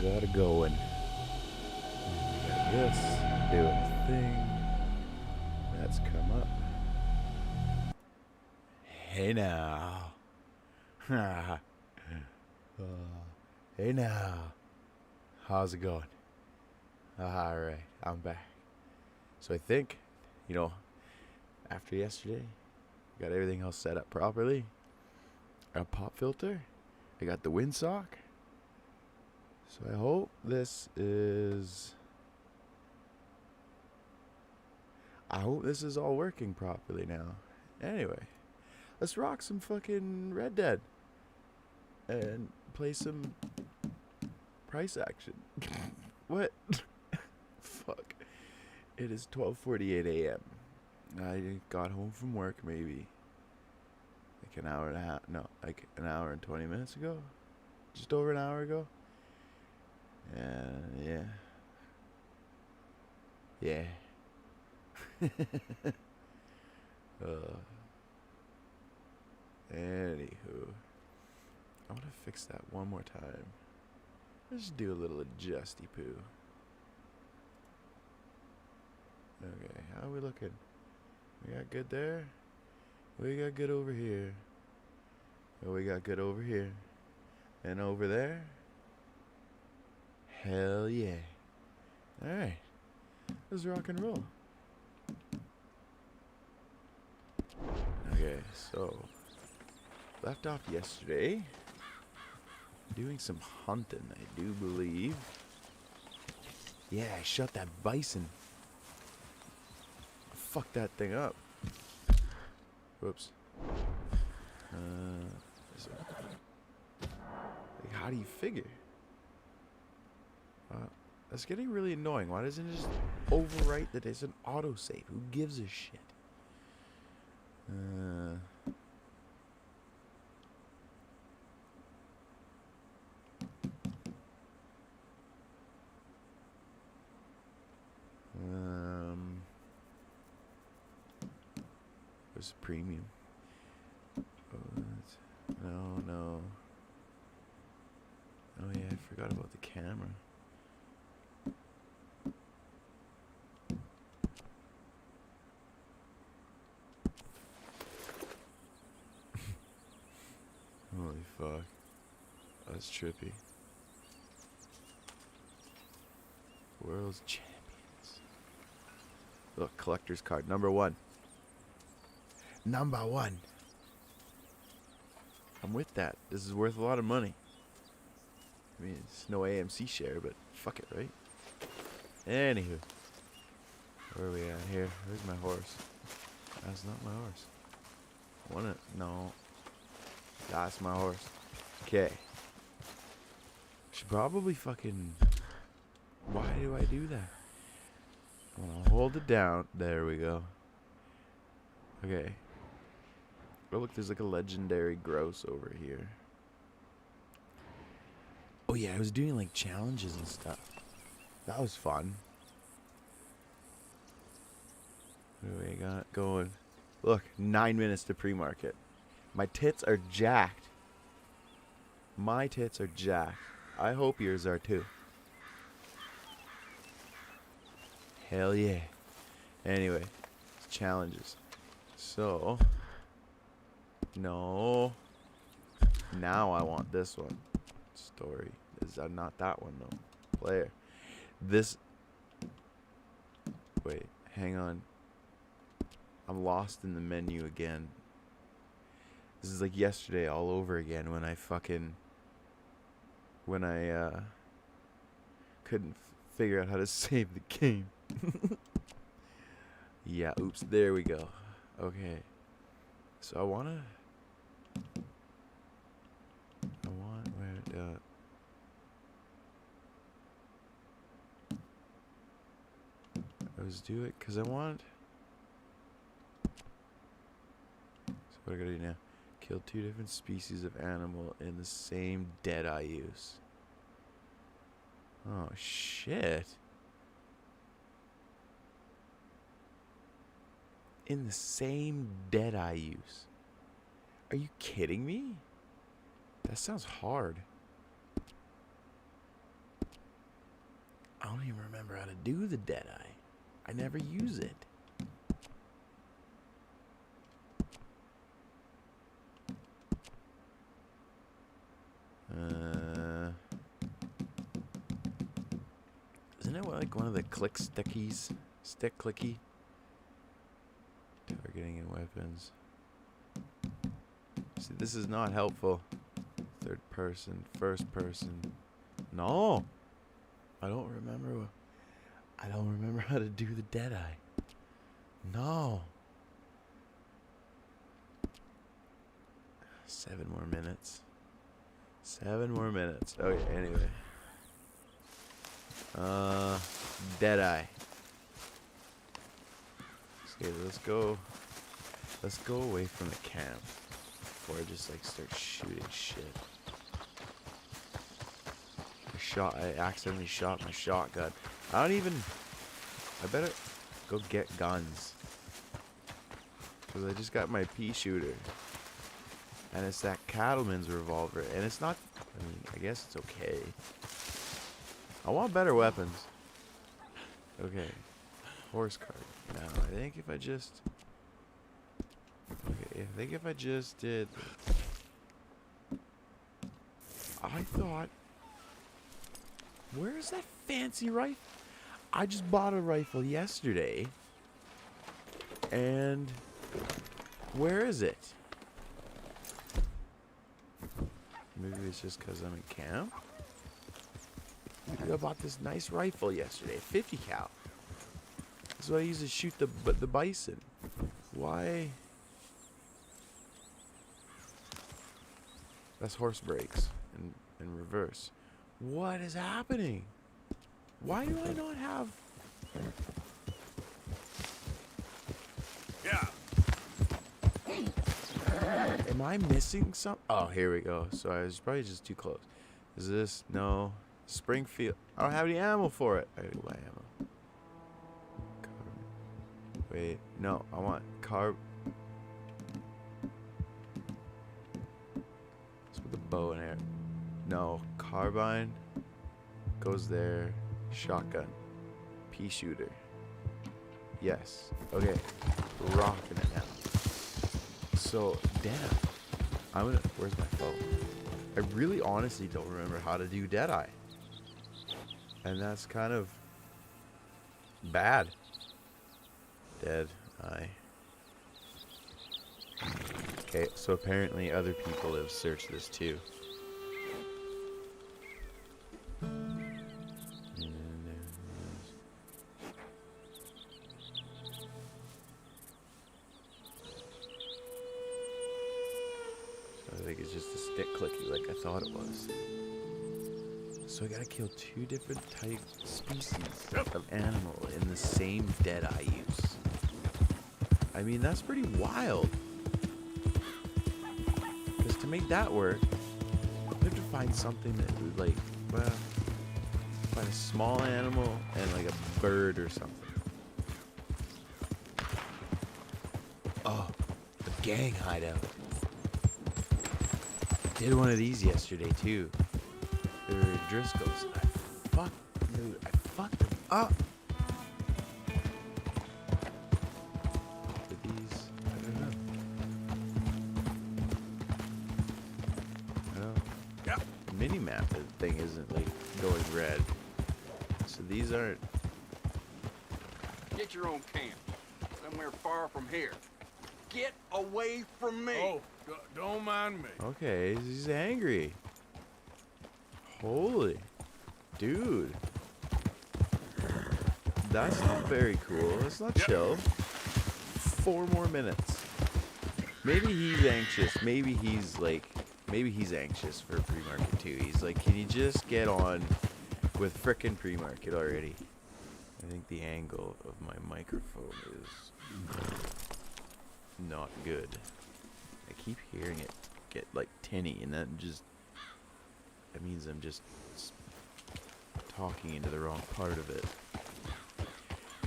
got it going. We got this doing the thing. That's come up. Hey now. Hey now. How's it going? Alright, I'm back. So I think, after yesterday, got everything else set up properly. A pop filter. I got the windsock. So I hope this is all working properly now. Anyway, let's rock some fucking Red Dead and play some price action. What? Fuck. It is 12:48 a.m. I got home from work maybe like an hour and a half. No, like an hour and 20 minutes ago. Just over an hour ago. And yeah. Anywho, I want to fix that one more time. Let's do a little adjusty poo. Okay, how are we looking? We got good there. We got good over here. Oh, we got good over here. And over there. Hell yeah. Alright. Let's rock and roll. Okay, so left off yesterday. Doing some hunting, I do believe. Yeah, I shot that bison. Fuck that thing up. Whoops. Like, how do you figure? That's getting really annoying. Why doesn't it just overwrite that it's an autosave? Who gives a shit? Where's premium? Oh, no. Oh yeah, I forgot about the camera. Holy fuck. That's trippy. World's champions. Look, collector's card. Number 1. Number 1. I'm with that. This is worth a lot of money. I mean, it's no AMC share, but fuck it, right? Anywho. Where are we at here? Where's my horse? That's not my horse. Want it? No. That's my horse. Okay. Should probably fucking... Why do I do that? I'm gonna hold it down. There we go. Okay. Oh, look, there's like a legendary grouse over here. Oh, yeah, I was doing like challenges and stuff. That was fun. What do we got going? Look, 9 minutes to pre-market. My tits are jacked. My tits are jacked. I hope yours are too. Hell yeah. Anyway, challenges. So, no. Now I want this one. Story. Is not that one though. Player. This. Wait, hang on. I'm lost in the menu again. This is like yesterday all over again when I couldn't figure out how to save the game. Yeah, oops, there we go. Okay. So I want where let's do it cuz I want. So what I got to do now? Kill 2 different species of animal in the same deadeye use. Oh, shit. In the same deadeye use. Are you kidding me? That sounds hard. don't even remember how to do the Deadeye. I never use it. Isn't it like one of the click stickies? Stick clicky? Targeting and weapons. See, this is not helpful. Third person, first person. No! I don't remember how to do the Deadeye. No. 7 more minutes. 7 more minutes. Okay, anyway. Deadeye. Okay, let's go away from the camp before I just like start shooting shit. I accidentally shot my shotgun. I better go get guns. Cause I just got my pea shooter. And it's that cattleman's revolver. And it's not, I mean, I guess it's okay. I want better weapons. Okay. Horse card. Now, I think if I just... Okay, I think if I just did... I thought... Where's that fancy rifle? I just bought a rifle yesterday. And... Where is it? Maybe it's just because I'm in camp? I bought this nice rifle yesterday, 50 cal. That's what I use to shoot the bison. Why? That's horse brakes in reverse. What is happening? Why do I not have... Yeah. Am I missing something? Oh, here we go. So I was probably just too close. Is this... No. Springfield. I don't have any ammo for it. I gotta go buy ammo. Wait. No. I want Let's put the bow in there. No. Carbine. Goes there. Shotgun. Pea shooter. Yes. Okay. Rocking it now. So, damn. Where's my phone? I really honestly don't remember how to do Deadeye. And that's kind of bad. Deadeye. Okay, so apparently other people have searched this too. I think it's just a stick clicky like I thought it was. So I gotta kill 2 different species of animal in the same Deadeye use. I mean, that's pretty wild. Because to make that work, you have to find something that would like, well, find a small animal and like a bird or something. Oh, a gang hideout. Did one of these yesterday too. They were Driscoll's. I fucked them up. Did these? I don't know. Yeah. The mini-map thing isn't like going red. So these aren't. Get your own camp. Somewhere far from here. Get away from me. Oh, don't mind me. Okay, he's angry. Holy. Dude. That's not very cool. That's not chill. 4 more minutes. Maybe he's anxious. Maybe he's anxious for pre-market too. He's like, can you just get on with frickin' pre-market already? I think the angle of my microphone is not good. I keep hearing it get like tinny, and that means I'm just talking into the wrong part of it.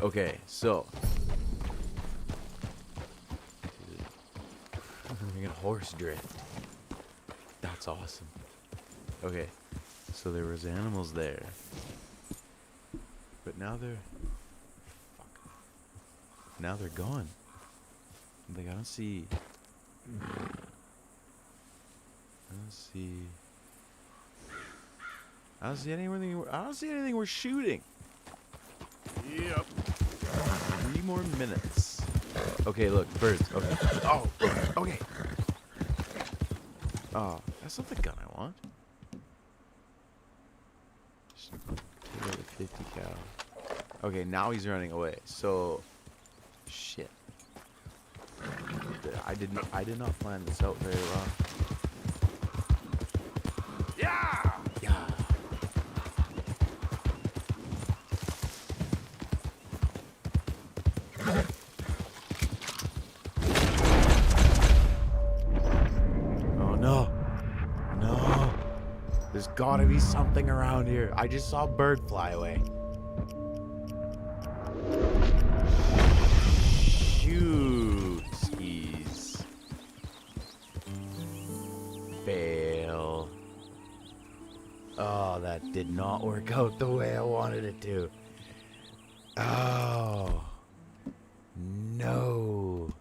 Okay, so I'm gonna horse drift. That's awesome. Okay, so there was animals there. now they're... Fuck. Now they're gone. Like, I don't see... I don't see anything we're shooting. Yep. 3 more minutes. Okay, look, birds. Okay. Oh, okay. Oh, that's not the gun I want. Just take out the 50 cal. Okay, now he's running away. So, shit. I did not plan this out very well. Yeah. Yeah. Oh no. No. There's gotta be something around here. I just saw a bird fly away. Shoot skis. Fail. Oh, that did not work out the way I wanted it to. Oh. No.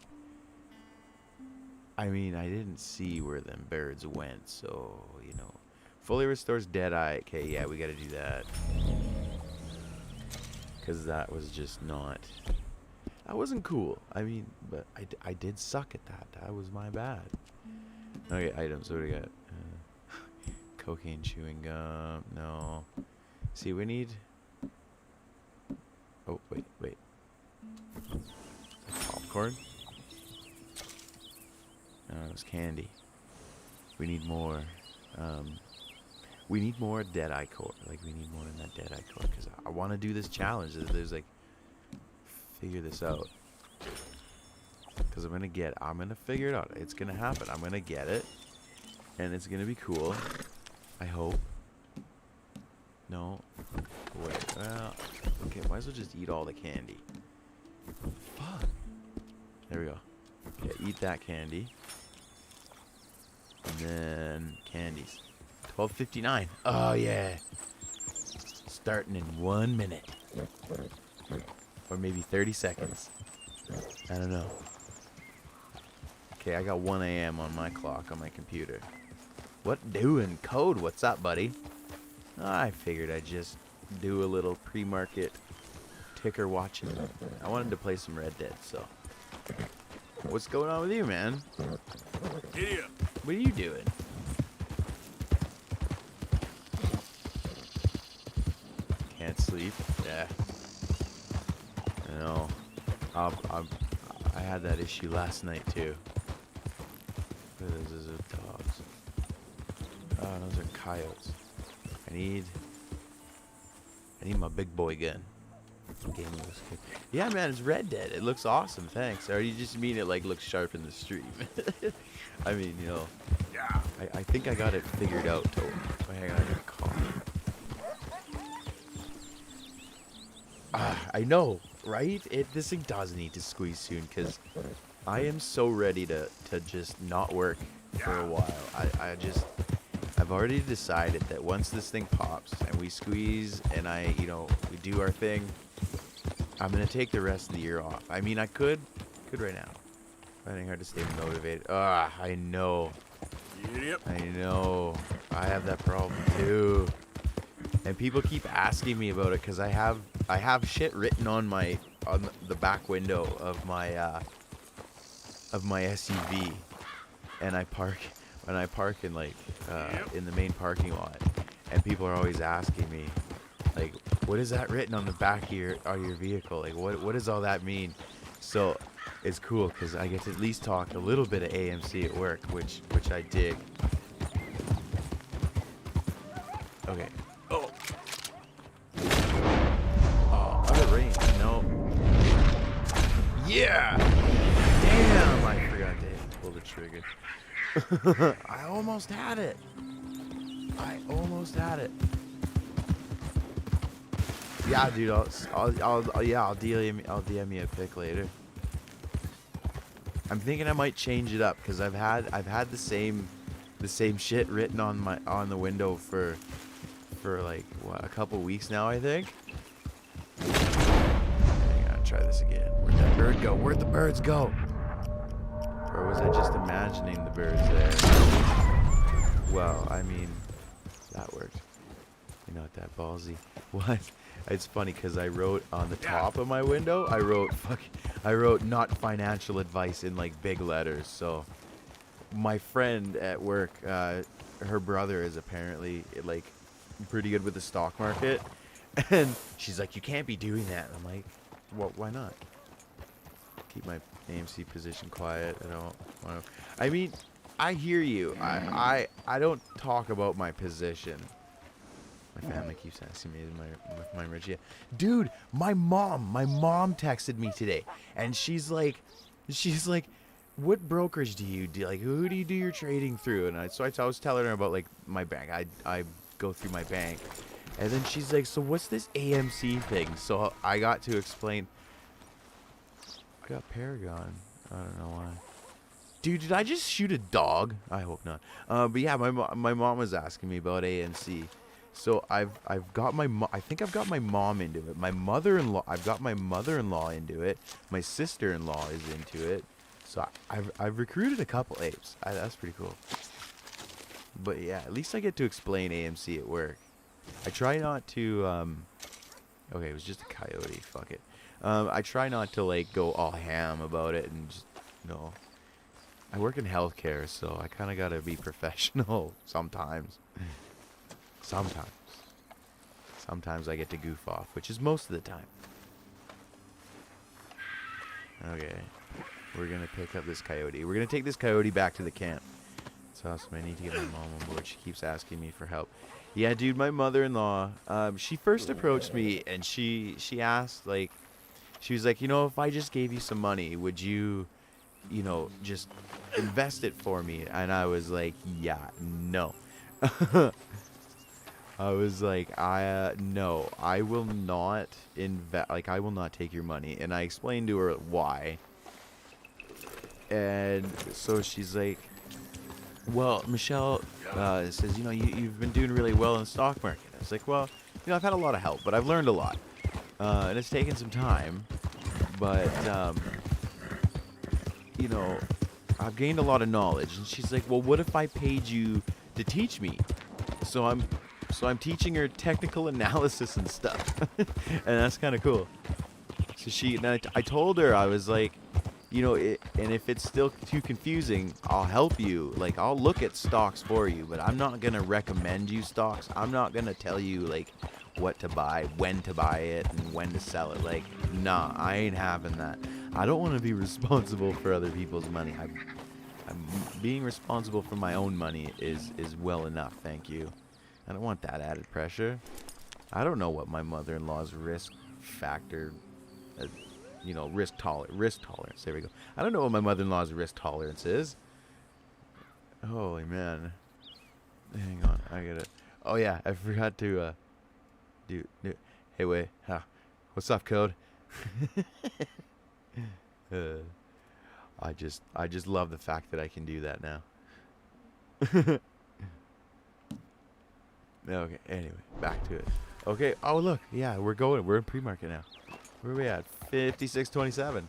I mean, I didn't see where them birds went, so, you know. Fully restores Deadeye. Okay, yeah, we gotta do that. Because that was just not... That wasn't cool. I mean, but I did suck at that. That was my bad. Okay, items. What do we got? Cocaine chewing gum. No. See, we need... Oh, wait. Popcorn? No, it was candy. We need more. We need more Deadeye core. Like, we need more in that Deadeye core. Because I want to do this challenge. There's like... Figure this out. Because I'm going to figure it out. It's going to happen. I'm going to get it. And it's going to be cool. I hope. No. Wait. Well, okay, might as well just eat all the candy. Fuck. There we go. Okay, eat that candy. And then candies. 12:59. Oh yeah. Starting in 1 minute. Or maybe 30 seconds. I don't know. Okay, I got 1 a.m. on my clock on my computer. What doing? Code, what's up, buddy? I figured I'd just do a little pre-market ticker watching. I wanted to play some Red Dead, so. What's going on with you, man? Giddy up. What are you doing? Can't sleep? Yeah. I know. I had that issue last night, too. Those are dogs. Oh, those are coyotes. I need my big boy gun. Game looks good. Yeah, man, it's Red Dead. It looks awesome, thanks. Or you just mean it like looks sharp in the stream? I mean, you know. Yeah. I think I got it figured out. Oh, hang on, I got a call. I know, right? This thing does need to squeeze soon, because I am so ready to just not work for a while. I've already decided that once this thing pops and we squeeze and we do our thing, I'm going to take the rest of the year off. I mean, I could right now. Finding hard to stay motivated. I know. Yep. I know. I have that problem too. And people keep asking me about it because I have shit written on the back window of my SUV, and I park in like in the main parking lot, and people are always asking me like, what is that written on the back of your vehicle? Like, what does all that mean? So it's cool because I get to at least talk a little bit of AMC at work, which I dig. Okay. Oh, other range. No. Yeah. Damn, I forgot to pull the trigger. I almost had it. Yeah, dude. I'll DM you a pic later. I'm thinking I might change it up because I've had the same shit written on the window for like what, a couple weeks now, I think. I gotta try this again. Where'd that bird go? Where'd the birds go? Or was I just imagining the birds there? Well, I mean, that worked. You're not that ballsy. What? It's funny because I wrote on the top of my window, I wrote not financial advice in like big letters. So my friend at work, her brother is apparently like pretty good with the stock market. And she's like, you can't be doing that. I'm like, well, why not? Keep my AMC position quiet. I don't want to. I mean, I hear you. I don't talk about my position. My family keeps asking me, is my rich yet? Dude, my mom texted me today, and she's like, what brokerage do you do? Like, who do you do your trading through? And I was telling her about like my bank. I go through my bank, and then she's like, so what's this AMC thing? So I got to explain. I got Paragon. I don't know why. Dude, did I just shoot a dog? I hope not. But yeah, my mom was asking me about AMC. So I've got I think I've got my mom into it. I've got my mother-in-law into it. My sister-in-law is into it. So I've recruited a couple apes. That's pretty cool. But yeah, at least I get to explain AMC at work. I try not to okay, it was just a coyote. Fuck it. I try not to like go all ham about it and just I work in healthcare, so I kind of got to be professional sometimes. Sometimes I get to goof off, which is most of the time. Okay. We're going to pick up this coyote. We're going to take this coyote back to the camp. It's awesome. I need to get my mom on board. She keeps asking me for help. Yeah, dude, my mother-in-law, she first approached me, and she asked, like, she was like, if I just gave you some money, would you, just invest it for me? And I was like, yeah, no. I was like, no, I will not invest. Like, I will not take your money. And I explained to her why. And so she's like, well, Michelle says, you've been doing really well in the stock market. I was like, well, I've had a lot of help, but I've learned a lot. And it's taken some time. But, I've gained a lot of knowledge. And she's like, well, what if I paid you to teach me? So I'm teaching her technical analysis and stuff. And that's kind of cool. So I told her, I was like, and if it's still too confusing, I'll help you. Like, I'll look at stocks for you, but I'm not going to recommend you stocks. I'm not going to tell you, like, what to buy, when to buy it, and when to sell it. Like, nah, I ain't having that. I don't want to be responsible for other people's money. I'm being responsible for my own money is well enough, thank you. I don't want that added pressure. I don't know what my mother-in-law's risk factor, risk tolerance. There we go. I don't know what my mother-in-law's risk tolerance is. Holy man. Hang on, I gotta. Oh yeah, I forgot to do. Hey, wait. What's up, code? I just love the fact that I can do that now. Okay, anyway, back to it. Okay, oh look, yeah, we're in pre-market now. Where are we at? 56.27.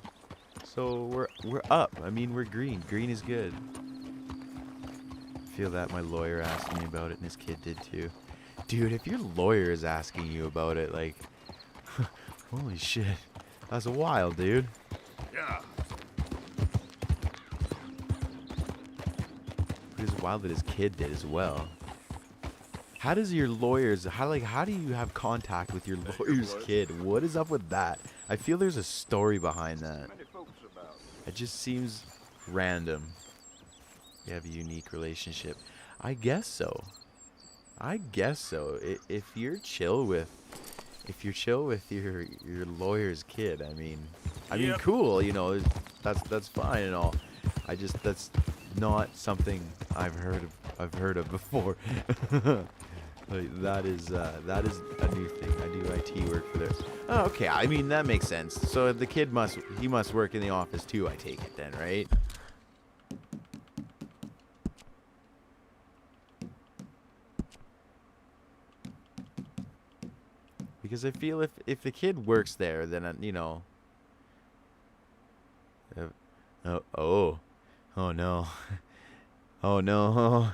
So we're up. I mean, we're green. Green is good. I feel that my lawyer asked me about it, and his kid did too. Dude, if your lawyer is asking you about it, like, holy shit, that's wild, dude. Yeah. It was wild that his kid did as well. How does your lawyer's, how do you have contact with your lawyer's kid? What is up with that? I feel there's a story behind that. It just seems random. You have a unique relationship. I guess so. If you're chill with your lawyer's kid, I mean, cool, that's fine and all. That's not something I've heard of before. Like, that is a new thing. I do IT work for this. Oh, okay, I mean, that makes sense. So the kid must work in the office too, I take it then, right? We Because I feel if the kid works there, then, you know. Oh no. Oh no.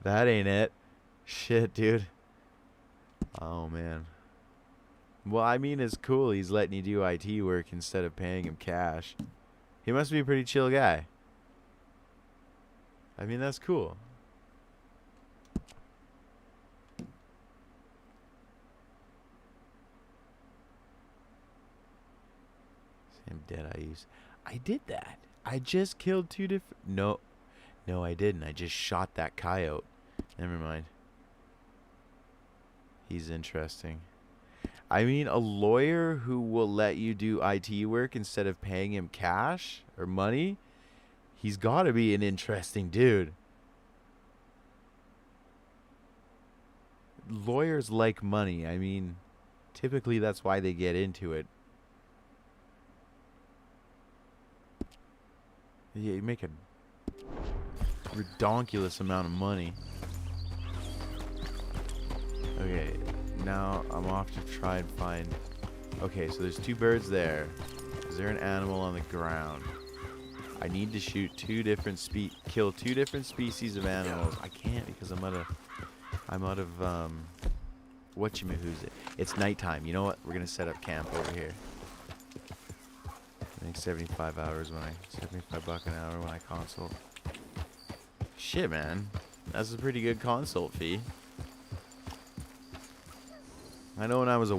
That ain't it. Shit, dude. Oh, man. Well, I mean, it's cool. He's letting you do IT work instead of paying him cash. He must be a pretty chill guy. I mean, that's cool. Same dead I used. I did that. I just killed 2 different... No, I didn't. I just shot that coyote. Never mind. He's interesting. I mean, a lawyer who will let you do IT work instead of paying him cash or money, he's got to be an interesting dude. Lawyers like money. I mean, typically that's why they get into it. Yeah, you make a redonkulous amount of money. Okay, now I'm off to try and find... Okay, so there's 2 birds there. Is there an animal on the ground? I need to shoot 2 different kill 2 different species of animals. I can't because I'm out of whatchamahoo's it. It's nighttime. You know what? We're gonna set up camp over here. I think 75 hours when $75 an hour when I consult. Shit, man, that's a pretty good consult fee. I know when I was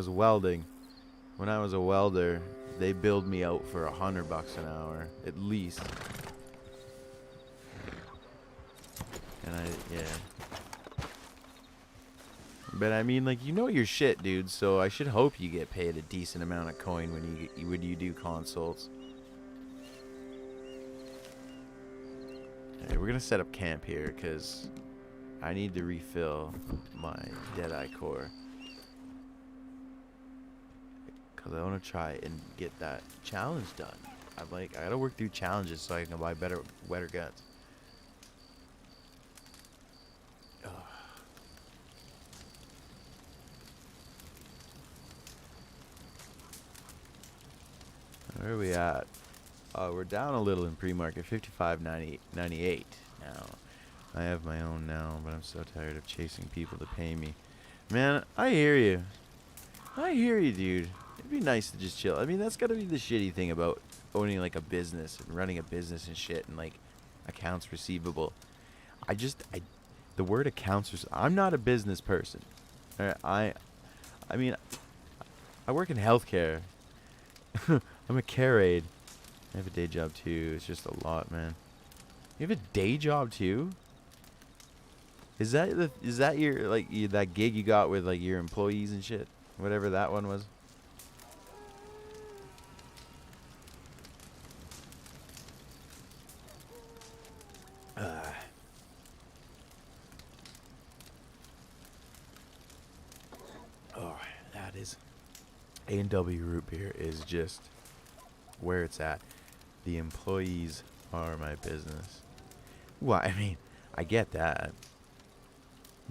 welding, when I was a welder, they billed me out for $100 an hour at least. And yeah. But I mean, like, you know your shit, dude. So I should hope you get paid a decent amount of coin when you do consults. Alright, we're gonna set up camp here because I need to refill my Deadeye core. Because I want to try and get that challenge done. I gotta work through challenges so I can buy better guns. Ugh. Where are we at? We're down a little in pre-market, 55.98 now. I have my own now, but I'm so tired of chasing people to pay me. Man, I hear you. I hear you, dude. It'd be nice to just chill. I mean, that's gotta be the shitty thing about owning like a business and running a business and shit and like accounts receivable. The word accounts I'm not a business person. I mean, I work in healthcare. I'm a care aide. I have a day job too. It's just a lot, man. You have a day job too? Is that your that gig you got with like your employees and shit? Whatever that one was. Oh, that is A&W root beer is just where it's at. The employees are my business. Well, I mean, I get that.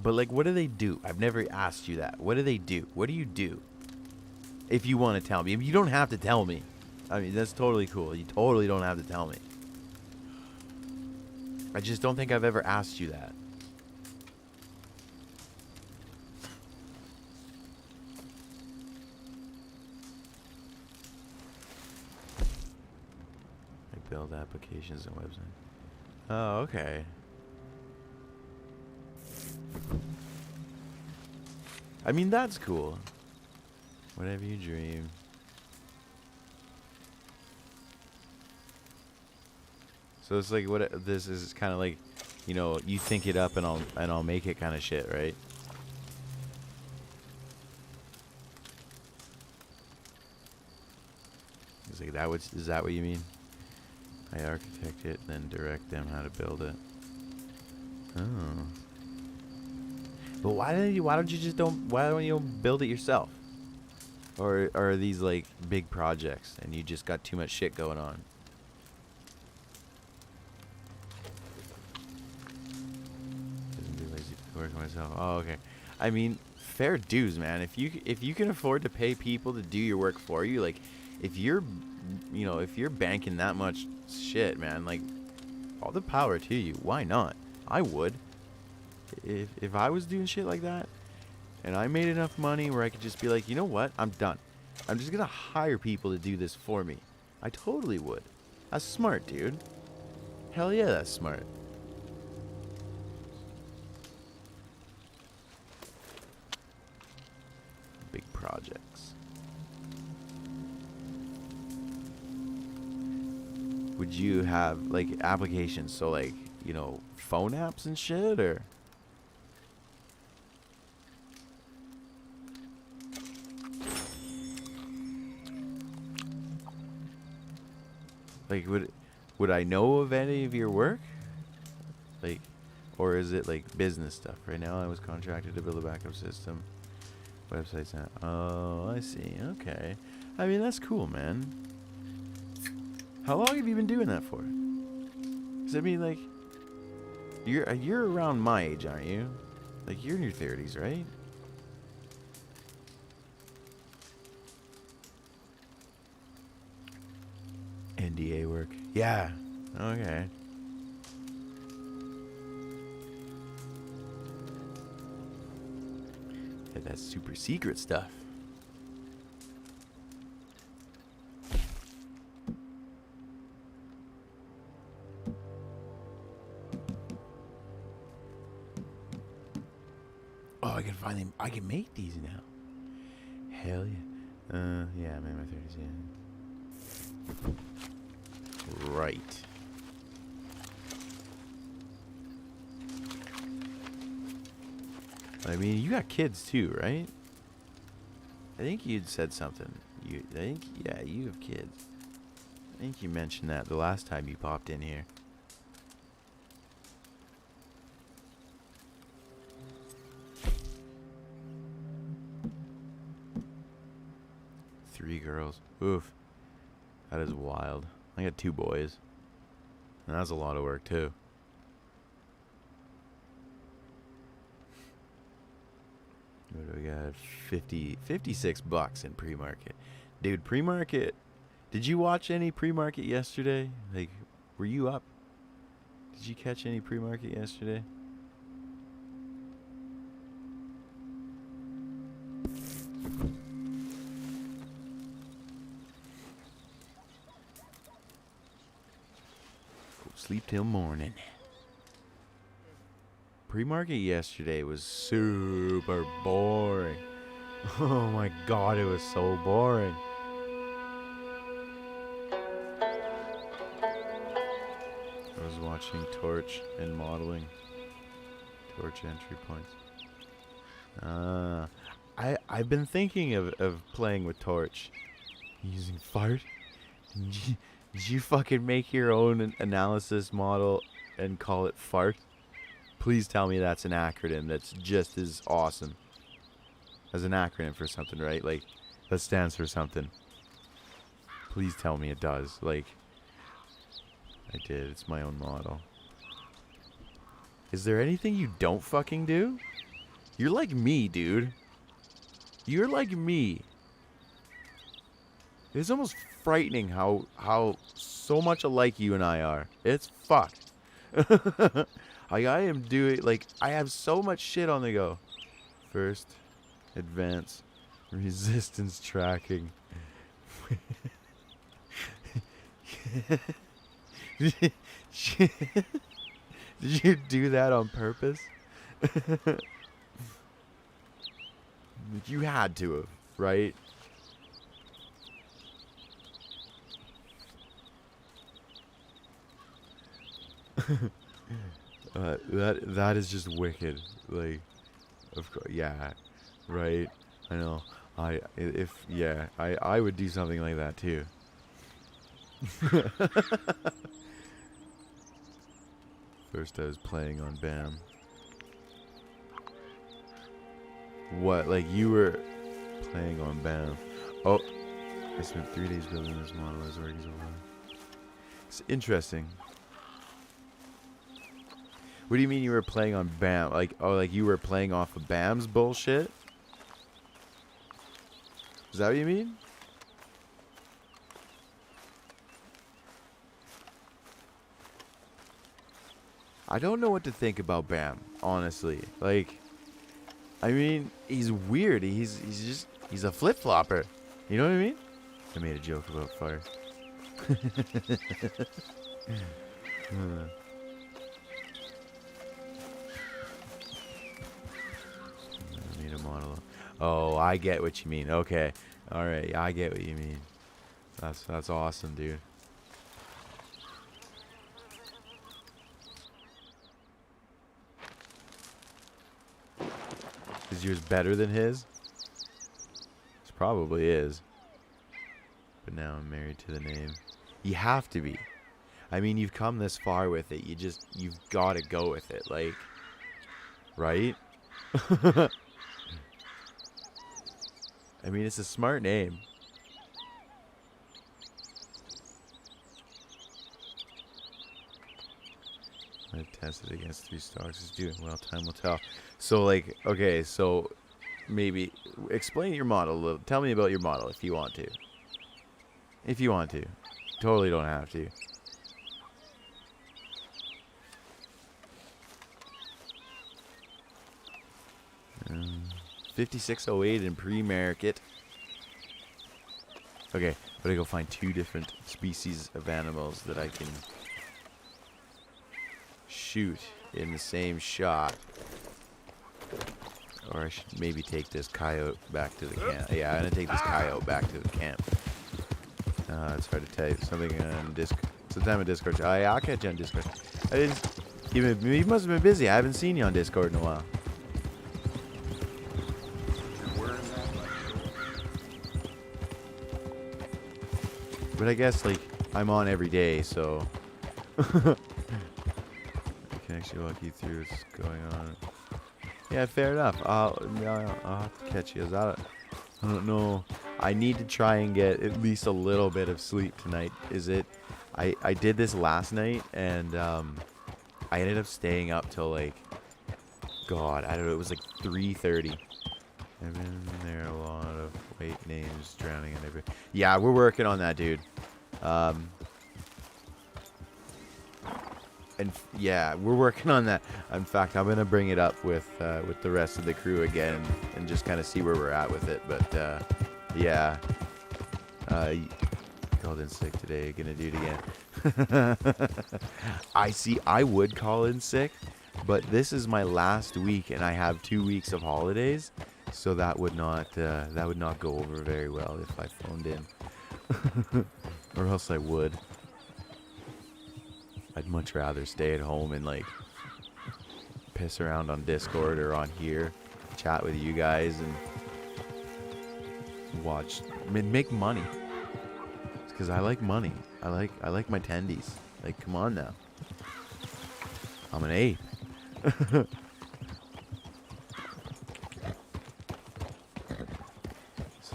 But like, what do they do? I've never asked you that. What do they do? What do you do? If you want to tell me. You don't have to tell me. I mean, that's totally cool. You totally don't have to tell me. I just don't think I've ever asked you that. I build applications and websites. Oh, okay. I mean, that's cool. Whatever you dream. So it's like this is kind of like, you know, you think it up and I'll make it kind of shit, right? It's like is that what you mean? I architect it, then direct them how to build it. Oh. But why don't you build it yourself? Or are these like big projects and you just got too much shit going on? Doesn't be lazy to work on myself. Oh, okay. I mean, fair dues, man. If you can afford to pay people to do your work for you, like, if you're, you know, if you're banking that much shit, man, like, all the power to you. Why not? I would. If I was doing shit like that, and I made enough money where I could just be like, you know what? I'm done. I'm just gonna hire people to do this for me. I totally would. That's smart, dude. Hell yeah, that's smart. Big projects. Would you have, like, applications, so, like, you know, phone apps and shit, or? Like, would I know of any of your work? Like, or is it, like, business stuff? Right now, I was contracted to build a backup system. Website's not. Oh, I see. Okay. I mean, that's cool, man. How long have you been doing that for? 'Cause I mean, like, you're around my age, aren't you? Like, you're in your 30s, right? NDA work. Yeah. Okay. Yeah, that's super secret stuff. Oh, I can make these now. Hell yeah. Yeah, I'm in my 30s, yeah. Right. I mean, you got kids too, right? I think you'd said something. Yeah, you have kids. I think you mentioned that the last time you popped in here. Three girls. Oof. That is wild. I got 2 boys. And that's a lot of work too. What do we got? 56 bucks in pre-market. Dude, pre-market. Did you watch any pre-market yesterday? Like, were you up? Did you catch any pre-market yesterday? Go sleep till morning. Pre-market yesterday was super boring. Oh my god, it was so boring. I was watching Torch and modeling. Torch entry points. I've been thinking of playing with Torch. Using fart? Did you fucking make your own analysis model and call it fart? Please tell me that's an acronym that's just as awesome as an acronym for something, right? Like, that stands for something. Please tell me it does. Like, I did. It's my own model. Is there anything you don't fucking do? You're like me, dude. You're like me. It's almost frightening how so much alike you and I are. It's fucked. Like, I am doing, like, I have so much shit on the go. First, advance, resistance tracking. Did you do that on purpose? You had to have, right? That is just wicked. Like, of course, yeah, right. I know. I would do something like that too. First, I was playing on BAM. What? Like, you were playing on BAM? Oh, I spent 3 days building this model. I was working so hard. It's interesting. What do you mean you were playing on BAM? Like, oh, like you were playing off of BAM's bullshit? Is that what you mean? I don't know what to think about BAM, honestly. Like, I mean, he's weird. He's a flip-flopper. You know what I mean? I made a joke about fire. I need a monologue. Oh, I get what you mean. Okay. All right. I get what you mean. That's awesome, dude. Is yours better than his? It probably is. But now I'm married to the name. You have to be. I mean, you've come this far with it. You've got to go with it. Like, right? I mean, it's a smart name. I tested against 3 stocks. It's doing well. Time will tell. So, like, okay, so maybe explain your model a little. Tell me about your model if you want to. If you want to. Totally don't have to. 5608 in pre-market. Okay, I'm gonna go find 2 different species of animals that I can shoot in the same shot. Or I should maybe take this coyote back to the camp. Yeah, I'm gonna take this coyote back to the camp. It's hard to type something on Discord. Sometime on Discord. Oh, yeah, I'll catch you on Discord. I didn't. You must have been busy. I haven't seen you on Discord in a while. But I guess, like, I'm on every day, so I can actually walk you through what's going on. Yeah, fair enough. I'll have to catch you. I don't know. I need to try and get at least a little bit of sleep tonight. I did this last night, and I ended up staying up till, like, God, I don't know, it was like 3:30. I've been there a lot of white names drowning in every. Yeah, we're working on that, dude. And yeah, we're working on that. In fact, I'm gonna bring it up with the rest of the crew again and just kind of see where we're at with it. But yeah, called in sick today. Gonna do it again. I would call in sick, but this is my last week, and I have 2 weeks of holidays. So that would not go over very well if I phoned in, or else I would. I'd much rather stay at home and, like, piss around on Discord or on here, chat with you guys, and watch, make money. Because I like money. I like my tendies. Like, come on now. I'm an ape.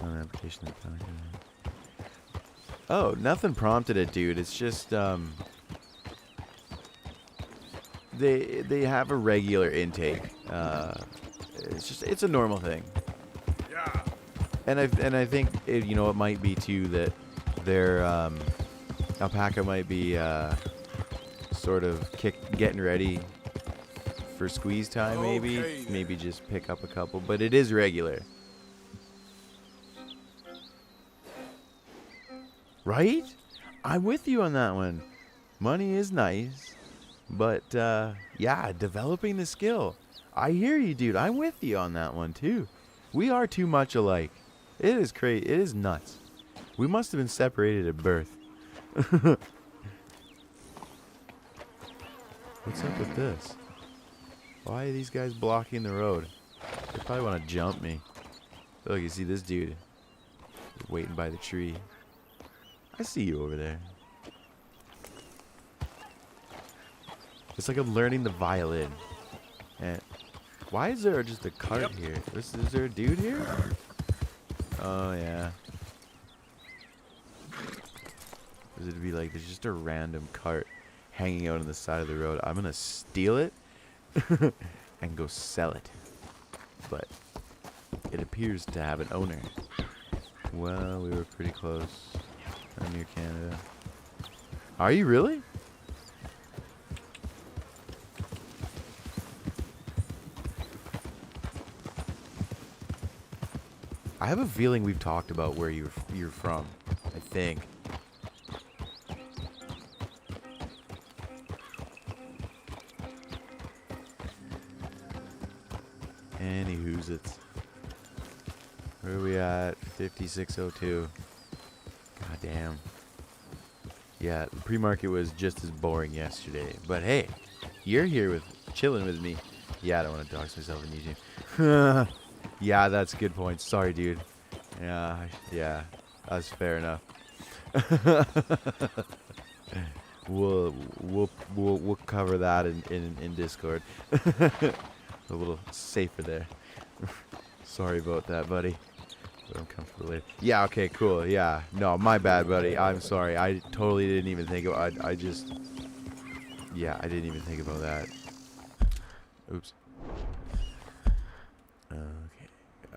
Application. Oh, nothing prompted it, dude. It's just they have a regular intake. It's a normal thing. Yeah. And I think it, you know, it might be too that their alpaca might be sort of getting ready for squeeze time. Maybe just pick up a couple, but it is regular. Right? I'm with you on that one. Money is nice, but yeah, developing the skill. I hear you, dude. I'm with you on that one too. We are too much alike. It is crazy. It is nuts. We must have been separated at birth. What's up with this? Why are these guys blocking the road? They probably want to jump me. Look, you see this dude waiting by the tree. I see you over there. It's like I'm learning the violin. And why is there just a cart here? Is there a dude here? Oh, yeah. Does it be like there's just a random cart hanging out on the side of the road? I'm going to steal it and go sell it. But it appears to have an owner. Well, we were pretty close. I'm near Canada. Are you really? I have a feeling we've talked about where you're from. I think. Anywho's it's. Where are we at? 5602. God damn. Yeah, the pre-market was just as boring yesterday. But hey, you're here with chilling with me. Yeah, I don't want to dox myself in YouTube. Yeah, that's a good point. Sorry, dude. Yeah, that's fair enough. We'll cover that in Discord. A little safer there. Sorry about that, buddy. But I'm comfortable later. Yeah, okay, cool. Yeah. No, my bad, buddy. I'm sorry. I totally didn't even think of I just yeah, I didn't even think about that. Oops. Okay.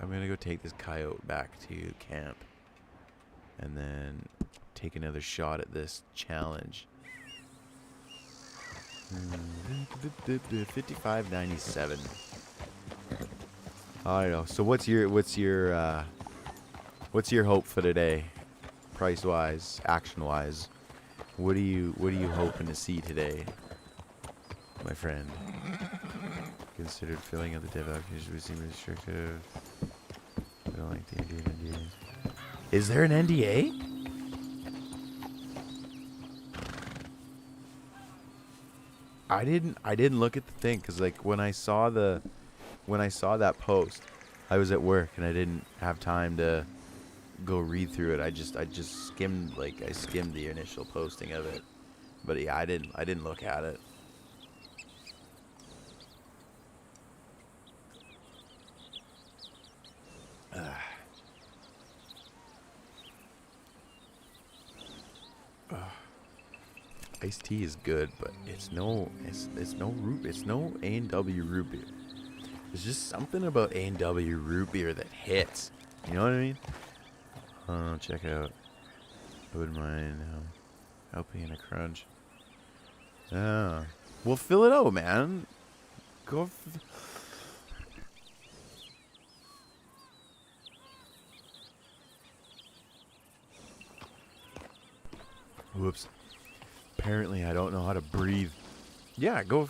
I'm going to go take this coyote back to camp and then take another shot at this challenge. 55.97. I don't know. So what's your hope for today? Price wise, action wise. What are you hoping to see today, my friend? Considered filling out the dev application would seem restrictive. I don't like the idea of NDAs. Is there an NDA? I didn't look at the thing because like when I saw that post, I was at work and I didn't have time to go read through it. I just skimmed the initial posting of it. But yeah, I didn't look at it. Iced tea is good, but it's no A&W root beer. There's just something about A&W root beer that hits. You know what I mean? Check it out. I wouldn't mind helping in a crunch. Yeah. Well, fill it out, man. Go. Whoops. Apparently, I don't know how to breathe. Yeah, go.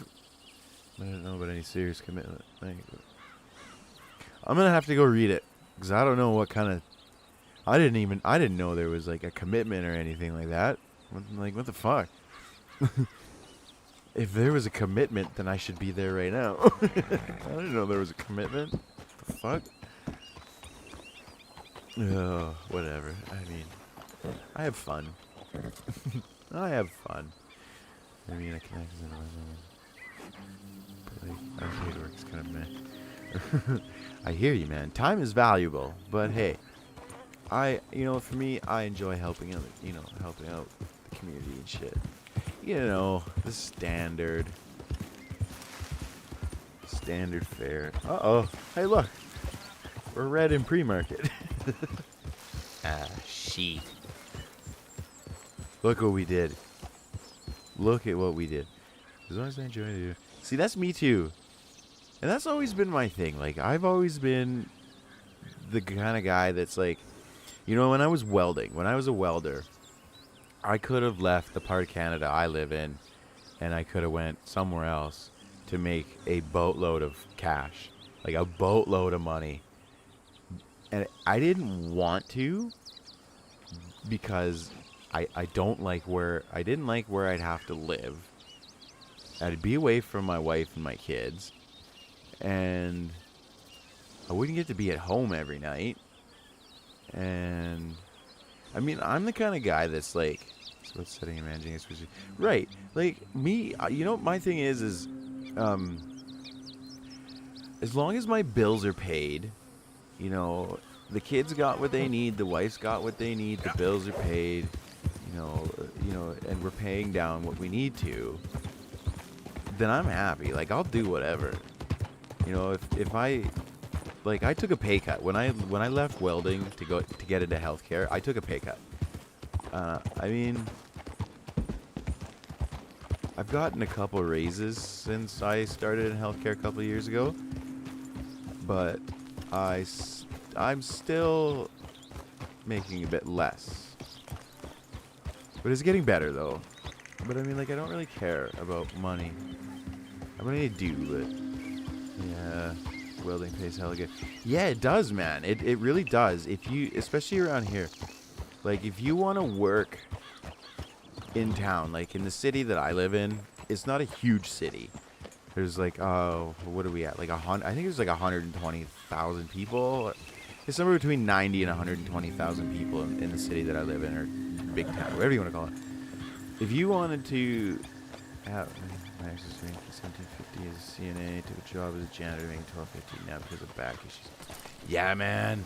I don't know about any serious commitment. I'm gonna have to go read it because I don't know what kind of. I didn't know there was like a commitment or anything like that. What the fuck? If there was a commitment, then I should be there right now. I didn't know there was a commitment. What the fuck? Oh, whatever. I mean, I have fun. I have fun. I mean, I connect with arcade work is kind of meh. I hear you, man. Time is valuable, but hey, for me, I enjoy helping out the community and shit. You know, the standard fare. Uh-oh. Hey, look. We're red in pre-market. Shit. Look what we did. Look at what we did. As long as I enjoy it. See, that's me too. And that's always been my thing. Like, I've always been the kind of guy that's like, when I was a welder, I could have left the part of Canada I live in and I could have went somewhere else to make a boatload of cash. Like a boatload of money. And I didn't want to because I didn't like where I'd have to live. I'd be away from my wife and my kids. And I wouldn't get to be at home every night. And I mean, I'm the kind of guy that's like, so what's setting and managing especially right. Like me, my thing is as long as my bills are paid, the kids got what they need, the wife's got what they need, the bills are paid, and we're paying down what we need to, then I'm happy. Like, I'll do whatever. You know, if I, like, I took a pay cut when I left welding to get into healthcare. I took a pay cut. I mean, I've gotten a couple raises since I started in healthcare a couple of years ago, but I'm still making a bit less. But it's getting better though. But I mean, like, I don't really care about money. I mean, I do, but yeah, welding pays hella good. Yeah, it does, man. It really does. If you, especially around here, like, if you want to work in town, like in the city that I live in, it's not a huge city. There's like, what are we at? Like I think there's like 120,000 people. It's somewhere between 90 and 120,000 people in the city that I live in, or big town, whatever you want to call it. If you wanted to have my access range from 1750 as a CNA to a job as a janitor making 1250 now because of back issues. Yeah, man,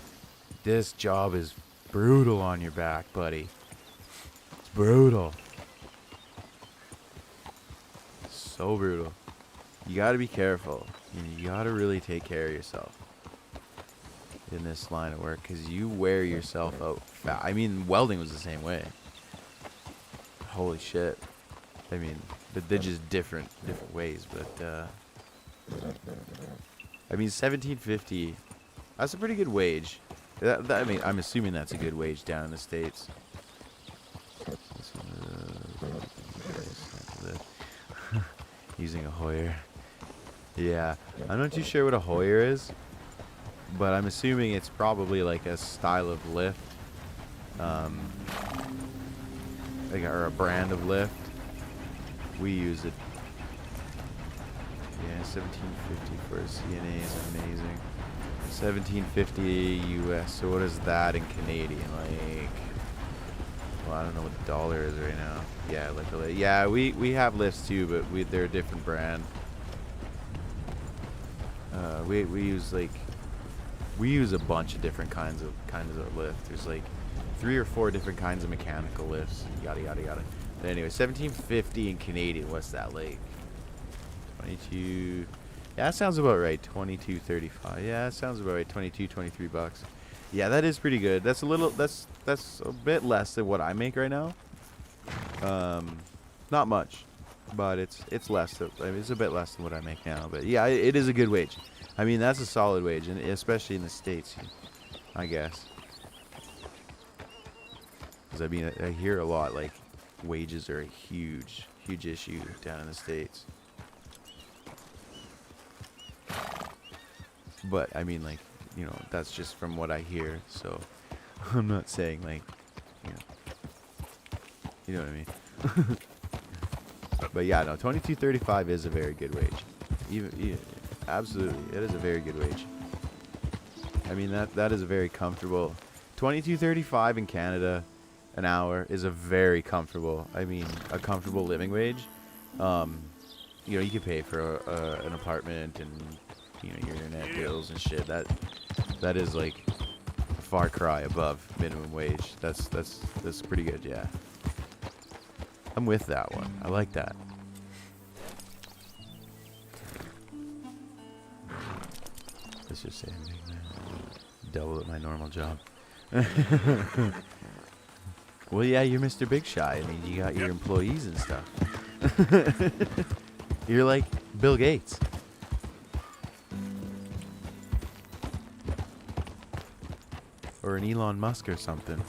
this job is brutal on your back, buddy. It's brutal. So brutal. You got to be careful. You got to really take care of yourself in this line of work, because you wear yourself out fast. I mean, welding was the same way. Holy shit. I mean, they're just different ways, but I mean, 1750, that's a pretty good wage. I mean, I'm assuming that's a good wage down in the States. Using a Hoyer. Yeah, I'm not too sure what a Hoyer is, but I'm assuming it's probably like a style of lift, like, or a brand of lift. We use it. Yeah, 1750 for a CNA is amazing. 1750 US. So what is that in Canadian? Like, well, I don't know what the dollar is right now. Yeah, like, yeah, we have lifts too, but they're a different brand. We use a bunch of different kinds of lift. There's like 3 or 4 different kinds of mechanical lifts. Yada yada yada. But anyway, 1750 in Canadian. What's that, like? 22. Yeah, that sounds about right. 22.35. Yeah, that sounds about right. 23 bucks. Yeah, that is pretty good. That's a little. That's a bit less than what I make right now. Not much, but it's less. I mean, it's a bit less than what I make now. But yeah, it is a good wage. I mean, that's a solid wage, and especially in the States, I guess. Because I mean, I hear a lot, like, wages are a huge issue down in the States. But I mean, like, you know, that's just from what I hear. So I'm not saying, like, you know what I mean. But yeah, no, 22.35 is a very good wage. Even absolutely, it is a very good wage. I mean, that is a very comfortable. 22.35 in Canada an hour is a very comfortable. I mean, a comfortable living wage. You know, you can pay for an apartment and, you know, your internet bills and shit. That is like a far cry above minimum wage. That's pretty good, yeah. I'm with that one. I like that. Let's just say I'm making double at my normal job. Well, yeah, you're Mr. Big Shy. I mean, you got your employees and stuff. You're like Bill Gates. Or an Elon Musk or something.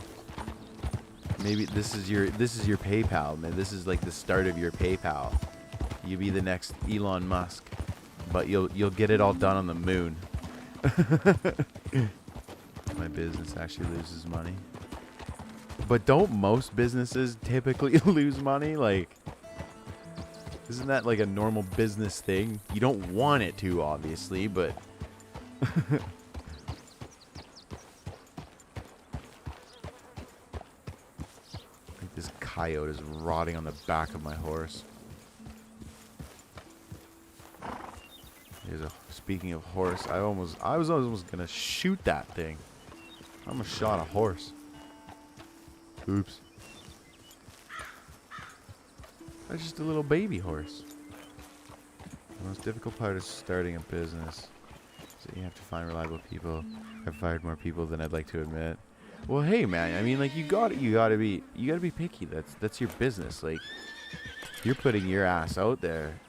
Maybe this is your PayPal, man. This is like the start of your PayPal. You'll be the next Elon Musk, but you'll get it all done on the moon. My business actually loses money. But don't most businesses typically lose money? Like, isn't that like a normal business thing? You don't want it to, obviously, but this coyote is rotting on the back of my horse. Speaking of horse, I was almost gonna shoot that thing. I almost shot a horse. Oops. That's just a little baby horse. most difficult part of starting a business is that you have to find reliable people. I've fired more people than I'd like to admit. Well, hey, man. I mean, like, you gotta be picky. That's your business. Like, you're putting your ass out there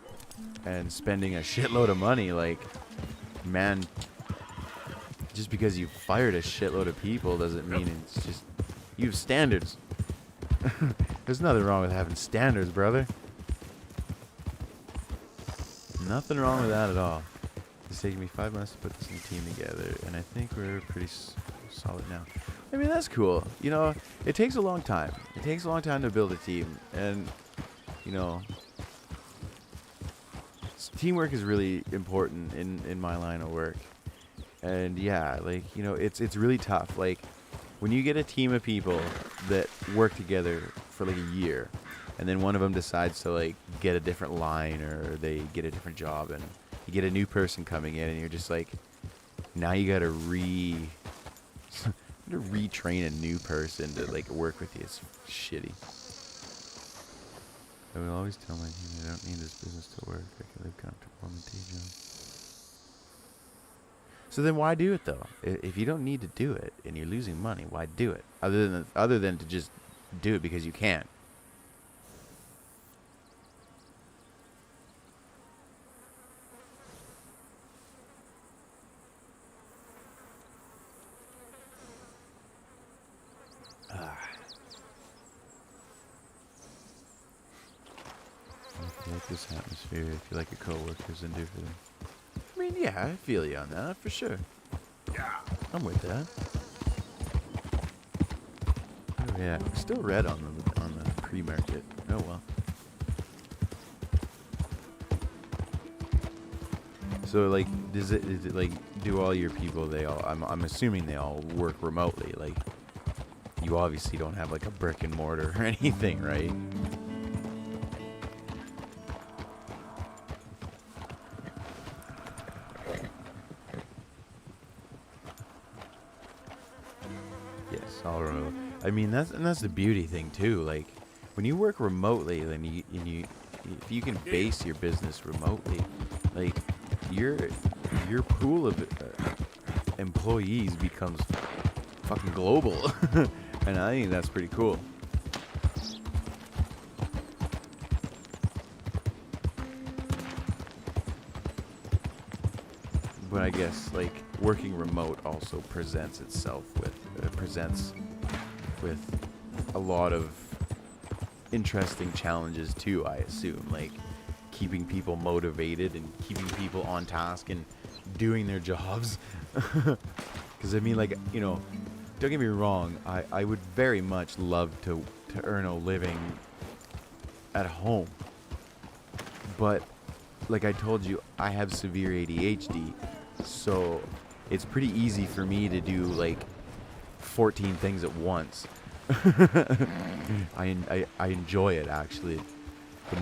and spending a shitload of money. Like, man, just because you fired a shitload of people doesn't mean it's just you have standards. There's nothing wrong with having standards, brother. Nothing wrong with that at all. It's taken me 5 months to put this new team together, and I think we're pretty solid now. I mean, that's cool. You know, it takes a long time. It takes a long time to build a team, and, you know, teamwork is really important in my line of work. And yeah, like, you know, it's really tough. Like, when you get a team of people that work together for like a year, and then one of them decides to like get a different line, or they get a different job, and you get a new person coming in, and you're just like, now you gotta retrain a new person to like work with you. It's shitty. I will always tell my team I don't need this business to work. I can live comfortable on the day job. So then why do it though? If you don't need to do it and you're losing money, why do it? Other than to just do it because you can. I feel like this atmosphere, I feel like your coworkers and do for them. I mean, yeah, I feel you on that, for sure. Yeah. I'm with that. Oh yeah, we're still red on the pre-market. Oh well. So like, is it like, do all your people, they all, I'm assuming they all work remotely. Like, you obviously don't have like a brick and mortar or anything, right? Yes, all remote. I mean, that's the beauty thing too. Like, when you work remotely, then if you can base your business remotely, like, your pool of employees becomes fucking global, and I think that's pretty cool. But I guess like working remote also presents itself with a lot of interesting challenges too, I assume, like keeping people motivated and keeping people on task and doing their jobs. Because I mean, like, you know, don't get me wrong, I would very much love to earn a living at home, but like I told you, I have severe ADHD, so it's pretty easy for me to do like 14 things at once. I enjoy it, actually. The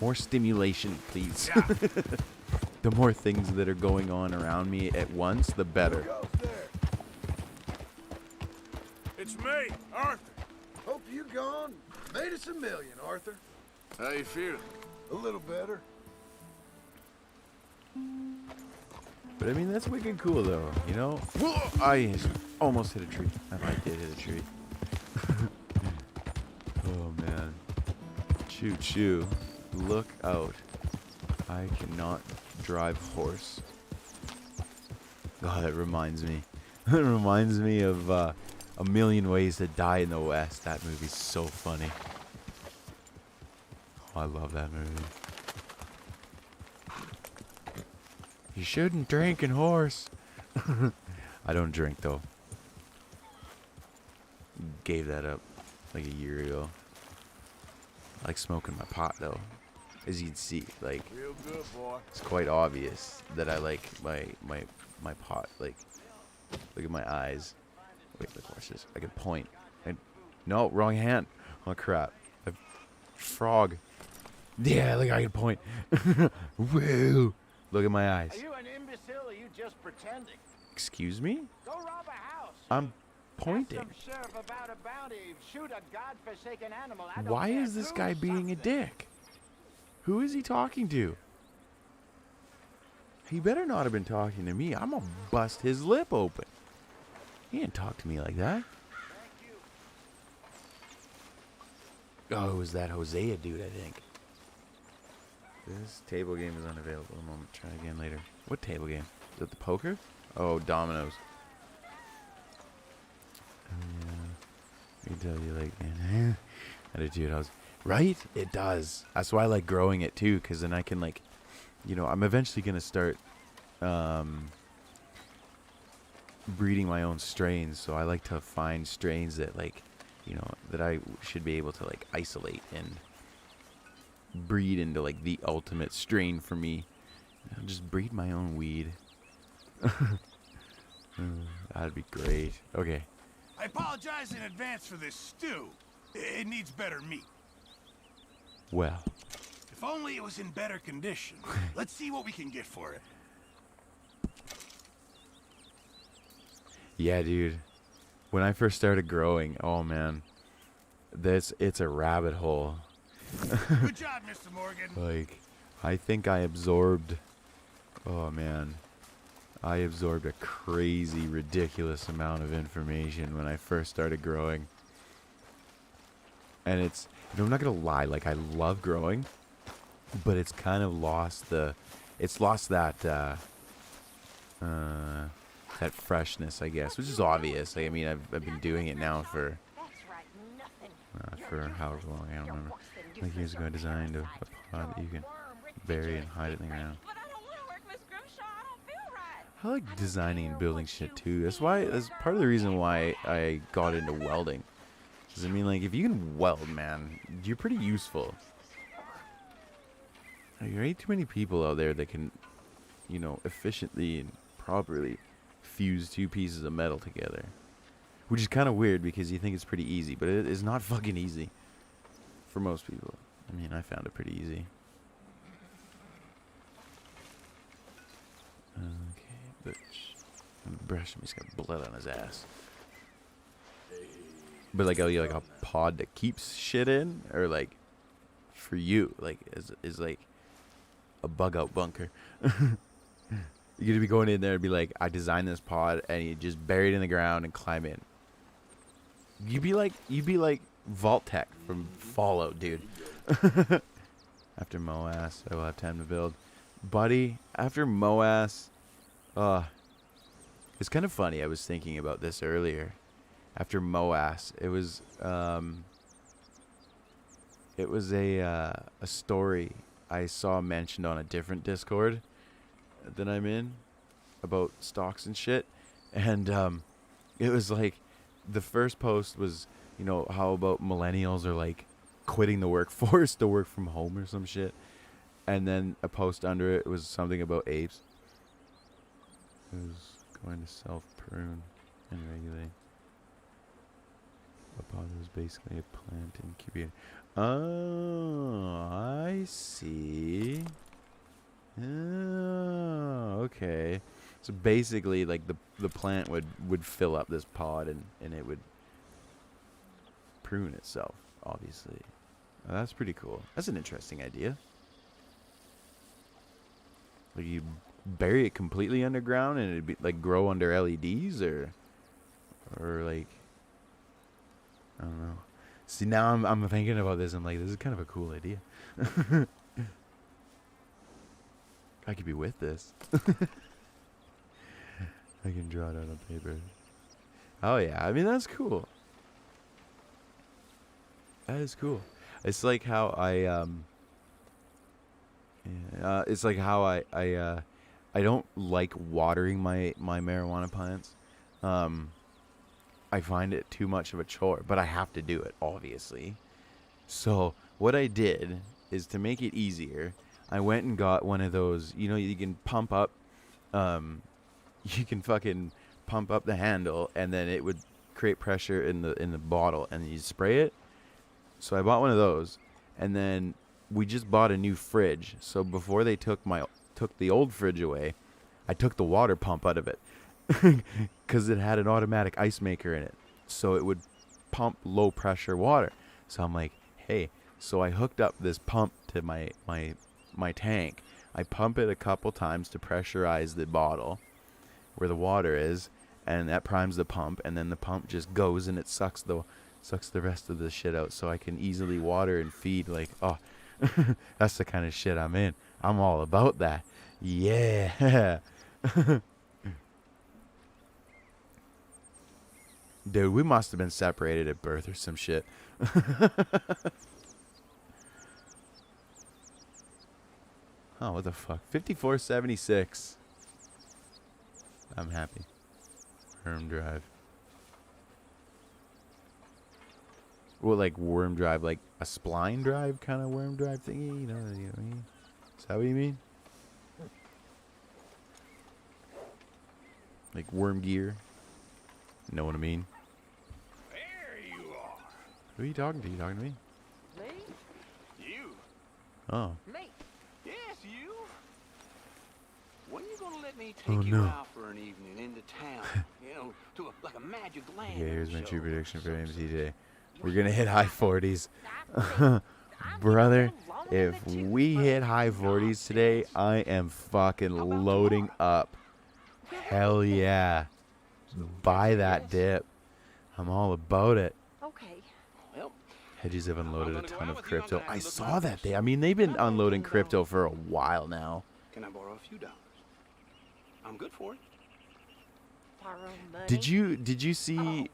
more stimulation, please. Yeah. The more things that are going on around me at once, the better. It's me, Arthur. Hope you gone. Made us $1 million, Arthur. How you feeling? A little better. But I mean, that's wicked cool, though. You know, I almost hit a tree. I did hit a tree. Oh man. Choo choo. Look out. I cannot drive horse. God, that reminds me. It reminds me of A Million Ways to Die in the West. That movie's so funny. Oh, I love that movie. You shouldn't drink and horse. I don't drink though. Gave that up like a year ago. I like smoking my pot though. As you can see, like, Real good, boy. it's quite obvious that I like my pot. Like, look at my eyes. Wait, look, watch this. I can point. No, wrong hand. Oh crap. A frog. Yeah, look, I can point. Woo. Look at my eyes. Are you an imbecile or are you just pretending? Excuse me? Go rob a house. I'm pointing. Ask some sheriff about a bounty. Shoot a godforsaken animal. I don't Why care. is this Do guy being a something. dick? Who is he talking to? He better not have been talking to me. I'm gonna bust his lip open. He didn't talk to me like that. Oh, it was that Hosea dude, I think. This table game is unavailable. A moment. Try again later. What table game? Is it the poker? Oh, dominoes. I can tell you, like, man, attitude. Right? It does. That's why I like growing it too, because then I can, like, you know, I'm eventually gonna start breeding my own strains. So I like to find strains that, like, you know, that I should be able to, like, isolate and breed into, like, the ultimate strain for me. I'll just breed my own weed. That'd be great. Okay. I apologize in advance for this stew. It needs better meat. Well. If only it was in better condition. Let's see what we can get for it. Yeah, dude. When I first started growing, oh man, it's a rabbit hole. Good job, Mr. Morgan. Like, I think I absorbed, oh man, I absorbed a crazy, ridiculous amount of information when I first started growing. And it's, you know, I'm not gonna lie, like, I love growing, but it's kind of lost that that freshness, I guess, which is obvious. Like, I mean, I've been doing it now for however long, I don't remember. Like years ago, I designed a pod that you can bury and hide it in the ground. I like designing and building shit too. That's part of the reason why I got into welding. Cause I mean, like, if you can weld, man, you're pretty useful. There ain't too many people out there that can, you know, efficiently and properly fuse two pieces of metal together. Which is kind of weird because you think it's pretty easy, but it is not fucking easy for most people. I mean, I found it pretty easy. Okay, but I'm gonna brush him. He's got blood on his ass. But like, are you like a pod that keeps shit in, or like for you, like is like a bug out bunker? You're gonna be going in there and be like, I designed this pod, and you just bury it in the ground and climb in. You'd be like Vault Tech from Fallout, dude. After Moas, I will have time to build, buddy. After Moas, it's kind of funny. I was thinking about this earlier. After Moas, it was a story I saw mentioned on a different Discord that I'm in about stocks and shit, and it was like, the first post was, you know, how about millennials are like quitting the workforce to work from home or some shit, and then a post under it was something about apes. It was going to self-prune and regulate. A pod was basically a plant incubator. Oh, I see. Oh, okay. So basically, like, the plant would fill up this pod and it would prune itself, obviously. Oh, that's pretty cool. That's an interesting idea. Like, you bury it completely underground and it'd be like grow under LEDs, or like, I don't know. See, now I'm thinking about this. I'm like, this is kind of a cool idea. I could be with this. I can draw it out on paper. Oh yeah, I mean, that's cool. That is cool. It's like how it's like how I don't like watering my marijuana plants. I find it too much of a chore, but I have to do it, obviously. So what I did is, to make it easier, I went and got one of those, you know, you can pump up, you can fucking pump up the handle, and then it would create pressure in the bottle, and you spray it. So I bought one of those, and then we just bought a new fridge. So before they took the old fridge away, I took the water pump out of it, because it had an automatic ice maker in it, so it would pump low pressure water. So I'm like, hey, So I hooked up this pump to my tank. I pump it a couple times to pressurize the bottle where the water is, and that primes the pump, and then the pump just goes and it sucks the rest of the shit out, so I can easily water and feed. Like, oh, that's the kind of shit I'm in. I'm all about that. Yeah. Dude, we must have been separated at birth or some shit. Oh, what the fuck? 5476. I'm happy. Worm drive. Well, like worm drive, like a spline drive kind of worm drive thingy? You know what I mean? Is that what you mean? Like worm gear? You know what I mean? There you are. Who are you talking to? You talking to me? Me? You. Oh. Me? Yes, you. When you gonna let me Oh, take you no. out for an evening into town? You know, to like a magic land. Okay, here's my show true prediction for or AMC something. today. We're gonna hit high 40s. Brother, if we hit high 40s today, I am fucking loading up. Hell yeah. Buy that dip. I'm all about it. Okay. Well, Hedges have unloaded a I'm gonna go ton out of with you. I'm crypto. gonna have I to look saw my that best. they. I mean, they've been unloading crypto for a while now. can I borrow a few dollars? I'm good for it. Borrow money. Did you see?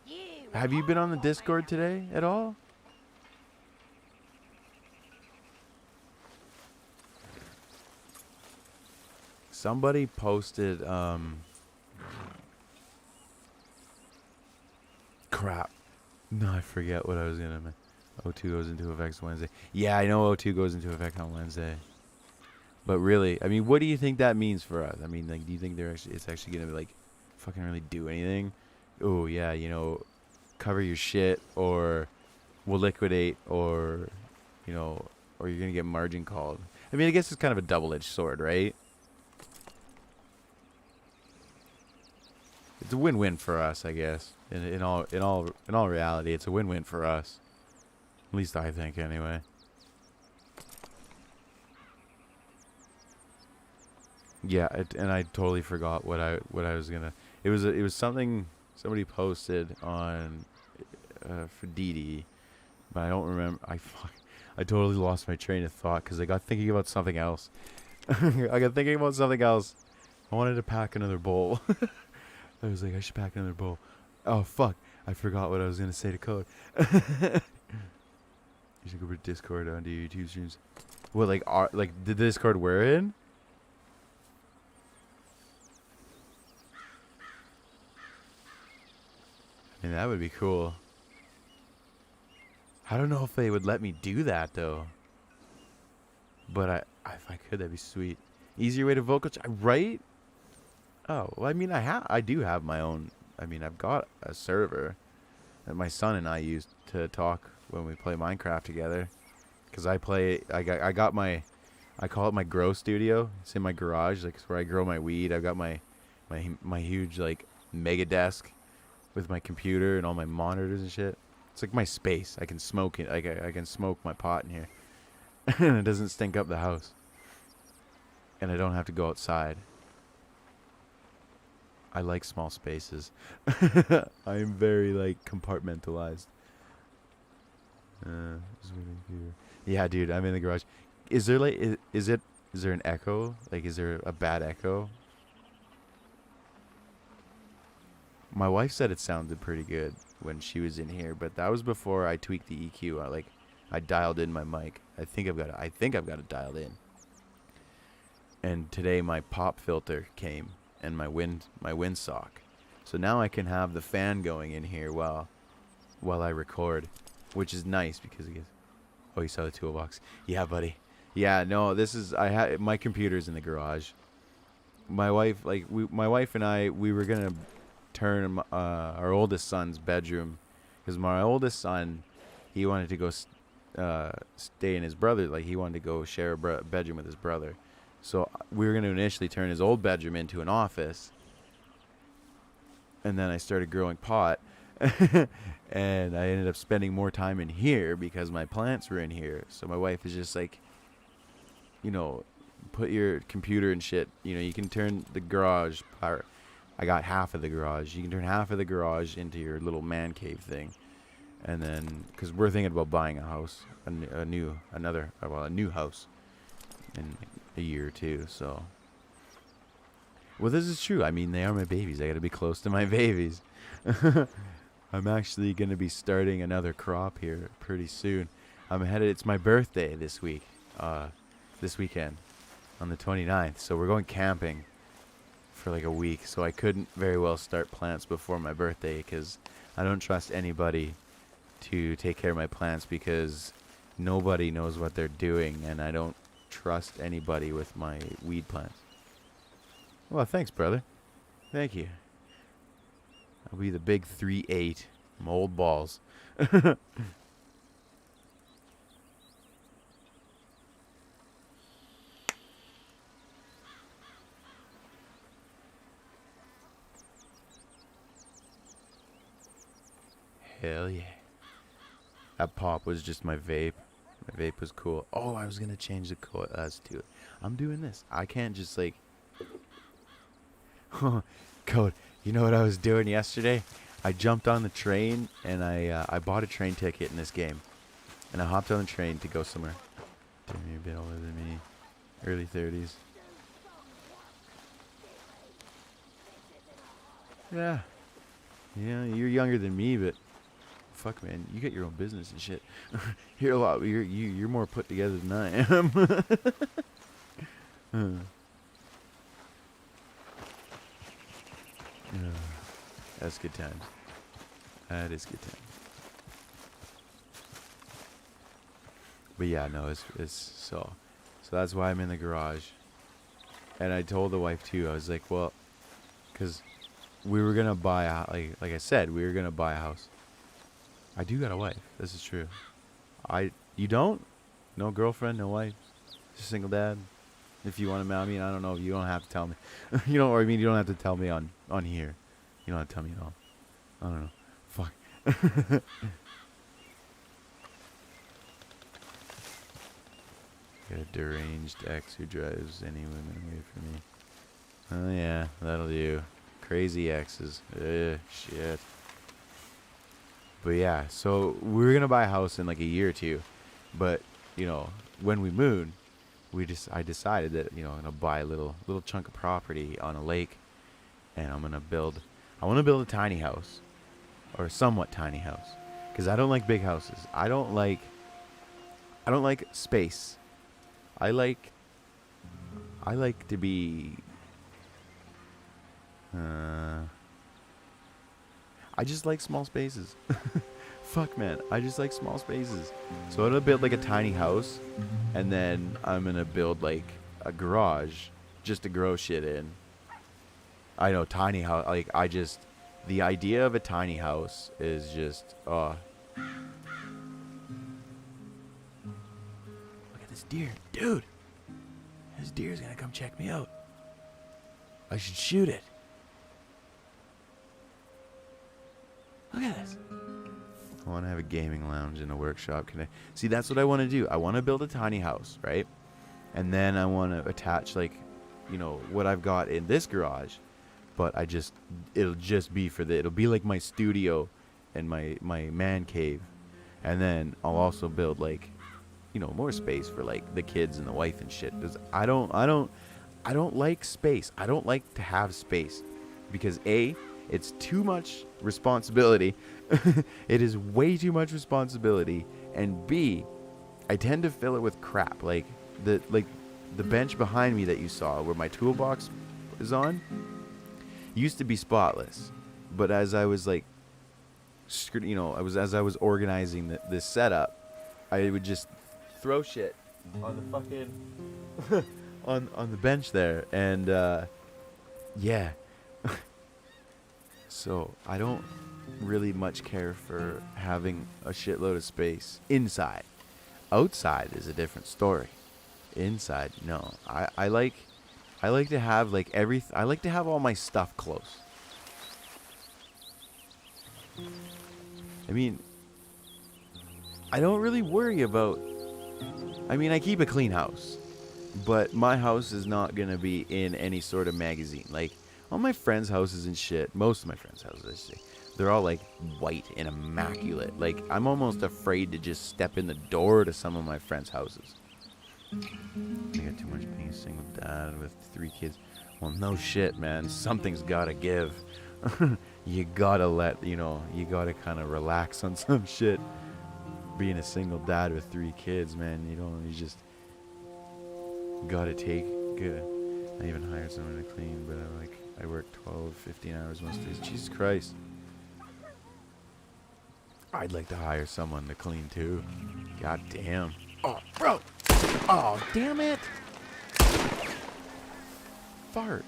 You. Have you been on the Discord today at all? Somebody posted crap. No, I forget what I was gonna make. O2 goes into effect Wednesday. Yeah, I know O2 goes into effect on Wednesday. But really, I mean, what do you think that means for us? I mean, like, do you think it's actually gonna like fucking really do anything? Oh yeah, you know, cover your shit, or we'll liquidate, or you know, or you're gonna get margin called. I mean, I guess it's kind of a double-edged sword, right? It's a win-win for us, I guess. In all reality, it's a win-win for us. At least I think, anyway. Yeah, and I totally forgot what I was gonna. It was something somebody posted on for DD, but I don't remember. I totally lost my train of thought because I got thinking about something else. I got thinking about something else. I wanted to pack another bowl. I was like, I should pack another bowl. Oh fuck! I forgot what I was gonna say to Code. You should go to Discord on the YouTube streams. What, like the Discord we're in? I mean, that would be cool. I don't know if they would let me do that though. But if I could, that'd be sweet. Easier way to vocal chat, right? Oh, well, I mean, I do have my own. I mean, I've got a server that my son and I use to talk when we play Minecraft together. Cause I got my, I call it my grow studio. It's in my garage, like it's where I grow my weed. I've got my huge like mega desk with my computer and all my monitors and shit. It's like my space. I can smoke it. I can smoke my pot in here, and it doesn't stink up the house. And I don't have to go outside. I like small spaces. I am very like compartmentalized. Yeah, dude, I'm in the garage. Is there like is there an echo? Like, is there a bad echo? My wife said it sounded pretty good when she was in here, but that was before I tweaked the EQ. I dialed in my mic. I think I've got it dialed in. And today my pop filter came and my windsock. So now I can have the fan going in here while I record, which is nice because it gets. Oh, you saw the toolbox. Yeah, buddy. Yeah, no, this is my computer's in the garage. My wife and I, we were gonna turn our oldest son's bedroom, because my oldest son, he wanted to go stay in his brother. Like, he wanted to go share a bedroom with his brother. So we were gonna initially turn his old bedroom into an office, and then I started growing pot. And I ended up spending more time in here because my plants were in here. So my wife is just like, you know, put your computer and shit. You know, you can turn the garage part. I got half of the garage. You can turn half of the garage into your little man cave thing. And then, because we're thinking about buying a house, a new house in a year or two. So, well, this is true. I mean, they are my babies. I got to be close to my babies. I'm actually going to be starting another crop here pretty soon. I'm headed. It's my birthday this week. This weekend on the 29th. So we're going camping for like a week. So I couldn't very well start plants before my birthday because I don't trust anybody to take care of my plants because nobody knows what they're doing, and I don't trust anybody with my weed plants. Well, thanks, brother. Thank you. I'll be the big 3-8 from Old Balls. Hell yeah. That pop was just my vape. My vape was cool. Oh, I was going to change the coils to it. I'm doing this. I can't just like... Code, you know what I was doing yesterday? I jumped on the train and I bought a train ticket in this game. And I hopped on the train to go somewhere. Damn, you're a bit older than me. Early 30s. Yeah. Yeah, you're younger than me, but... Fuck, man, you get your own business and shit. You're a lot. You're more put together than I am. That's good times. That is good times. But yeah, no, it's so that's why I'm in the garage. And I told the wife too. I was like, well, because we were gonna buy a like I said, we were gonna buy a house. I do got a wife. This is true. You don't? No girlfriend, no wife, just a single dad. If you want to marry me, I don't know. You don't have to tell me. You don't. Or I mean, you don't have to tell me on here. You don't have to tell me at all. I don't know. Fuck. Got a deranged ex who drives any women away from me. Oh yeah, that'll do. Crazy exes. Shit. But yeah, so we were gonna buy a house in like a year or two, but you know, when we moved, I decided that, you know, I'm gonna buy a little chunk of property on a lake, and I want to build a tiny house, or a somewhat tiny house, because I don't like big houses. I don't like space. I like to be. I just like small spaces. Fuck, man. I just like small spaces. So I'm gonna build like a tiny house, and then I'm gonna build like a garage just to grow shit in. I know, tiny house. Like, the idea of a tiny house is just, Look at this deer. Dude! This deer's gonna come check me out. I should shoot it. Look at this. I want to have a gaming lounge in a workshop. See, that's what I want to do. I want to build a tiny house, right? And then I want to attach, like, you know, what I've got in this garage. But it'll just be it'll be like my studio and my man cave. And then I'll also build, like, you know, more space for, like, the kids and the wife and shit. Because I don't like space. I don't like to have space. Because A, it's too much responsibility. It is way too much responsibility. And B, I tend to fill it with crap. Like the bench behind me that you saw, where my toolbox is on, used to be spotless. But as I was like, you know, as I was organizing this setup, I would just throw shit on the fucking on the bench there, and yeah. So I don't really much care for having a shitload of space inside. Outside is a different story. Inside, no. I like to have like I like to have all my stuff close. I mean, I don't really worry about... I mean, I keep a clean house. But my house is not going to be in any sort of magazine. Like, all my friends' houses and shit, most of my friends' houses, I should say, they're all, like, white and immaculate. Like, I'm almost afraid to just step in the door to some of my friends' houses. I got too much being a single dad with 3 kids. Well, no shit, man. Something's got to give. You got to let, you know, you got to kind of relax on some shit. Being a single dad with 3 kids, man, you just... Gotta take good. I even hired someone to clean, but I work 12, 15 hours most days. Jesus Christ. I'd like to hire someone to clean too. God damn. Oh, bro. Oh, damn it. Fart.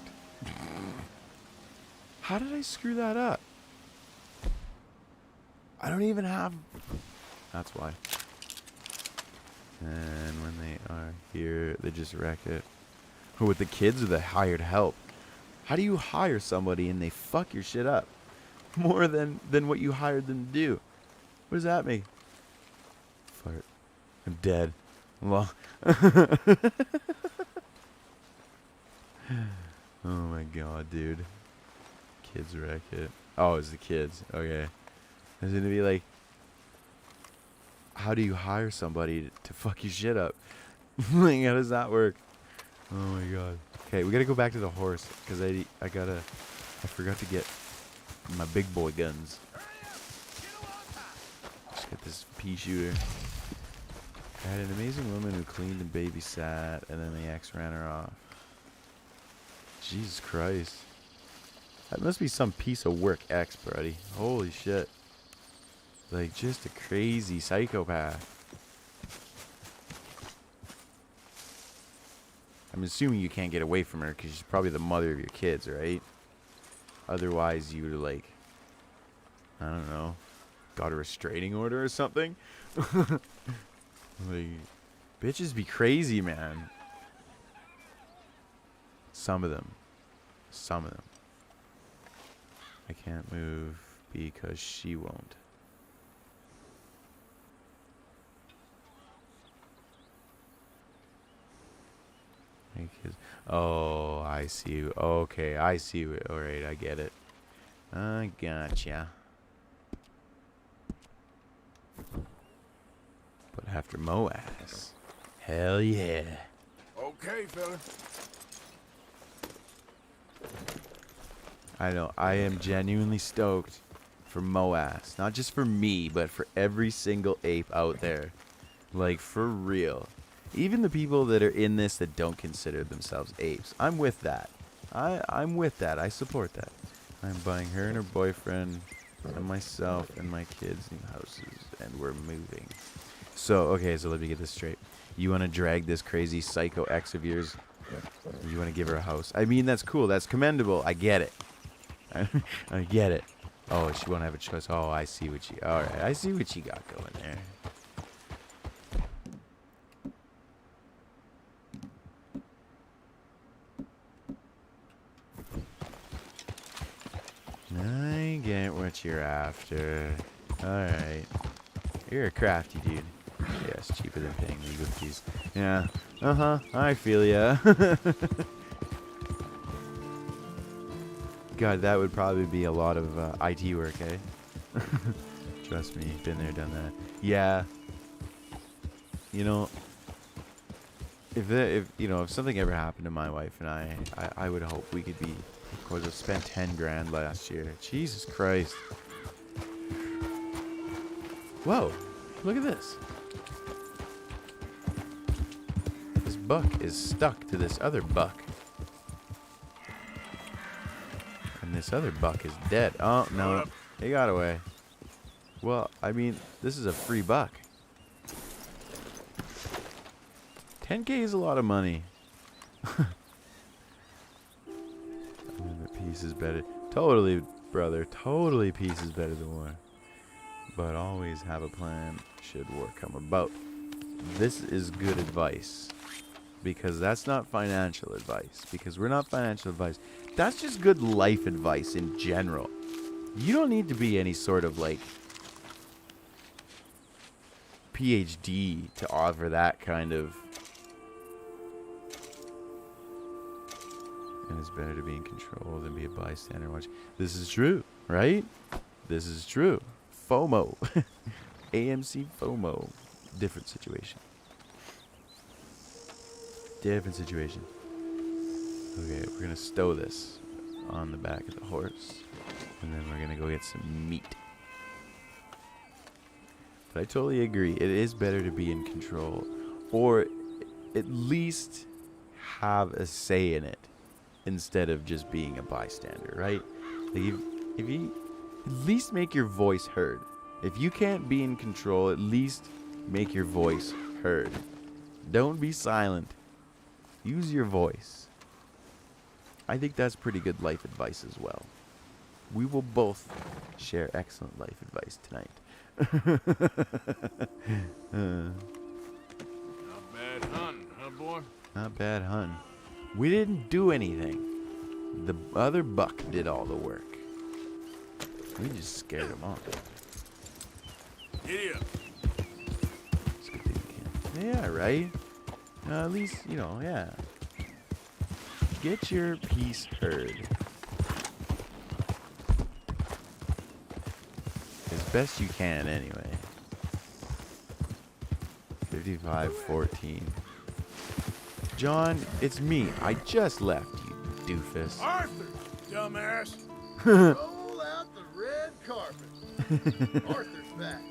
How did I screw that up? I don't even have... That's why. And when they are here, they just wreck it. Or with the kids or the hired help. How do you hire somebody and they fuck your shit up? More than what you hired them to do. What does that mean? Fart. I'm dead. Well. Oh my god, dude. Kids wreck it. Oh, it's the kids. Okay. It's gonna be like, how do you hire somebody to fuck your shit up? Like, how does that work? Oh my god. Okay, we gotta go back to the horse because I forgot to get my big boy guns. Just got this pea shooter. I had an amazing woman who cleaned and babysat, and then the ex ran her off. Jesus Christ. That must be some piece of work ex, buddy. Holy shit. Like, just a crazy psychopath. I'm assuming you can't get away from her because she's probably the mother of your kids, right? Otherwise, you would, like, I don't know, got a restraining order or something? Like, bitches be crazy, man. Some of them. Some of them. I can't move because she won't. Oh, I see. Okay, I see. Alright, I get it. I gotcha. But after Moaz. Hell yeah. Okay, fella. I know. I am genuinely stoked for Moaz. Not just for me, but for every single ape out there. Like, for real. Even the people that are in this that don't consider themselves apes. I'm with that. I'm with that. I support that. I'm buying her and her boyfriend and myself and my kids new houses, and we're moving. So, okay, so let me get this straight. You want to drag this crazy psycho ex of yours? You want to give her a house? I mean, that's cool. That's commendable. I get it. I get it. Oh, she won't have a choice. Oh, I see what she... Alright, I see what she got going there. I get what you're after. Alright. You're a crafty dude. Yeah, it's cheaper than paying legal fees. Yeah. Uh-huh. I feel ya. God, that would probably be a lot of IT work, eh? Trust me, been there, done that. Yeah. You know, if something ever happened to my wife and I would hope we could be... Of course, I spent 10 grand last year. Jesus Christ. Whoa, look at this. This buck is stuck to this other buck. And this other buck is dead. Oh, no. He got away. Well, I mean, this is a free buck. 10K is a lot of money. Peace is better. Totally, brother. Totally peace is better than war. But always have a plan should war come about. This is good advice. Because that's not financial advice. Because we're not financial advice. That's just good life advice in general. You don't need to be any sort of, like, PhD to offer that kind of. And it's better to be in control than be a bystander. Watch. This is true, right? This is true. FOMO. AMC FOMO. Different situation. Different situation. Okay, we're gonna stow this on the back of the horse. And then we're gonna go get some meat. But I totally agree. It is better to be in control. Or at least have a say in it. Instead of just being a bystander, right? Like if you at least make your voice heard. If you can't be in control, at least make your voice heard. Don't be silent. Use your voice. I think that's pretty good life advice as well. We will both share excellent life advice tonight. Not bad hunting, huh, boy? Not bad, hun. We didn't do anything. The other buck did all the work. We just scared him off. Giddy up. It's a good thing we can. Yeah, right? At least, you know, yeah. Get your piece heard. As best you can, anyway. 55-14. John, it's me. I just left, you doofus. Arthur, dumbass. Roll out the red carpet. Arthur's back.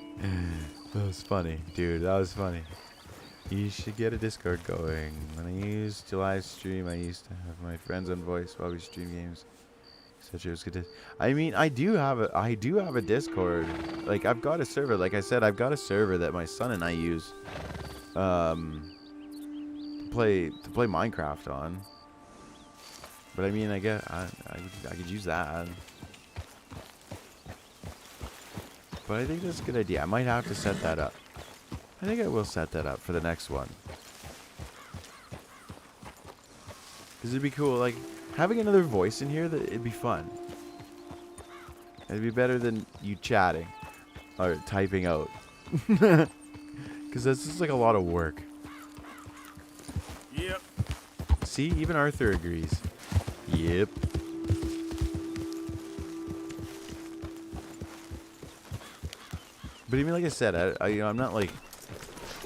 That was funny, dude. That was funny. You should get a Discord going. When I used to live stream, I used to have my friends on voice while we stream games. Such it was good to. I mean, I do have a Discord. Like I've got a server. Like I said, I've got a server that my son and I use. To play Minecraft on. But I mean, I guess I could use that. But I think that's a good idea. I might have to set that up. I think I will set that up for the next one. Because it'd be cool, like, having another voice in here, it'd be fun. It'd be better than you chatting. Or typing out. Because that's just like a lot of work. Yep. See, even Arthur agrees. Yep. But even like I said, I'm not like,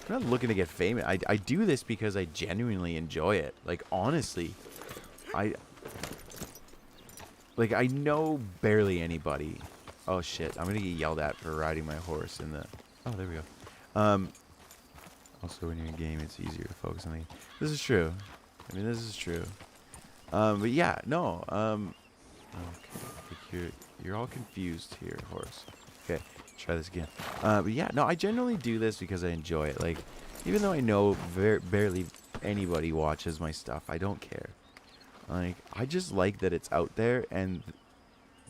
I'm not looking to get famous. I do this because I genuinely enjoy it. Like honestly, I know barely anybody. Oh shit! I'm gonna get yelled at for riding my horse in the. Oh, there we go. Also, when you're in game, it's easier to focus on the. This is true. I mean, this is true. But yeah, no. Okay, you're all confused here, horse. Okay, try this again. But yeah, no, I generally do this because I enjoy it. Like, even though I know barely anybody watches my stuff, I don't care. Like, I just like that it's out there, and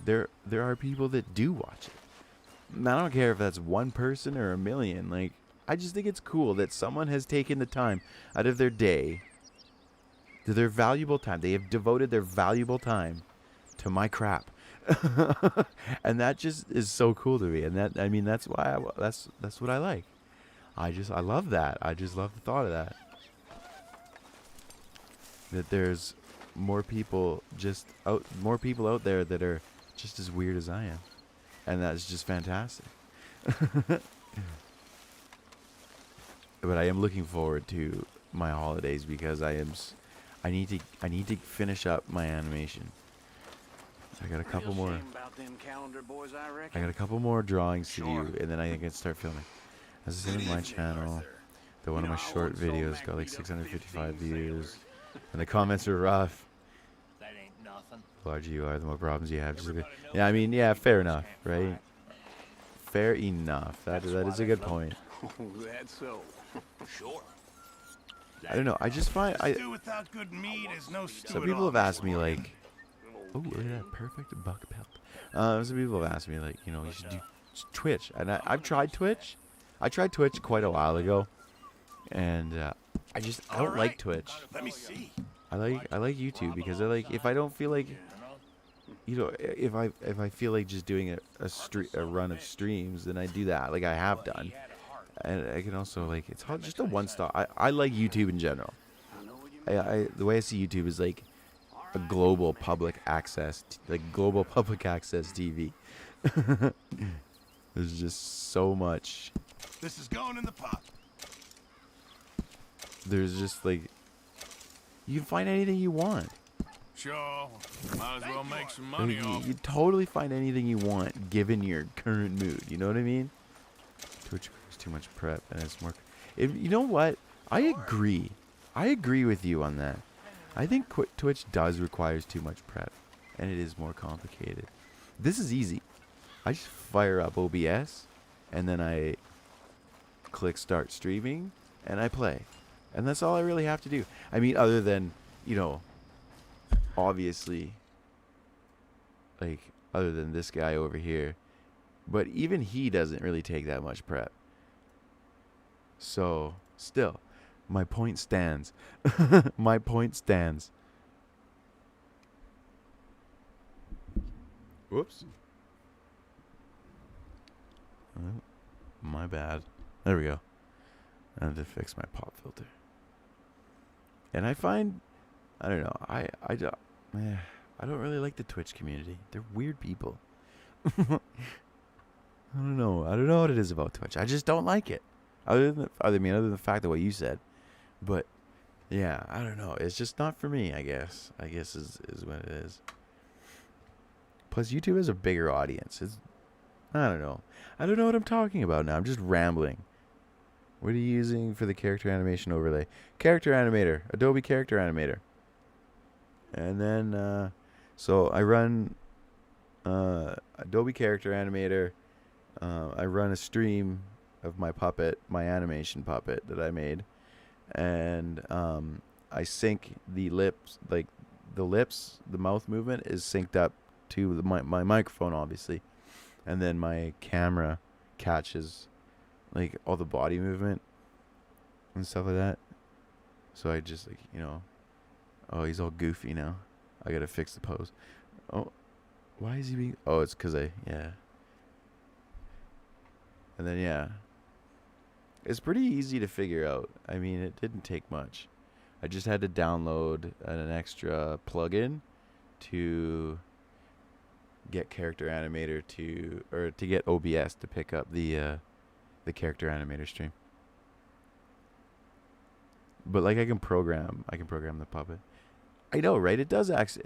there are people that do watch it. And I don't care if that's one person or a million. Like, I just think it's cool that someone has taken the time out of their day, to their valuable time. They have devoted their valuable time to my crap. And that just is so cool to me. And that, I mean, that's why that's what I like. I love that. I just love the thought of that. That there's more people out there that are just as weird as I am. And that's just fantastic. But I am looking forward to my holidays because I need to finish up my animation. I got a couple more. I got a couple more drawings to do, and then I can start filming. As I said in my channel, that one of my short videos got like 655 views, and the comments are rough. That ain't nothing. The larger you are, the more problems you have. Just yeah, I mean, yeah, fair enough, right? Fair enough. That is a good point. That's so. Sure. I don't know. I just find Stew without good meat is no stew some at people all. have asked me like, oh, look at that perfect buck pelt. Some people have asked me like, you know, you should do Twitch, and I've tried Twitch. I tried Twitch quite a while ago, and I don't like Twitch. Let me see. I like YouTube because if I don't feel like, you know, if I feel like just doing a run of streams, then I do that, like I have done. and I can also like it's all just a one stop. I like YouTube in general. The way I see YouTube is like a global public access, global public access TV. There's just so much. This is going in the pot. There's just like you can find anything you want. Sure. Might as well make some Like, money you off. totally find anything you want given your current mood. You know what I mean? Twitch requires too much prep and it's more. You know what? I agree. I agree with you on that. I think Twitch does requires too much prep, and it is more complicated. This is easy. I just fire up OBS, and then I click start streaming, and I play. And that's all I really have to do. I mean, other than, you know, obviously, like, other than this guy over here. But even he doesn't really take that much prep. So, still, my point stands. My point stands. Whoops. Oh, my bad. There we go. I had to fix my pop filter. And I find, I don't know, I don't really like the Twitch community. They're weird people. I don't know. I don't know what it is about Twitch. I just don't like it. Other than the fact of what you said. But yeah, I don't know. It's just not for me, I guess. I guess is what it is. Plus YouTube has a bigger audience. I don't know. I don't know what I'm talking about now. I'm just rambling. What are you using for the character animation overlay? Character animator. Adobe character animator. And then so I run Adobe character animator. I run a stream of my puppet, my animation puppet that I made. And I sync the lips, like the mouth movement is synced up to my microphone, obviously. And then my camera catches like all the body movement and stuff like that. So I just like, you know, oh, he's all goofy now. I gotta fix the pose. Oh, why is he being, oh, it's because yeah. And then, yeah. It's pretty easy to figure out. I mean, it didn't take much. I just had to download an extra plugin to get Character Animator to get OBS to pick up the Character Animator stream. But like I can program the puppet. I know, right? It does add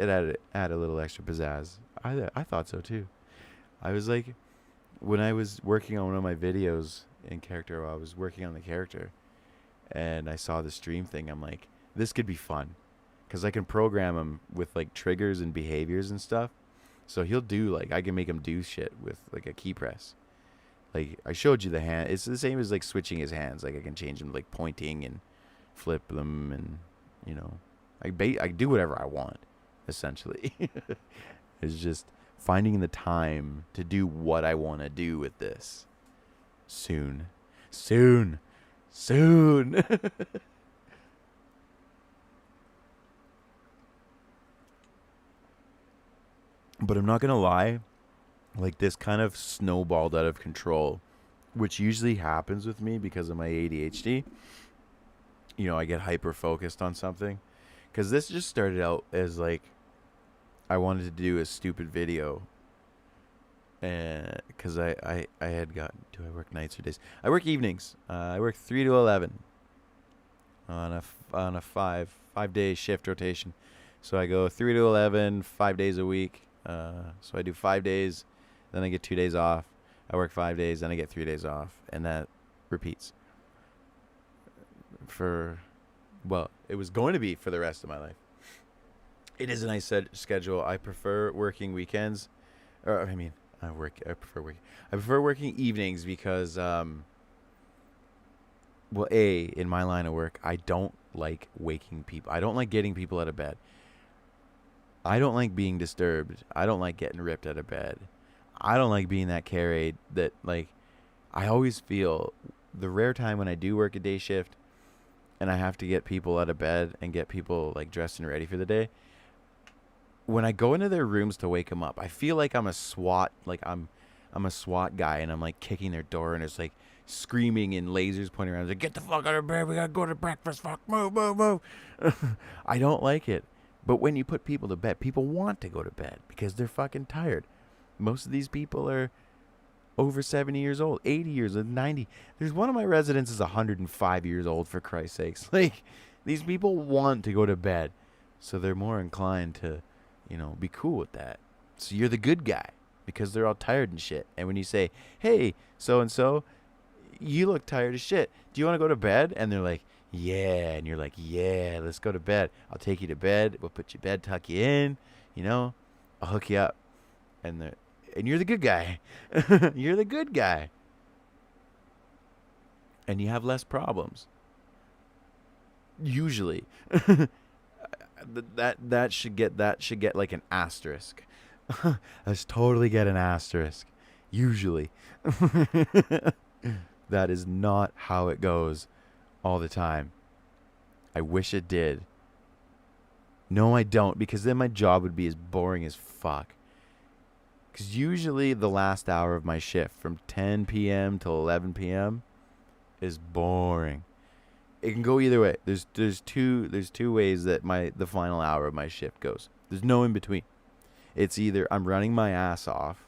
a little extra pizzazz. I thought so too. I was like, when I was working on one of my videos in character, I was working on the character, and I saw the stream thing. I'm like, this could be fun, because I can program him with like triggers and behaviors and stuff. So he'll do like, I can make him do shit with like a key press. Like I showed you the hand. It's the same as like switching his hands. Like I can change him like pointing and flip them, and you know, I do whatever I want, essentially. It's just finding the time to do what I want to do with this. Soon. But I'm not gonna lie, like this kind of snowballed out of control, which usually happens with me because of my ADHD. You know, I get hyper focused on something. Because this just started out as like, I wanted to do a stupid video. Because I had gotten, do I work nights or days? I work evenings. I work 3 to 11 on a 5-day shift rotation. So I go 3 to 11, 5 days a week. So I do 5 days, then I get 2 days off. I work 5 days, then I get 3 days off, and that repeats for, well, it was going to be for the rest of my life. It is a nice schedule. I prefer working weekends, or I mean, I prefer working evenings because, well, in my line of work, I don't like waking people. I don't like getting people out of bed. I don't like being disturbed. I don't like getting ripped out of bed. I don't like being that carried that, like, I always feel the rare time when I do work a day shift and I have to get people out of bed and get people, like, dressed and ready for the day. When I go into their rooms to wake them up, I feel like I'm a SWAT, like I'm a SWAT guy, and I'm like kicking their door, and it's like, screaming and lasers pointing around. Like, get the fuck out of bed. We gotta go to breakfast. Fuck, move, move, move. I don't like it. But when you put people to bed, people want to go to bed because they're fucking tired. Most of these people are over 70 years old, 80 years old, 90. There's one of my residents is 105 years old, for Christ's sakes. Like, these people want to go to bed. So they're more inclined to, be cool with that. So you're the good guy because they're all tired and shit. And when you say, hey, so-and-so, you look tired as shit. Do you want to go to bed? And they're like, yeah. And you're like, yeah, let's go to bed. I'll take you to bed. We'll put you to bed, tuck you in, I'll hook you up. And you're the good guy. You're the good guy. And you have less problems. Usually. that should get like an asterisk. Let's totally get an asterisk. Usually. That is not how it goes all the time. I wish it did. No, I don't, because then my job would be as boring as fuck. Because usually the last hour of my shift from 10 p.m. till 11 p.m. is boring. It can go either way. There's two ways that the final hour of my shift goes. There's no in between. It's either I'm running my ass off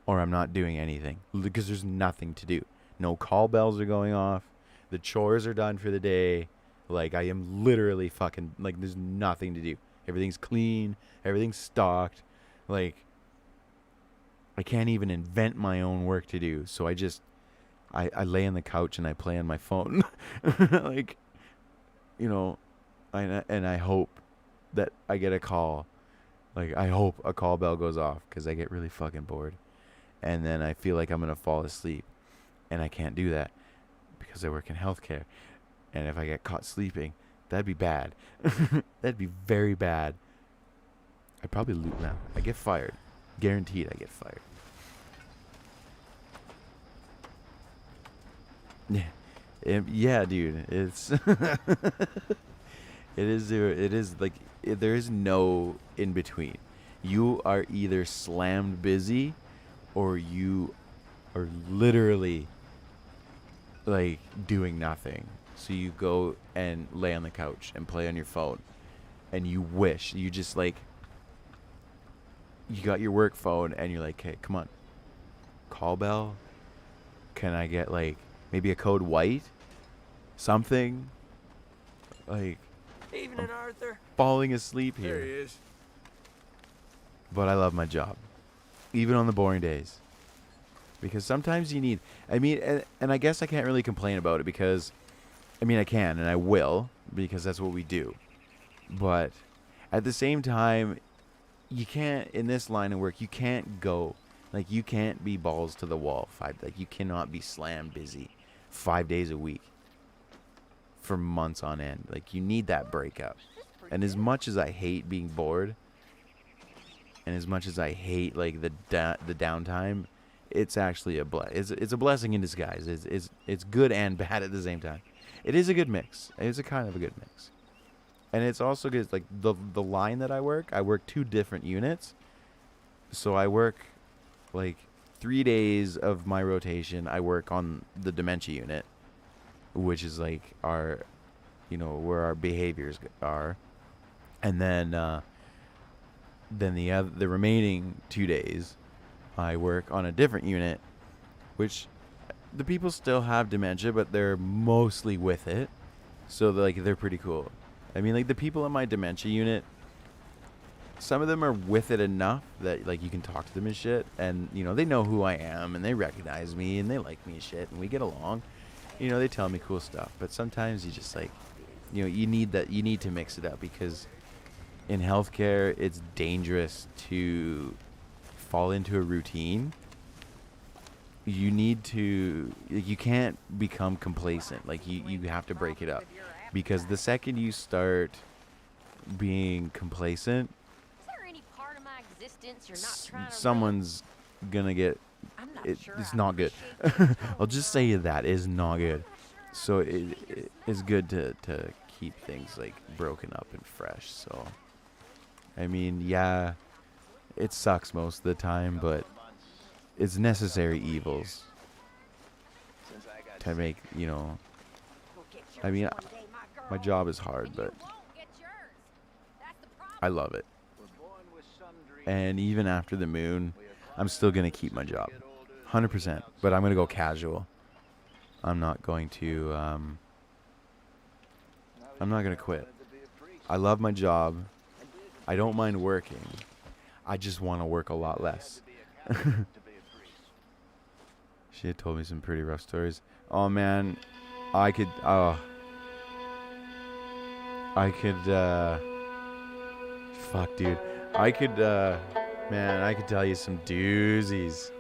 or I'm not doing anything because there's nothing to do. No call bells are going off. The chores are done for the day. Like, I am literally fucking, like, there's nothing to do. Everything's clean. Everything's stocked. Like, I can't even invent my own work to do. So I lay on the couch and I play on my phone. Like, and I hope that I get a call. Like, I hope a call bell goes off because I get really fucking bored. And then I feel like I'm going to fall asleep. And I can't do that because I work in healthcare. And if I get caught sleeping, that'd be bad. That'd be very bad. I'd probably lose now. I get fired. Guaranteed I get fired. Yeah, dude. It's it is like there is no in between. You are either slammed busy or you are literally like doing nothing. So you go and lay on the couch and play on your phone and you just like you got your work phone and you're like, hey, come on, call bell. Can I get like maybe a code white? Something. Like, Evening, Arthur. Falling asleep here. There he is. But I love my job. Even on the boring days. Because sometimes you need, and I guess I can't really complain about it because, I can and I will because that's what we do. But at the same time, you can't, in this line of work, you can't go, like you can't be balls to the wall you cannot be slam busy 5 days a week for months on end. Like, you need that breakup. And as much as I hate being bored and as much as I hate like the downtime, it's actually it's a blessing in disguise. It's good and bad at the same time. It is a good mix. It's a kind of a good mix. And it's also good. Like the line that I work 2 different units. So I work like 3 days of my rotation. I work on the dementia unit, which is like our, where our behaviors are. And then the remaining 2 days I work on a different unit, which the people still have dementia, but they're mostly with it. So they're pretty cool. Like the people in my dementia unit, some of them are with it enough that like you can talk to them and shit, and they know who I am and they recognize me and they like me and shit and we get along. They tell me cool stuff, but sometimes you just like, you need to mix it up because in healthcare it's dangerous to fall into a routine. You can't become complacent. Like you have to break it up, because the second you start being complacent, Is there any part of my existence you're not trying to someone's gonna get I'm not it. sure It's I not good. appreciate I'll just say that is not good. So it is good to keep things like broken up and fresh. So yeah, it sucks most of the time, but it's necessary evils. to make, you know, You'll get I yours mean, one day, my my girl. job is hard, And but you won't get yours. That's the problem. I love it. And even after the moon, I'm still going to keep my job. 100%. But I'm going to go casual. I'm not going to, I'm not going to quit. I love my job. I don't mind working. I just want to work a lot less. She had told me some pretty rough stories. Oh, man. I could, fuck, dude. Man, I could tell you some doozies.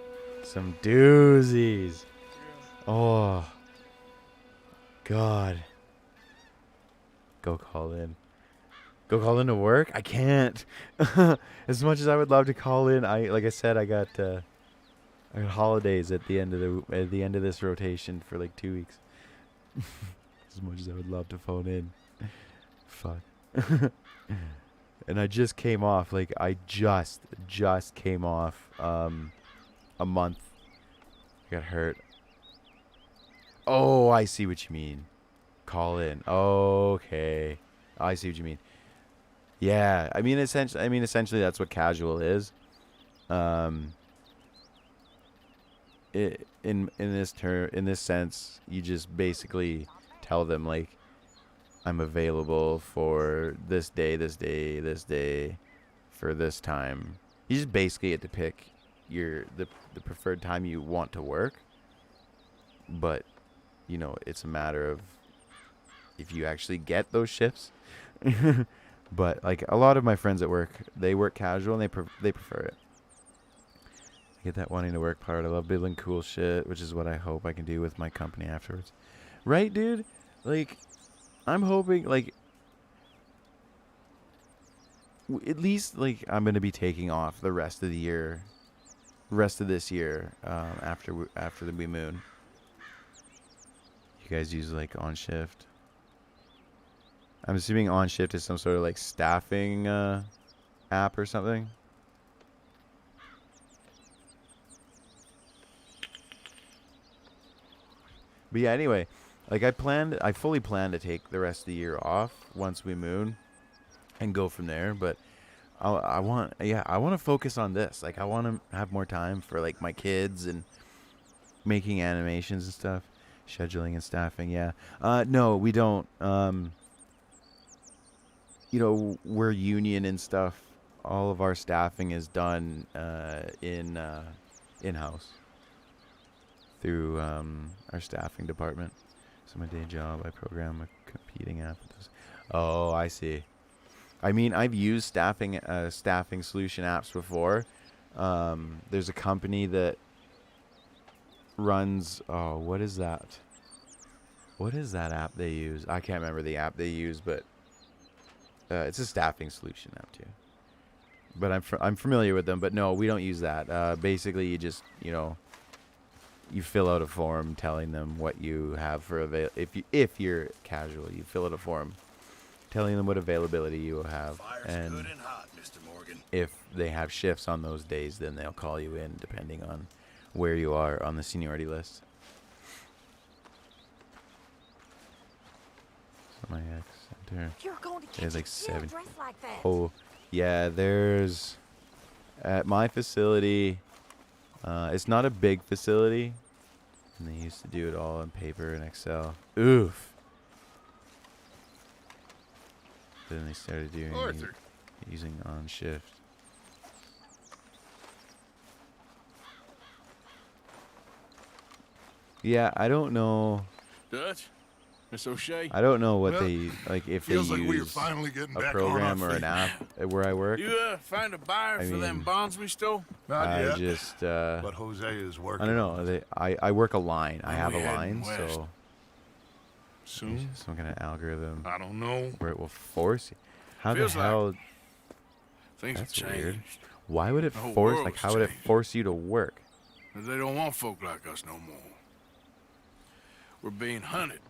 Some doozies. Oh. God. Go call in. Go call in to work? I can't. As much as I would love to call in, like I said, I got holidays at the end of this rotation for like 2 weeks. As much as I would love to phone in. Fuck. And I just came off, like, I just came off a month. I got hurt. Oh, I see what you mean. Call in. Okay. I see what you mean. Yeah, I mean essentially that's what casual is. In this sense, you just basically tell them, like, I'm available for this day, for this time. You just basically get to pick the preferred time you want to work. But, you know, it's a matter of if you actually get those shifts. But, like, a lot of my friends at work, they work casual and they prefer it. I get that wanting to work part. I love building cool shit, which is what I hope I can do with my company afterwards. Right, dude? Like, I'm hoping, like, at least, like, I'm going to be taking off the rest of this year, after the Blue Moon. You guys use, like, on shift? I'm assuming on shift is some sort of, like, staffing app or something. But yeah, anyway, like, I fully plan to take the rest of the year off once we moon and go from there. But I want to focus on this. Like, I want to have more time for, like, my kids and making animations and stuff, scheduling and staffing. Yeah. No, we don't. You know, we're union and stuff. All of our staffing is done in-house through our staffing department. So my day job, I program a competing app. Oh, I see. I mean, I've used staffing solution apps before. There's a company that runs. Oh, what is that? What is that app they use? I can't remember the app they use, but it's a staffing solution app too. But I'm familiar with them. But no, we don't use that. Basically, you just, you know, you fill out a form telling them what you have for if you're casual, you fill out a form telling them what availability you will have. Fire's and good and hot, Mr. Morgan. if they have shifts on those days, then they'll call you in depending on where you are on the seniority list. So my ex center. You're going to catch There's like a 7. dressed like that. Oh, yeah, there's at my facility, it's not a big facility, and they used to do it all on paper and Excel. Oof. Then they started doing Arthur. using on shift. Yeah, I don't know. Dutch? Miss O'Shea? I don't know what Well, they like if they Feels like we are use finally getting a back program on or our an feet. app at where I work. You find a buyer I for them mean, bonds we stole? Not I yet, just but Jose is working. I don't know. I work a line. I When have we a heading line, west? so Soon? some kind of algorithm I don't know. where it will force you. How Feels the like hell? Things have That's changed. weird. Why would it The whole force? world's Like, how would it changed. force you to work? But they don't want folk like us no more. We're being hunted.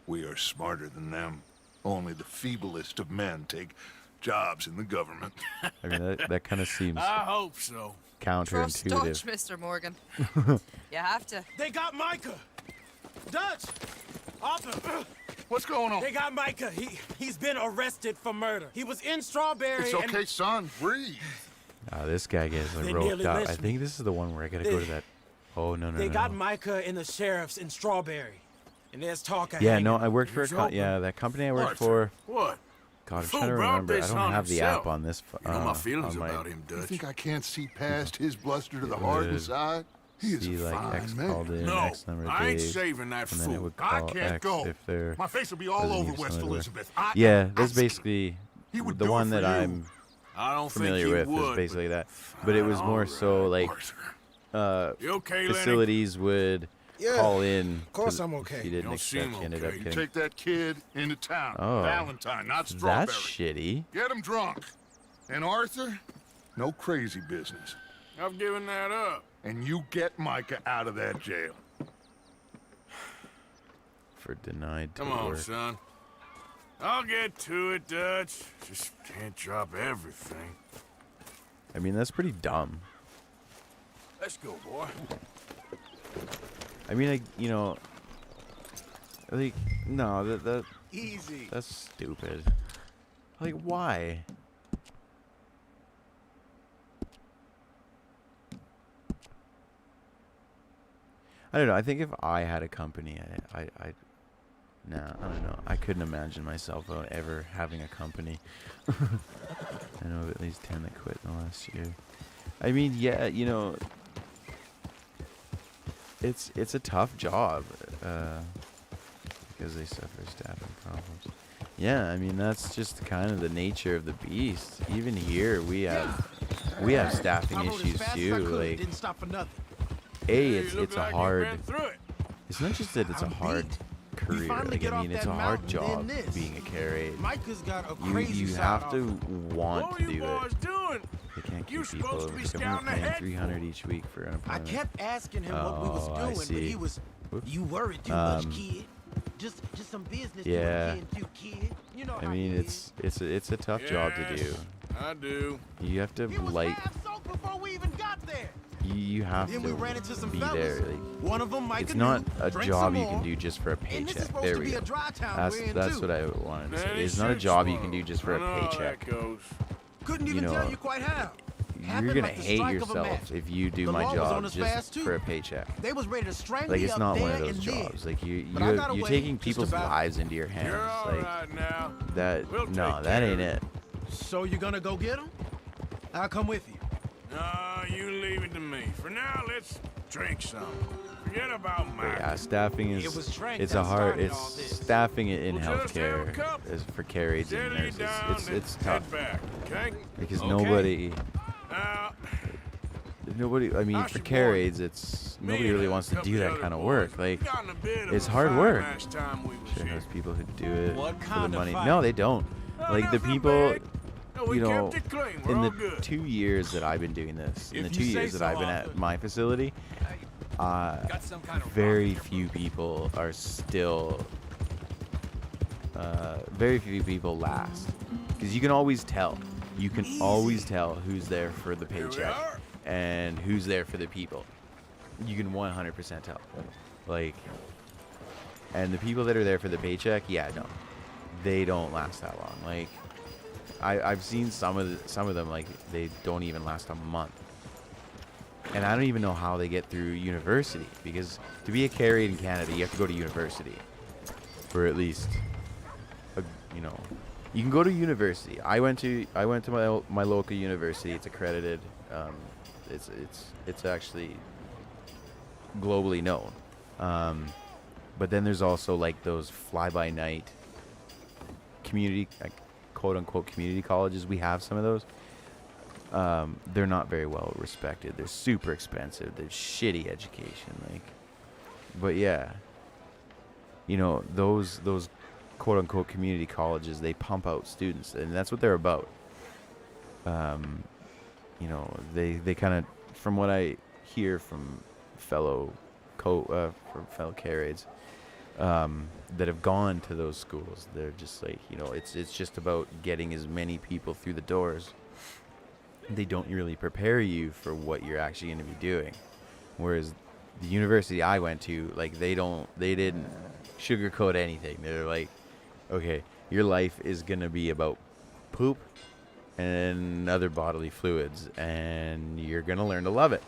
We are smarter than them. Only the feeblest of men take jobs in the government. I mean, that kind of seems I hope so. Trust counterintuitive. Mr. Morgan. You have to. They got Micah! Dutch! Arthur! What's going on? They got Micah. He's been arrested for murder. He was in Strawberry. It's okay, and son. Breathe. This guy gets They roped nearly up. I lynched think me. this is the one where I gotta go to that. Oh no no They no. got Micah and the sheriffs in Strawberry. And there's talk of Yeah, hanging. no, I worked for You joking? that company I worked Arthur, for. What? God, I'm Fool trying to brought remember. I this don't on have the himself. app on this. You know my feelings on my, about him, You Dutch. think I can't see past his bluster to the heart inside? He is See, a like fine X man. called in No, X number of I ain't days, saving that and then it fool. would I call can't X go. if they're. My face will be all doesn't over use West some other way. Elizabeth. Yeah, that's ask him. basically He would the do it one for that you. I'm I don't familiar think with. he would, Is basically that, but it was more so like Arthur. You okay, Lenny? facilities would Yeah, call in. of course 'cause I'm okay. He didn't Don't expect. seem He ended okay. up You getting. Take that kid into town. Oh, Valentine, not Strawberry. That's shitty. Get him drunk. And Arthur, no crazy business. I've given that up. And you get Micah out of that jail. For denied Come tour. on, son. I'll get to it, Dutch. Just can't drop everything. I mean, that's pretty dumb. Let's go, boy. I mean, like no, that Easy. that's stupid. Like, why? I don't know. I think if I had a company, I nah, I don't know. I couldn't imagine myself ever having a company. I know of at least 10 that quit in the last year. I mean, yeah, it's a tough job because they suffer staffing problems. Yeah, I mean that's just kind of the nature of the beast. Even here, we have staffing issues too. Like, Didn't stop for nothing. it's a like hard. You've been through it. It's not just that it's a I'm hard beat. career. finally Like, get I off mean, it's that a hard mountain, job then this. being a carry aide. Micah's got a You crazy have side to What want were to you do boys it. doing? They can't You keep people. supposed to be Like, I'm scouting paying ahead. 300 each week for I unemployment. kept asking him what we was Oh, I doing, but see. he was. Whoops. You worried too much, kid. Just some business Yeah. to attend to, kid. You know I how mean, he it's a tough job to do. Yes, I do. You have to is. He was like. half soaked before we even got there. You have Then to we ran into some be fellas. there. Like, One of them, Micah it's not knew, a drank job some you can more. do just for a And this is paycheck. supposed There to we be go. a dry town That's we're in, that's too. what I wanted to say. Lenny It's not a shoots job you slow. can do just for I a know how paycheck. that goes. Couldn't even You tell know, you quite how. You're Happened gonna like the hate strike of a yourself match. if you do The my law was on job us just fast, too. for a paycheck. They was ready to strangle Like, you it's up not one there of those and then. jobs. Like But I got you're away taking just people's about. lives into your hands. You're all Like right now. that. We'll No, take that care ain't of it. So you gonna go get him? I'll come with you. No, you leave it to me. For now, let's drink some. Forget about But Mike. yeah, staffing It is was Trank it's that a hard. started all It's this. staffing it in We'll just have a healthcare cup. is for carriers and Steady nurses. down It's and tough head back, okay? because Okay. nobody. I mean, How's for your care boy? aides, it's Me nobody and really a wants to couple do that other kind of boys, work. Like, we got in a bit of it's a hard fight work. last time we was sure here. knows people who do it What for the kind of money. fight? No, they don't. Oh, Like the nothing people, big. No, we you know, kept it clean. We're in all the good. 2 years that I've been doing this, in the If 2 you say years that so, I've been Arthur. at my facility, Got some kind of very few people are still. Very few people last, because you can always tell. You can always tell who's there for the Here we paycheck are. and who's there for the people. You can 100% tell. Like, and the people that are there for the paycheck, yeah, no, they don't last that long. Like, I've seen some of them, like, they don't even last a month. And I don't even know how they get through university, because to be a carry in Canada, you have to go to university, or at least, you can go to university. I went to my local university. It's accredited. It's actually globally known. But then there's also like those fly-by-night community, like, quote-unquote community colleges. We have some of those. They're not very well respected. They're super expensive. They're shitty education. Like, but yeah, those quote-unquote community colleges, they pump out students, and that's what they're about. They kind of, from what I hear from fellow care aides that have gone to those schools, they're just like, it's just about getting as many people through the doors. They don't really prepare you for what you're actually going to be doing. Whereas the university I went to, like, they didn't sugarcoat anything. They're like, okay, your life is gonna be about poop and other bodily fluids, and you're gonna learn to love it.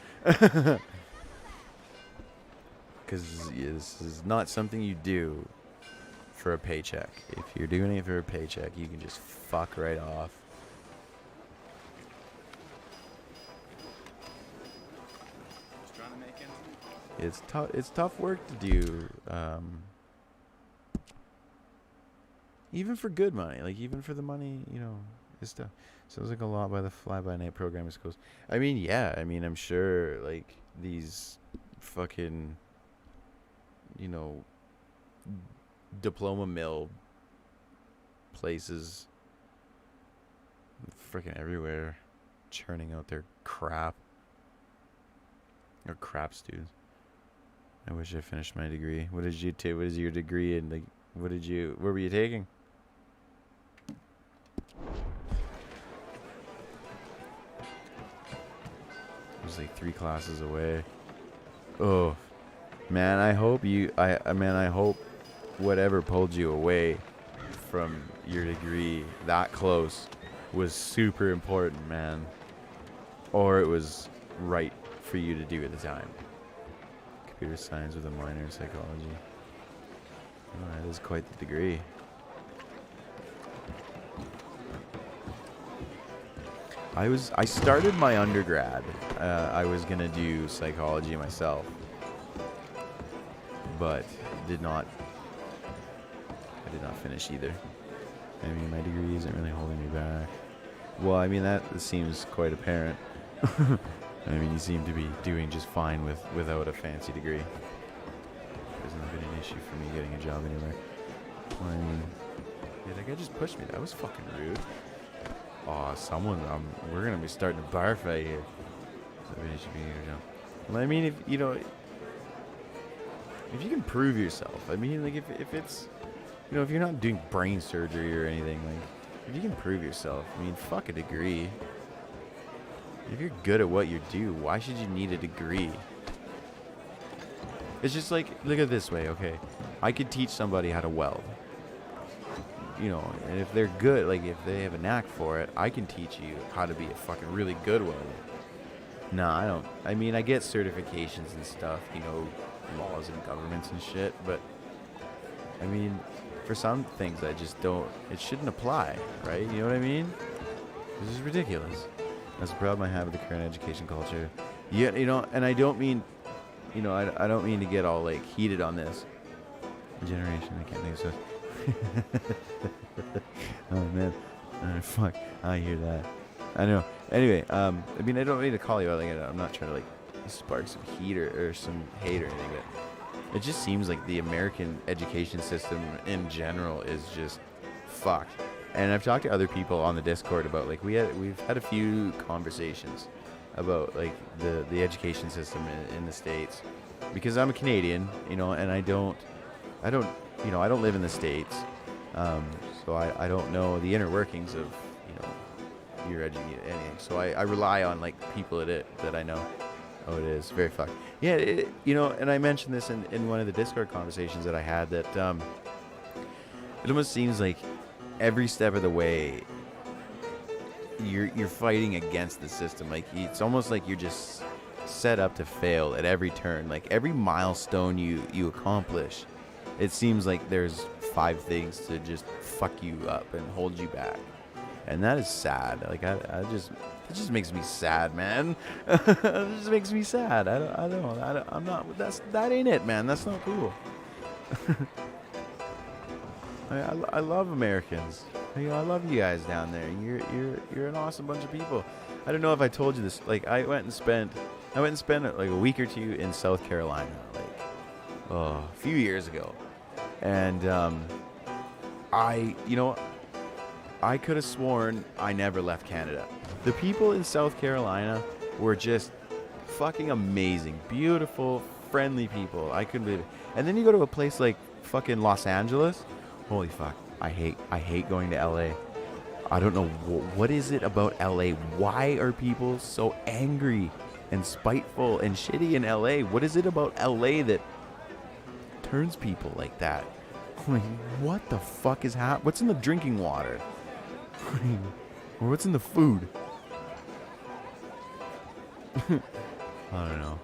Because this is not something you do for a paycheck. If you're doing it for a paycheck, you can just fuck right off. Just trying to make ends meet. It's tough. It's tough work to do. Even for good money, like even for the money, you know, it's tough. Sounds like a lot by the fly-by-night program is close. I mean, yeah. I mean, I'm sure like these fucking, you know, diploma mill places freaking everywhere churning out their crap. Or crap students. I wish I finished my degree. What did you take? What is your degree in? Like, what were you taking? It was like 3 classes away. Oh, man, I hope I hope whatever pulled you away from your degree that close was super important, man. Or it was right for you to do at the time. Computer science with a minor in psychology. Oh, that is quite the degree. I started my undergrad. I was gonna do psychology myself, but I did not finish either. I mean, my degree isn't really holding me back. Well, I mean, that seems quite apparent. I mean, you seem to be doing just fine without a fancy degree. There's not been an issue for me getting a job anywhere. Well, I mean, yeah, that guy just pushed me. That was fucking rude. Aw, we're gonna be starting a bar fight here. Somebody should be here, John. Well, I mean, if you can prove yourself, I mean, like if it's, you know, if you're not doing brain surgery or anything, like, if you can prove yourself, I mean, fuck a degree. If you're good at what you do, why should you need a degree? It's just like, look at it this way, okay? I could teach somebody how to weld. You know, and if they're good, like if they have a knack for it, I can teach you how to be a fucking really good welder. No, I don't. I mean, I get certifications and stuff, you know, laws and governments and shit, but I mean, for some things I just don't, it shouldn't apply, right? You know what I mean? This is ridiculous. That's the problem I have with the current education culture. Yeah, you know, and I don't mean, you know, I don't mean to get all like heated on this. Generation, I can't think of stuff. Oh man, fuck, I hear that. I know. Anyway, I mean, I don't mean to call you out like I'm not trying to like spark some heat or some hate or anything, but it just seems like the American education system in general is just fucked. And I've talked to other people on the Discord about like we've had a few conversations about like the education system in the States, because I'm a Canadian, you know, and I don't you know, I don't live in the States, so I don't know the inner workings of, you know, your anything. So I rely on like people that I know. Oh, it is very fucked. Yeah, you know, and I mentioned this in one of the Discord conversations that I had, that it almost seems like every step of the way you're fighting against the system. Like it's almost like you're just set up to fail at every turn. Like every milestone you accomplish, it seems like there's 5 things to just fuck you up and hold you back, and that is sad. Like it just makes me sad, man. It just makes me sad. I'm not. That ain't it, man. That's not cool. I love Americans. You know, I love you guys down there. You're an awesome bunch of people. I don't know if I told you this. Like I went and spent like a week or 2 in South Carolina, like a few years ago, and I could have sworn I never left Canada. The people in South Carolina were just fucking amazing, beautiful, friendly people. I couldn't believe it. And then you go to a place like fucking Los Angeles. Holy fuck. I hate going to LA. I don't know what is it about LA. Why are people so angry and spiteful and shitty in LA. What is it about LA that turns people like that? Like, what the fuck is happening? What's in the drinking water? Or what's in the food? I don't know.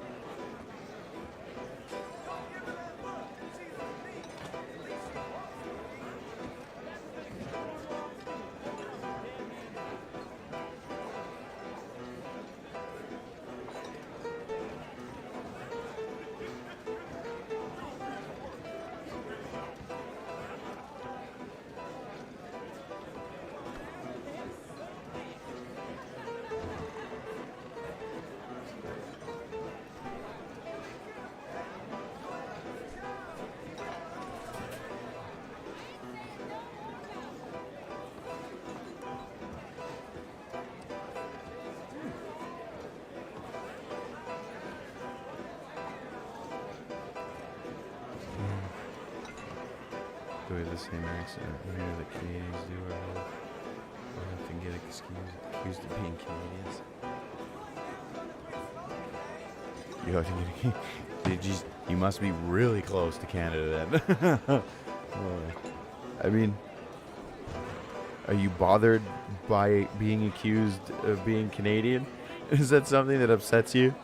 Do we have the same accent here that Canadians do, or we'll have to get accused of being Canadians? You have to get you must be really close to Canada then. I mean, are you bothered by being accused of being Canadian? Is that something that upsets you?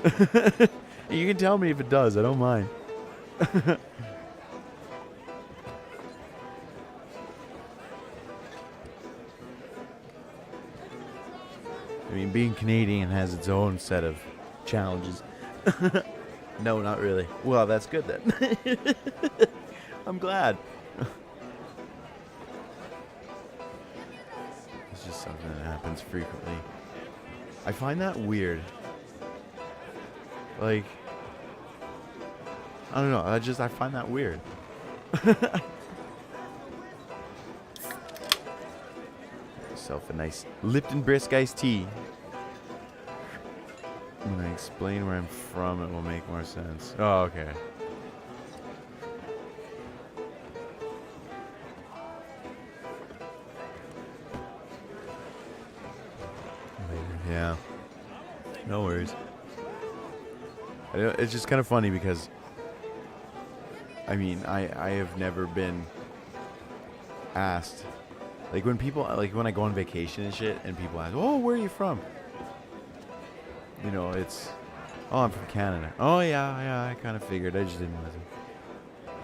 You can tell me if it does. I don't mind. I mean, being Canadian has its own set of challenges. No, not really. Well, that's good then. I'm glad. It's just something that happens frequently. I find that weird. Like, I don't know. I find that weird. Yourself a nice Lipton brisk iced tea. When I explain where I'm from, it will make more sense. Oh, okay. Yeah. No worries. It's just kind of funny because, I mean, I have never been asked. Like when people, like when I go on vacation and shit, and people ask, "Oh, where are you from?" You know, it's, "Oh, I'm from Canada." "Oh, yeah, I kind of figured. I just didn't listen."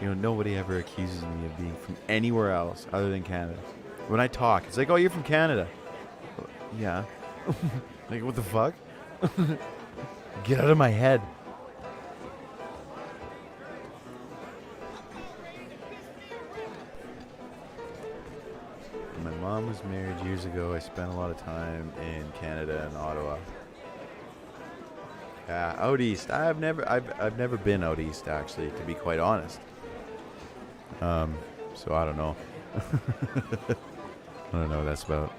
You know, nobody ever accuses me of being from anywhere else other than Canada. When I talk, it's like, "Oh, you're from Canada." Yeah. Like, what the fuck? Get out of my head. My mom was married years ago. I spent a lot of time in Canada and Ottawa. Yeah, out east. I've never been out east, actually, to be quite honest. So I don't know. I don't know what that's about.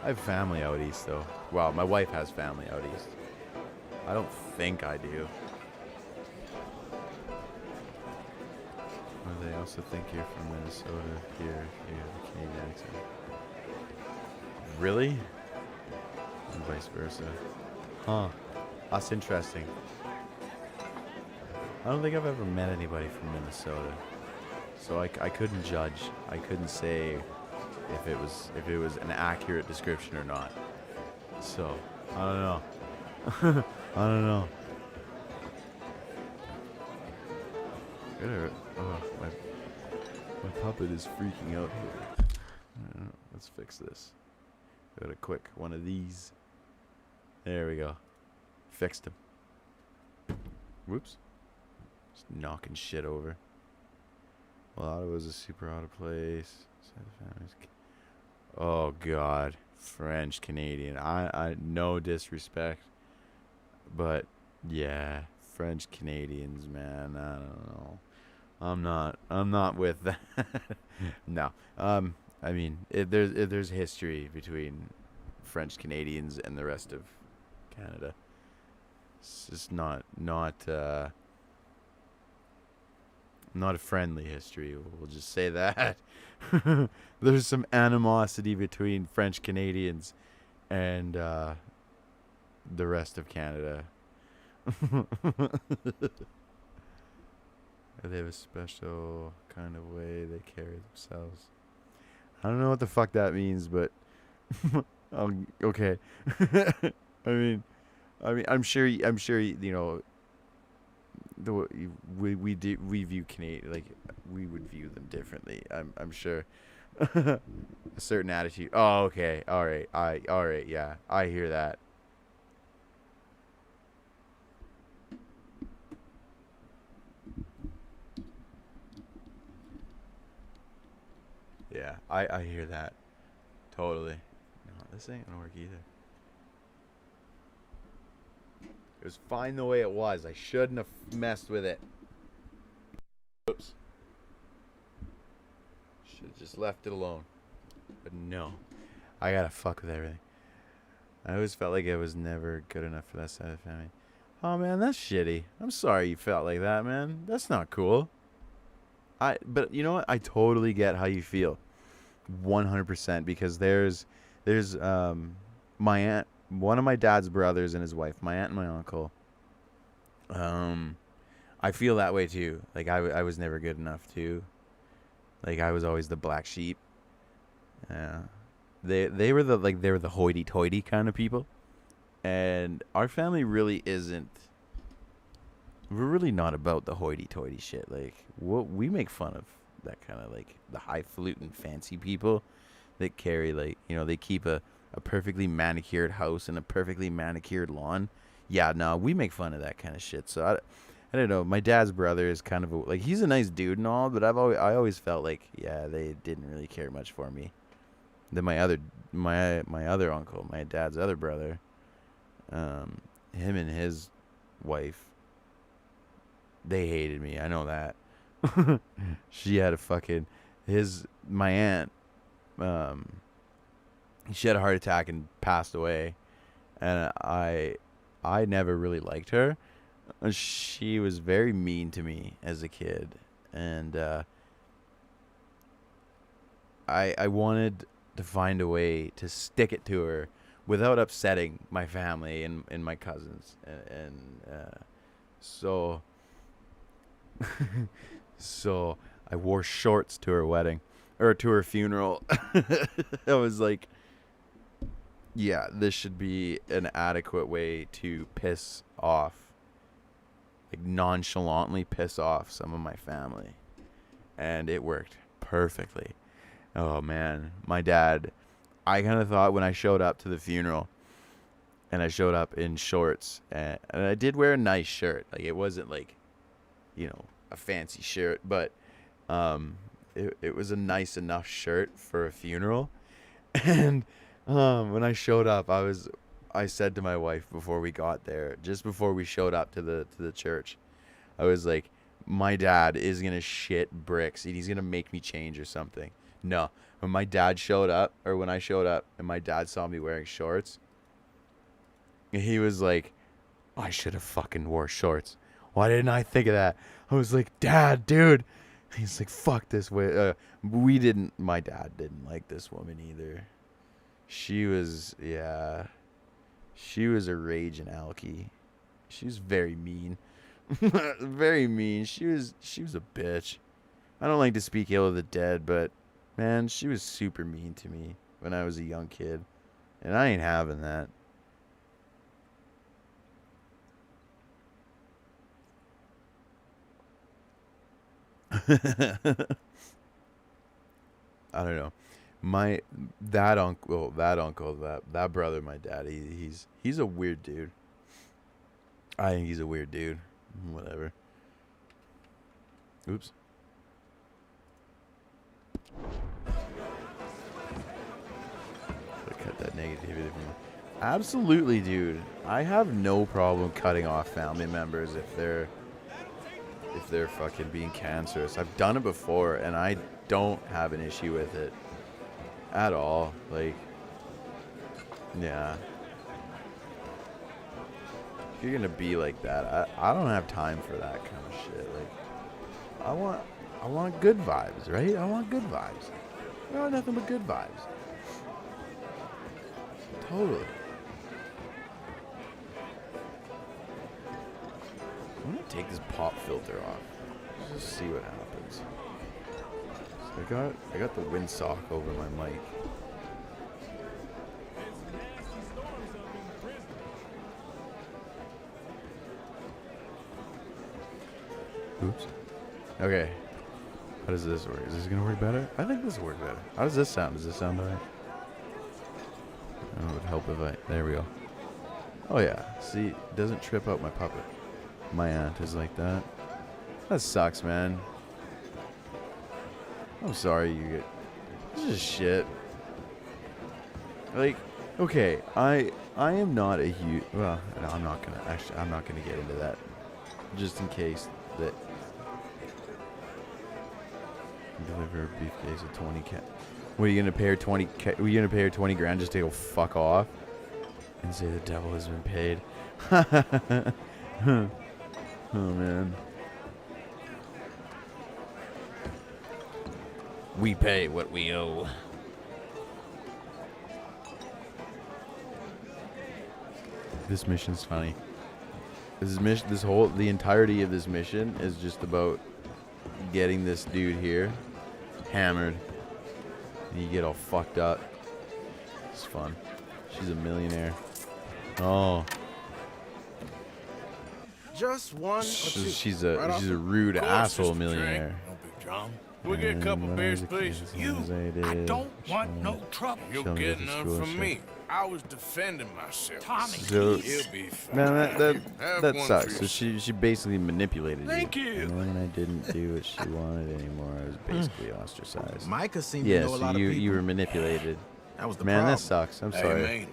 I have family out east, though. Well, my wife has family out east. I don't think I do. Or they also think you're from Minnesota here. You have a Canadian accent. Really? And vice versa. Huh. That's interesting. I don't think I've ever met anybody from Minnesota. So I couldn't judge. I couldn't say if it was an accurate description or not. So, I don't know. I don't know. My puppet is freaking out here. Let's fix this. Got a quick one of these. There we go. Fixed him. Whoops. Just knocking shit over. Well, Ottawa's a super out of place. Oh God, French Canadian. I no disrespect, but yeah, French Canadians, man. I don't know. I'm not with that. No. I mean, there's history between French Canadians and the rest of Canada. It's just not a friendly history. We'll just say that. There's some animosity between French Canadians and the rest of Canada. They have a special kind of way they carry themselves. I don't know what the fuck that means, but okay. I mean, I'm sure, you know, we view Canadian, like, we would view them differently. I'm sure. A certain attitude. Oh, okay. All right. Yeah, I hear that. Yeah, I hear that. Totally. No, this ain't gonna work either. It was fine the way it was. I shouldn't have messed with it. Oops. Should have just left it alone. But no. I gotta fuck with everything. I always felt like I was never good enough for that side of the family. Oh man, that's shitty. I'm sorry you felt like that, man. That's not cool. But you know what? I totally get how you feel. 100%, because there's my aunt, one of my dad's brothers and his wife, my aunt and my uncle. I feel that way too. Like I was never good enough too. Like I was always the black sheep. Yeah. They were the hoity-toity kind of people. And our family really isn't. We're really not about the hoity-toity shit. Like, we make fun of that kind of, like, the highfalutin fancy people that carry, like, you know, they keep a perfectly manicured house and a perfectly manicured lawn. Yeah, no, we make fun of that kind of shit. So I don't know. My dad's brother is kind of like, he's a nice dude and all, but I always felt like, yeah, they didn't really care much for me. Then my other uncle, my dad's other brother, him and his wife, they hated me. I know that. She had my aunt, she had a heart attack and passed away. And I never really liked her. She was very mean to me as a kid. And I wanted to find a way to stick it to her without upsetting my family and my cousins. So so I wore shorts to her wedding, or to her funeral. I was like, yeah, this should be an adequate way to piss off, like nonchalantly piss off some of my family. And it worked perfectly. Oh man, my dad, I kind of thought when I showed up to the funeral, and I showed up in shorts, and I did wear a nice shirt. Like, it wasn't like, you know, a fancy shirt, but it was a nice enough shirt for a funeral. And when I showed up, I said to my wife before we got there, just before we showed up to the church, I was like, my dad is gonna shit bricks and he's gonna make me change or something. No, when I showed up and my dad saw me wearing shorts, he was like, I should have fucking wore shorts. Why didn't I think of that? I was like, Dad, dude. He's like, fuck this way. My dad didn't like this woman either. She was a raging alky. She was very mean. Very mean. She was a bitch. I don't like to speak ill of the dead, but man, she was super mean to me when I was a young kid. And I ain't having that. I don't know. That brother, my dad, he's a weird dude. I think he's a weird dude. Whatever. Oops. Cut that negativity from me. Absolutely, dude. I have no problem cutting off family members if they're fucking being cancerous. I've done it before, and I don't have an issue with it at all. Like, yeah. If you're gonna be like that, I don't have time for that kind of shit. Like, I want good vibes, right? I want good vibes. I want nothing but good vibes. Totally. I'm gonna take this pop filter off. Just see what happens. So I got the windsock over my mic. Oops. Okay. How does this work? Is this gonna work better? I think this will work better. How does this sound? Does this sound alright? Oh, it would help if I... There we go. Oh yeah. See, it doesn't trip out my puppet. My aunt is like that. That sucks, man. I'm sorry you get... This is shit. Like, okay, I am not a huge... Well, no, I'm not gonna... Actually, I'm not gonna get into that. Just in case that... Deliver a briefcase of 20 cat. What are you gonna pay her 20? Are you gonna pay her 20 grand just to go fuck off and say the devil has been paid? Oh man. We pay what we owe. This mission's funny. The entirety of this mission is just about getting this dude here hammered, and you get all fucked up. It's fun. She's a millionaire. Oh, Just one. she's a rude asshole millionaire. No big John. We get a couple beers, please. You, I don't want no trouble. You'll Show me get the none school from shit. me. I was defending myself. Tommy, So, You'll be fine. man, Have that one sucks. for So she basically manipulated Thank you. And when I didn't do what she wanted anymore, I was basically ostracized. Micah seemed to Yeah, know a so lot of you people. were manipulated. That was the Man, problem. that sucks. I'm Hey, sorry. man.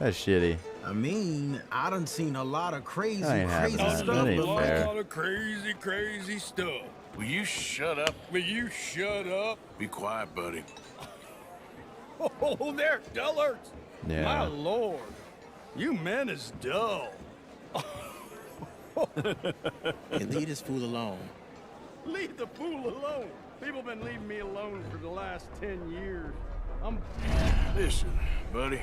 That's shitty. I mean, I done seen a lot of crazy, I ain't having crazy that. stuff. That ain't but fair. of crazy, crazy stuff. Will you shut up? Will you shut up? Be quiet, buddy. Oh, they're dullards. My Yeah. lord, you men is dull. Hey, leave this fool alone. Leave the fool alone. People been leaving me alone for the last 10 years. Listen, buddy.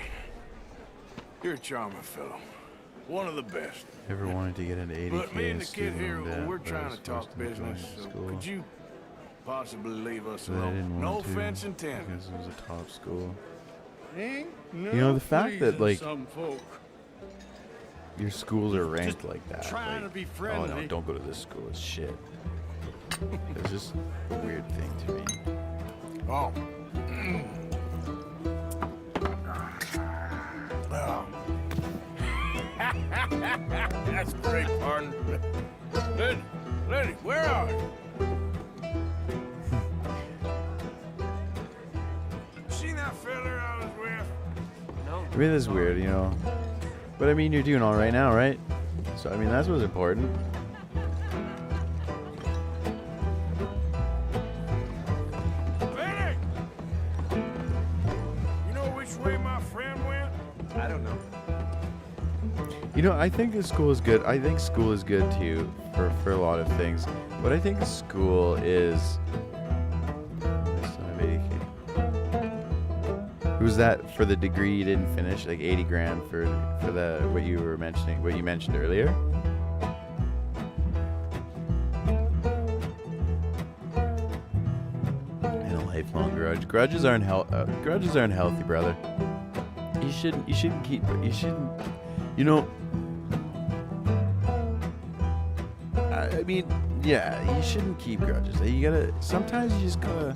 You're a charming fellow. One of the best. Ever wanted to get into 80K But me and the kid student here, loan debt, we're but I trying was to talk forced into going business. to So school. could you possibly leave us But I didn't alone? want No to offense intended. because it was a top school. Ain't no You know, the fact that, pleasing like, some folk. Your schools are ranked like that. trying like, to be Oh friendly. no, don't go to this school. It's shit. It's just a weird thing to me. Oh. Oh. That's great, pardon. Lenny, where are you? See that fella I was with? I mean, that's weird, you know. But I mean, you're doing all right now, right? So I mean, that's what's important. Lenny! You know which way my friend went? I don't know. You know, I think school is good. I think school is good too for a lot of things. But I think school is. Who's that for the degree you didn't finish? Like 80 grand for the what you were mentioning, what you mentioned earlier. And a lifelong grudge. Grudges aren't healthy, brother. You shouldn't keep. You shouldn't. You know. I mean, yeah, you shouldn't keep grudges. You gotta. Sometimes you just gotta.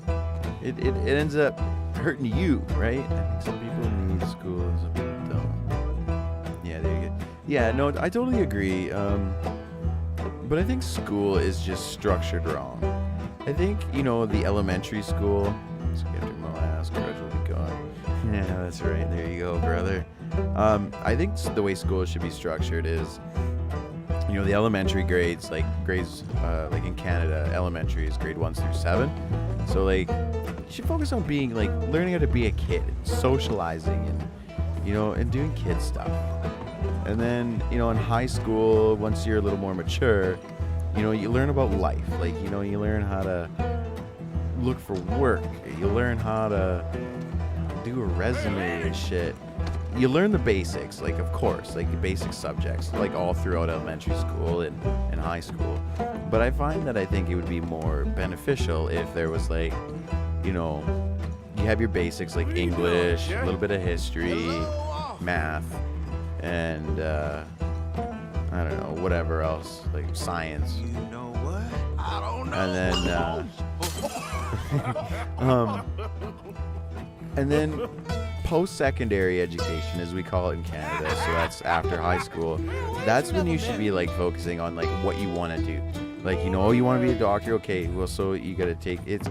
It ends up hurting you, right? I think some people need school as a bit dumb. Yeah, there you go. Yeah, no, I totally agree. But I think school is just structured wrong. I think, you know, the elementary school. Let's get to my last grudge will be gone. Yeah, that's right. There you go, brother. I think the way school should be structured is, you know, the elementary grades, like in Canada, elementary is grade 1 through 7. So like, you should focus on being like learning how to be a kid, socializing, and you know, and doing kid stuff. And then, you know, in high school, once you're a little more mature, you know, you learn about life. Like, you know, you learn how to look for work. You learn how to do a resume and shit. you learn the basics, like, of course, like the basic subjects, like all throughout elementary school and high school. But I find that I think it would be more beneficial if there was, like, you know, you have your basics like English, a little bit of history, math, and I don't know, whatever else, like science. You know what? I don't know. And then post-secondary education, as we call it in Canada, so that's after high school. That's when you should be like focusing on like what you want to do. Like, you know, you want to be a doctor, okay? Well, so you gotta take it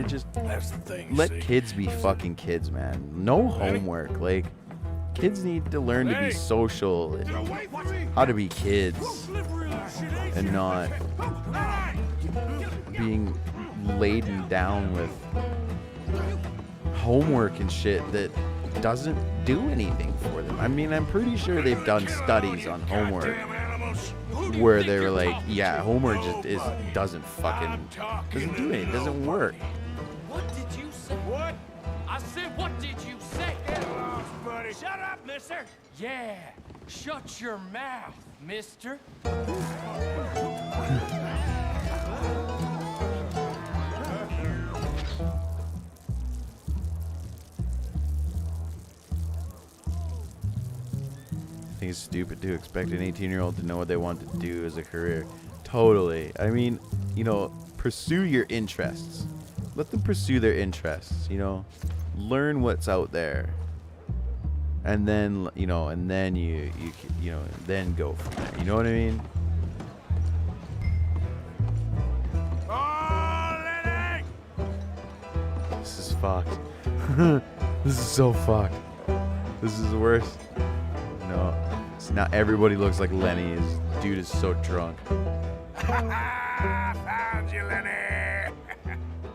just That's the thing. let see? kids be fucking kids, man. No homework. Like, kids need to learn to be social and how to be kids and not being laden down with homework and shit that doesn't do anything for them. I mean, I'm pretty sure they've done studies on homework where they were like, yeah, homework just doesn't do anything. It doesn't work. What did you say? What? I said, what did you say? Buddy. Shut up, mister. Yeah, shut your mouth, mister. I think it's stupid to expect an 18-year-old to know what they want to do as a career. Totally. I mean, you know, pursue your interests. Let them pursue their interests, you know. Learn what's out there. And then, you know, and then you know, then go from there. You know what I mean? Oh, Lenny! This is fucked. This is so fucked. This is the worst. No. So now everybody looks like Lenny. This dude is so drunk. Found you, Lenny!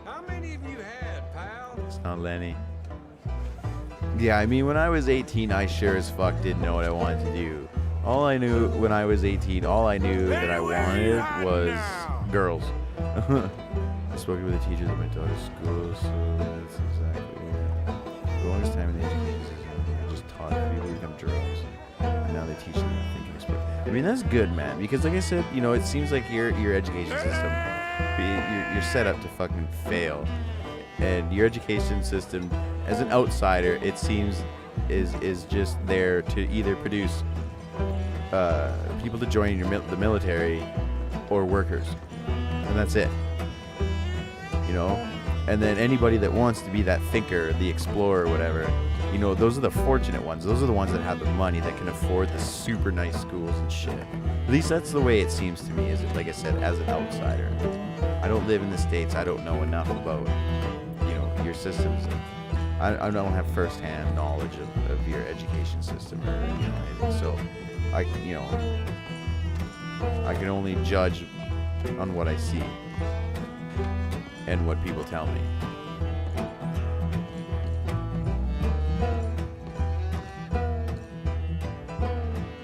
How many have you had, pal? It's not Lenny. Yeah, I mean, when I was 18, I sure as fuck didn't know what I wanted to do. All I knew when I was 18, all I knew that I wanted was girls. I spoke with a teacher that went to school, so that's exactly it. The longest time in the education system, I just taught people to become drones. And now they teach them to think and explore. I mean, that's good, man, because like I said, you know, it seems like your education system, you're set up to fucking fail. And your education system, as an outsider, it seems is just there to either produce people to join the military or workers, and that's it. You know, and then anybody that wants to be that thinker, the explorer, whatever, you know, those are the fortunate ones. Those are the ones that have the money that can afford the super nice schools and shit. At least that's the way it seems to me. Is it, like I said, as an outsider, I don't live in the States. I don't know enough about, you know, your systems. I don't have firsthand knowledge of your education system or, you know, anything. So I can only judge on what I see and what people tell me.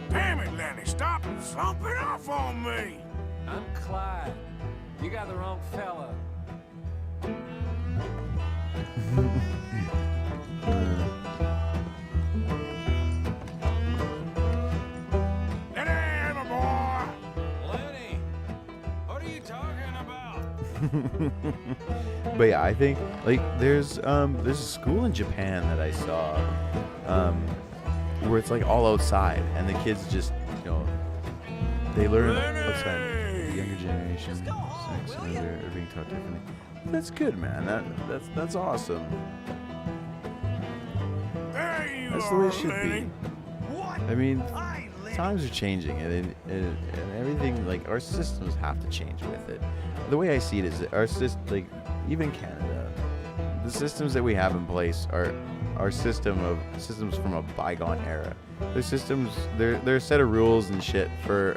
Damn it, Lenny, stop slumping off on me! I'm Clyde. You got the wrong fella. Lenny, my boy! Lenny, what are you talking about? But yeah, I think like there's a school in Japan that I saw where it's like all outside and the kids just, you know, they learn outside. The younger generation, sex and other are being taught differently. That's good, man. That's awesome. There you That's the are, way it should Lenny. be. I mean, times are changing, and everything, like, our systems have to change with it. The way I see it is that our system, like, even Canada, the systems that we have in place are systems from a bygone era. They're systems, they're a set of rules and shit for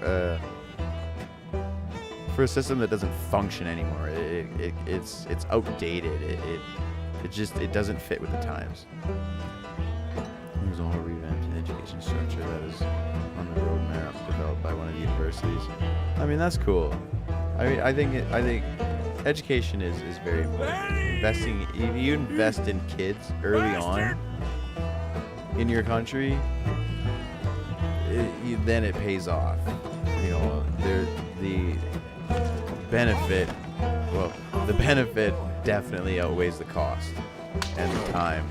a system that doesn't function anymore. It's outdated. It doesn't fit with the times. There's a whole revamped education structure that is on the roadmap developed by one of the universities. I mean, that's cool. I think education is very important. If you invest in kids early on, in your country, then it pays off. You know, the benefit. Well, the benefit definitely outweighs the cost and the time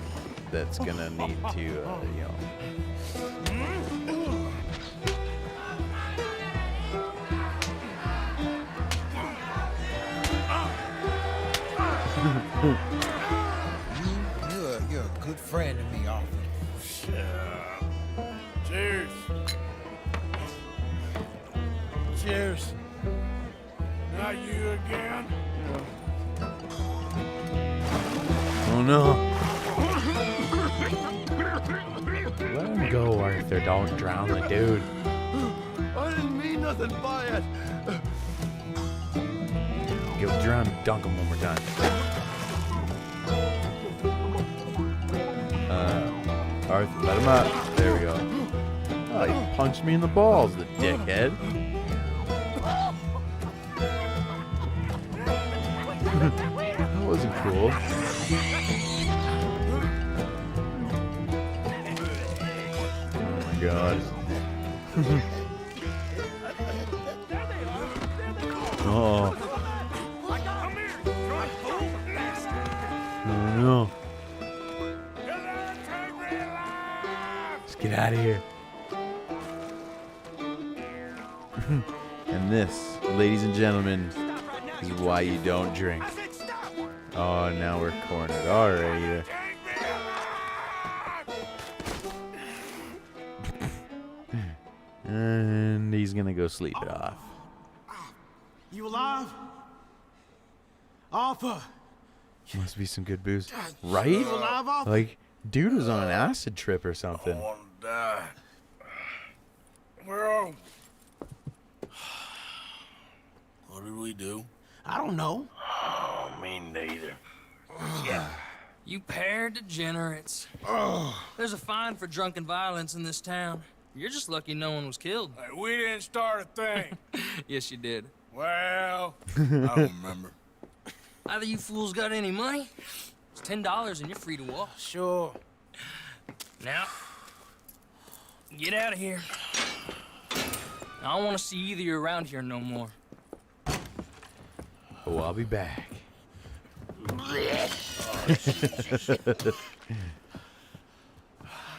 that's gonna need to, you know. You're a good friend to me, Arthur. Cheers. Cheers. Not you again? Oh no. Let him go, Arthur. Don't drown the dude. I didn't mean nothing by it. Go drown him. Dunk him one more time. Arthur, let him up. There we go. Oh, he punched me in the balls, the dickhead. That wasn't cool. Oh my god. Oh. Oh no. Let's get out of here. And this, ladies and gentlemen, is why you don't drink. Oh, now we're cornered. Alright. And he's gonna go sleep it off. You alive? Arthur! Must be some good booze. Right? You alive, Arthur? Like, dude was on an acid trip or something. I want to die. Where are we? What did we do? I don't know. Oh, me neither. You pair of degenerates. There's a fine for drunken violence in this town. You're just lucky no one was killed. Hey, we didn't start a thing. Yes, you did. Well, I don't remember. Either you fools got any money, it's $10 and you're free to walk. Sure. Now, get out of here. I don't want to see either of you around here no more. Oh, I'll be back.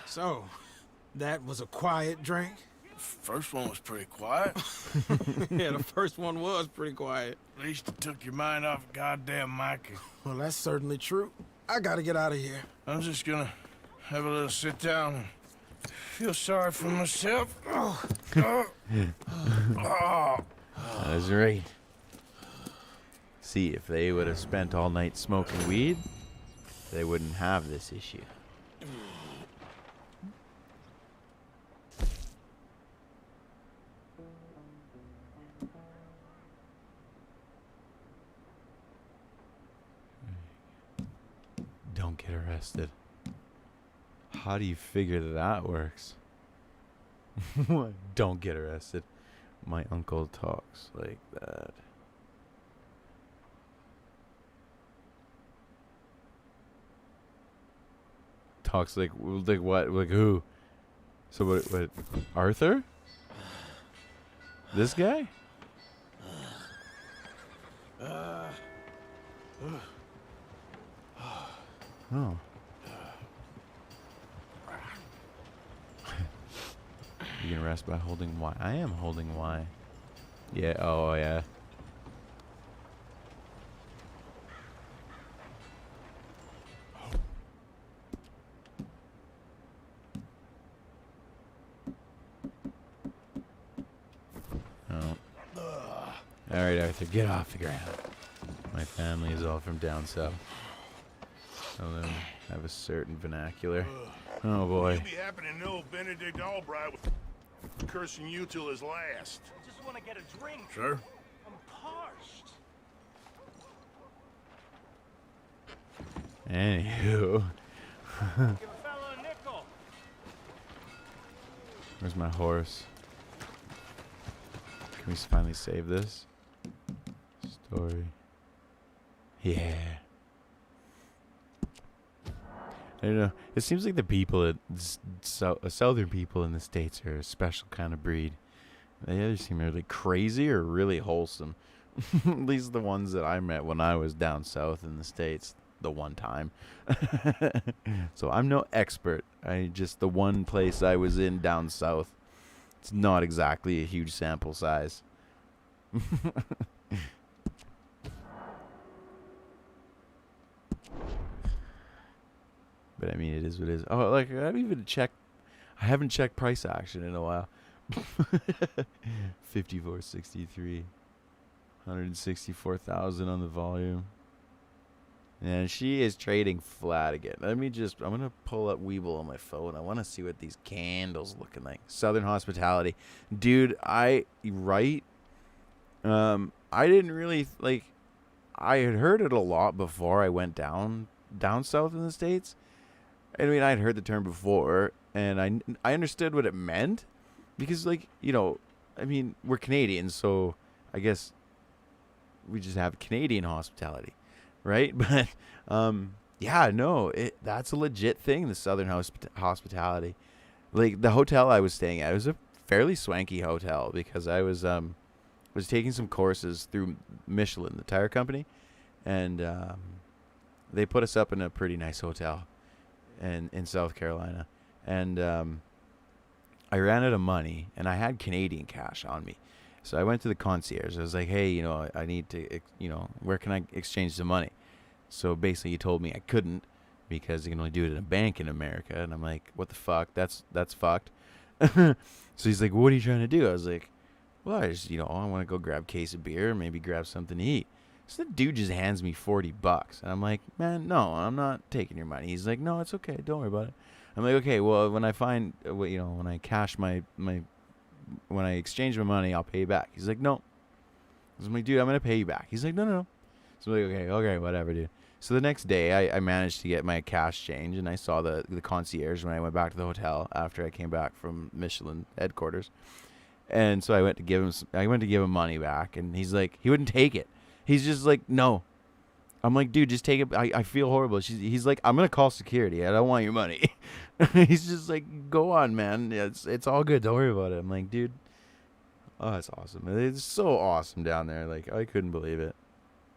So, that was a quiet drink? First one was pretty quiet. Yeah, the first one was pretty quiet. At least it took your mind off goddamn Mikey. Well, that's certainly true. I gotta get out of here. I'm just gonna have a little sit down and feel sorry for myself. That's right. See, if they would have spent all night smoking weed, they wouldn't have this issue. Don't get arrested. How do you figure that works? What? Don't get arrested. My uncle talks like that. Talks like what? Like who? So what? Arthur? This guy? Oh. You can rest by holding Y. I am holding Y. Yeah. Oh yeah. All right, Arthur, get off the ground. My family is all from down south. Some of them have a certain vernacular. Oh boy. You'll be happy to know Benedict Albright was cursing you till his last. I just want to get a drink. Sure. I'm parched. Anywho. Give a fella a nickel. Where's my horse? Can we finally save this? Story. Yeah. I don't know. It seems like the people, southern people in the States are a special kind of breed. They either seem really crazy or really wholesome. At least the ones that I met when I was down south in the States the one time. So I'm no expert. Just the one place I was in down south. It's not exactly a huge sample size. But I mean, it is what it is. Oh, like I haven't checked price action in a while. 54.63, 164,000 on the volume. And she is trading flat again. I'm gonna pull up Weeble on my phone. I want to see what these candles looking like. Southern Hospitality, dude. I didn't really like. I had heard it a lot before I went down south in the States. I mean, I'd heard the term before, and I understood what it meant, because, like, you know, I mean, we're Canadians, so I guess we just have Canadian hospitality, right? But yeah, no, that's a legit thing, the Southern hospitality. Like, the hotel I was staying at, it was a fairly swanky hotel, because I was taking some courses through Michelin, the tire company, and they put us up in a pretty nice hotel in South Carolina, and I ran out of money, and I had Canadian cash on me, so I went to the concierge. I was like, hey, you know, I need to, you know, where can I exchange the money? So basically he told me I couldn't, because you can only do it in a bank in America, and I'm like, what the fuck, that's fucked. So he's like, what are you trying to do? I was like, well, I just, you know, I want to go grab a case of beer, maybe grab something to eat. So the dude just hands me $40. And I'm like, man, no, I'm not taking your money. He's like, no, it's okay. Don't worry about it. I'm like, okay, well, when I find, you know, when I cash when I exchange my money, I'll pay you back. He's like, no. I'm like, dude, I'm going to pay you back. He's like, no. So I'm like, okay, whatever, dude. So the next day, I managed to get my cash change, and I saw the concierge when I went back to the hotel after I came back from Michelin headquarters. And so I went to give him money back, and he's like, he wouldn't take it. He's just like, no. I'm like, dude, just take it. I feel horrible. He's like, I'm gonna call security. I don't want your money. He's just like, go on, man. It's all good. Don't worry about it. I'm like, dude, oh, it's awesome. It's so awesome down there. Like, I couldn't believe it.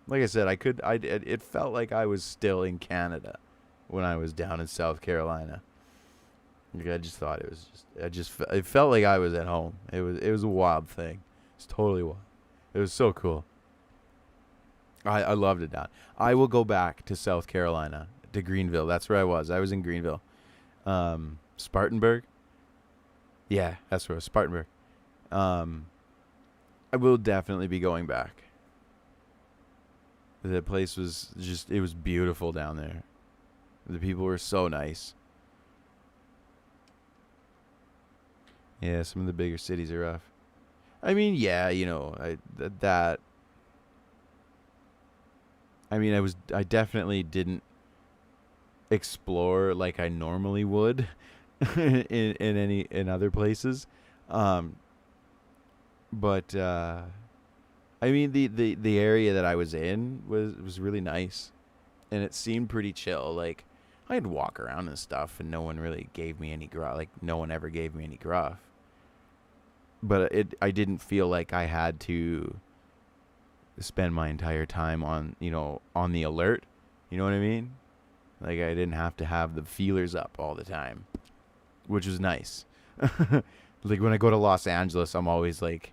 Like I said, it felt like I was still in Canada when I was down in South Carolina. Like, I just thought it felt like I was at home. It was a wild thing. It's totally wild. It was so cool. I loved it down. I will go back to South Carolina, to Greenville. That's where I was. I was in Greenville. Spartanburg. Yeah, that's where I was. Spartanburg. I will definitely be going back. The place was it was beautiful down there. The people were so nice. Yeah, some of the bigger cities are rough. I mean, yeah, you know, I definitely didn't explore like I normally would in other places. But I mean, the area that I was in was really nice, and it seemed pretty chill. Like, I'd walk around and stuff, and no one really gave me any gruff. Like, no one ever gave me any gruff. But I didn't feel like I had to spend my entire time on the alert. You know what I mean? Like, I didn't have to have the feelers up all the time, which was nice. Like, when I go to Los Angeles, I'm always like,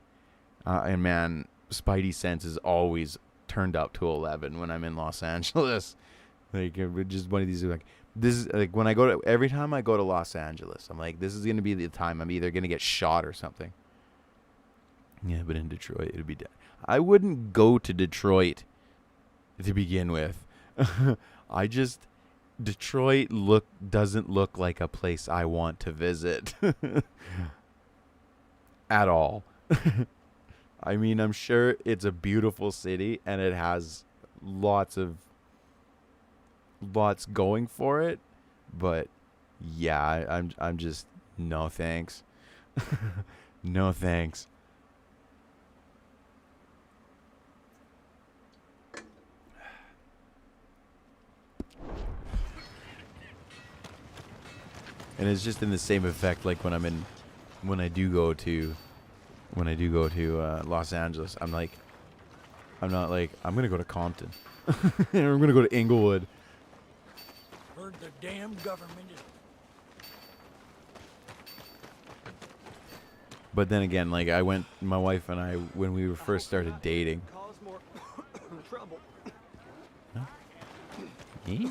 and man, Spidey sense is always turned up to 11 when I'm in Los Angeles. Like, just one of these, like, this is like when every time I go to Los Angeles, I'm like, this is going to be the time I'm either going to get shot or something. Yeah, but in Detroit, it'd be dead. I wouldn't go to Detroit to begin with. Detroit doesn't look like a place I want to visit at all. I mean, I'm sure it's a beautiful city and it has lots going for it, but yeah, I'm just no thanks. No thanks. And it's just in the same effect like when I do go to Los Angeles. I'm not like I'm gonna go to Compton. And I'm gonna go to Inglewood. Heard the damn government is... But then again, like my wife and I, when we first started dating. Cause more trouble. Me?